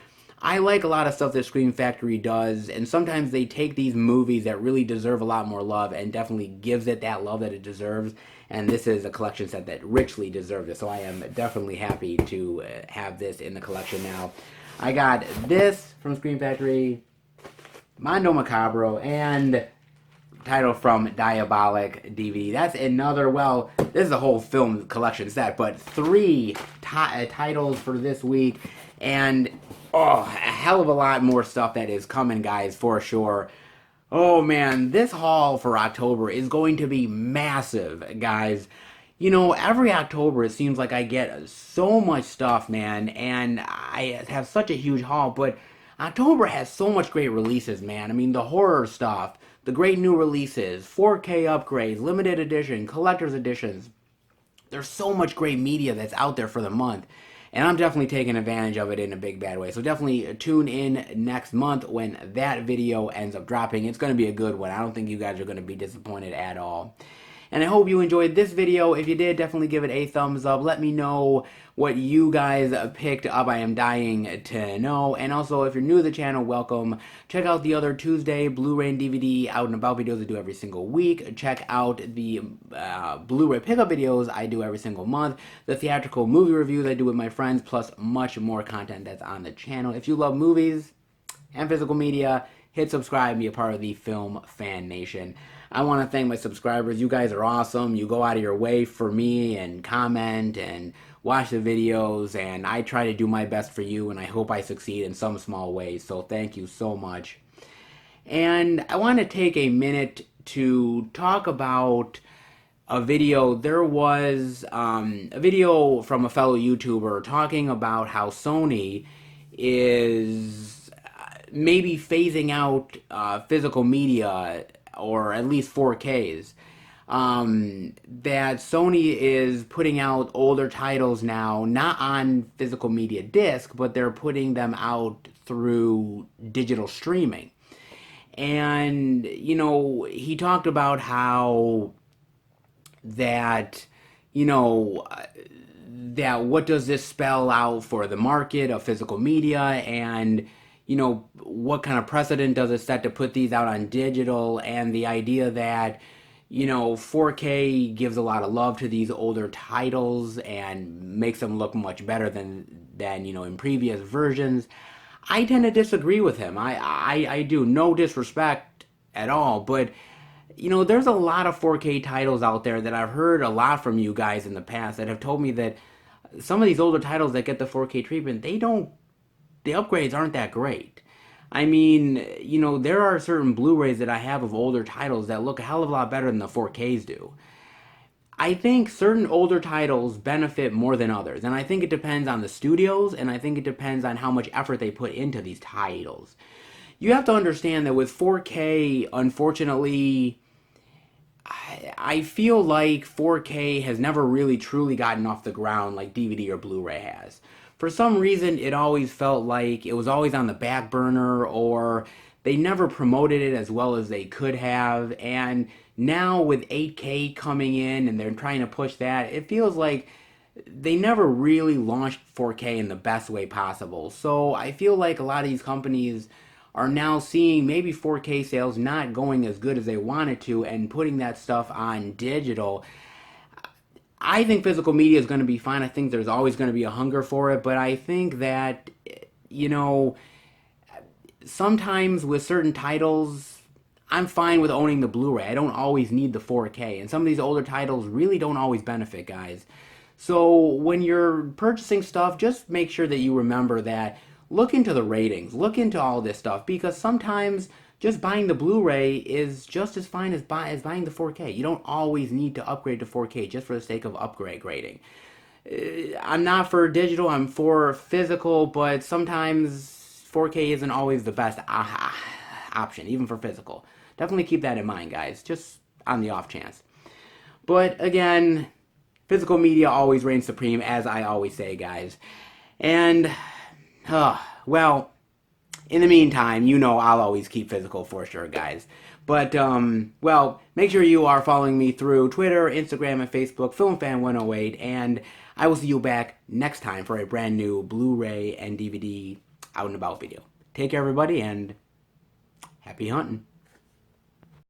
I like a lot of stuff that Scream Factory does, and sometimes they take these movies that really deserve a lot more love and definitely gives it that love that it deserves. And this is a collection set that richly deserves it, so I am definitely happy to have this in the collection now. I got this from Scream Factory, Mondo Macabro, and title from Diabolic DVD. That's another, well, this is a whole film collection set, but three titles for this week, and oh, a hell of a lot more stuff that is coming, guys, for sure. Oh man, this haul for October is going to be massive, guys. You know, every October it seems like I get so much stuff, man, and I have such a huge haul, but October has so much great releases, man. I mean, the horror stuff, the great new releases, 4K upgrades, limited edition, collector's editions. There's so much great media that's out there for the month. And I'm definitely taking advantage of it in a big bad way. So definitely tune in next month when that video ends up dropping. It's going to be a good one. I don't think you guys are going to be disappointed at all. And I hope you enjoyed this video. If you did, definitely give it a thumbs up. Let me know what you guys picked up. I am dying to know. And also, if you're new to the channel, welcome. Check out the other Tuesday Blu-ray and DVD out and about videos I do every single week. Check out the Blu-ray pickup videos I do every single month. The theatrical movie reviews I do with my friends, plus much more content that's on the channel. If you love movies and physical media, hit subscribe and be a part of the Film Fan Nation. I want to thank my subscribers. You guys are awesome. You go out of your way for me and comment and watch the videos, and I try to do my best for you, and I hope I succeed in some small way. So thank you so much. And I want to take a minute to talk about a video. There was a video from a fellow YouTuber talking about how Sony is maybe phasing out physical media, or at least 4Ks. That Sony is putting out older titles now, not on physical media disc, but they're putting them out through digital streaming. And, you know, he talked about how that, you know, that what does this spell out for the market of physical media, and you know, what kind of precedent does it set to put these out on digital, and the idea that, you know, 4K gives a lot of love to these older titles and makes them look much better than you know, in previous versions. I tend to disagree with him. I do. No disrespect at all, but you know, there's a lot of 4K titles out there that I've heard a lot from you guys in the past that have told me that some of these older titles that get the 4K treatment, the upgrades aren't that great. I mean, you know, there are certain Blu-rays that I have of older titles that look a hell of a lot better than the 4Ks do. I think certain older titles benefit more than others, and I think it depends on the studios, and I think it depends on how much effort they put into these titles. You have to understand that with 4K, unfortunately, I feel like 4K has never really truly gotten off the ground like DVD or Blu-ray has. For some reason, it always felt like it was always on the back burner, or they never promoted it as well as they could have. And now with 8K coming in and they're trying to push that, it feels like they never really launched 4K in the best way possible. So I feel like a lot of these companies are now seeing maybe 4K sales not going as good as they wanted to and putting that stuff on digital. I think physical media is going to be fine. I think there's always going to be a hunger for it, but I think that, you know, sometimes with certain titles, I'm fine with owning the Blu-ray. I don't always need the 4K, and some of these older titles really don't always benefit, guys. So when you're purchasing stuff, just make sure that you remember that. Look into the ratings, look into all this stuff, because sometimes just buying the Blu-ray is just as fine as buying the 4K. You don't always need to upgrade to 4K just for the sake of upgrading. I'm not for digital, I'm for physical, but sometimes 4K isn't always the best option, even for physical. Definitely keep that in mind, guys, just on the off chance. But again, physical media always reigns supreme, as I always say, guys. And, well, in the meantime, you know I'll always keep physical for sure, guys. But, well, make sure you are following me through Twitter, Instagram, and Facebook, FilmFan108, and I will see you back next time for a brand new Blu-ray and DVD out and about video. Take care, everybody, and happy hunting.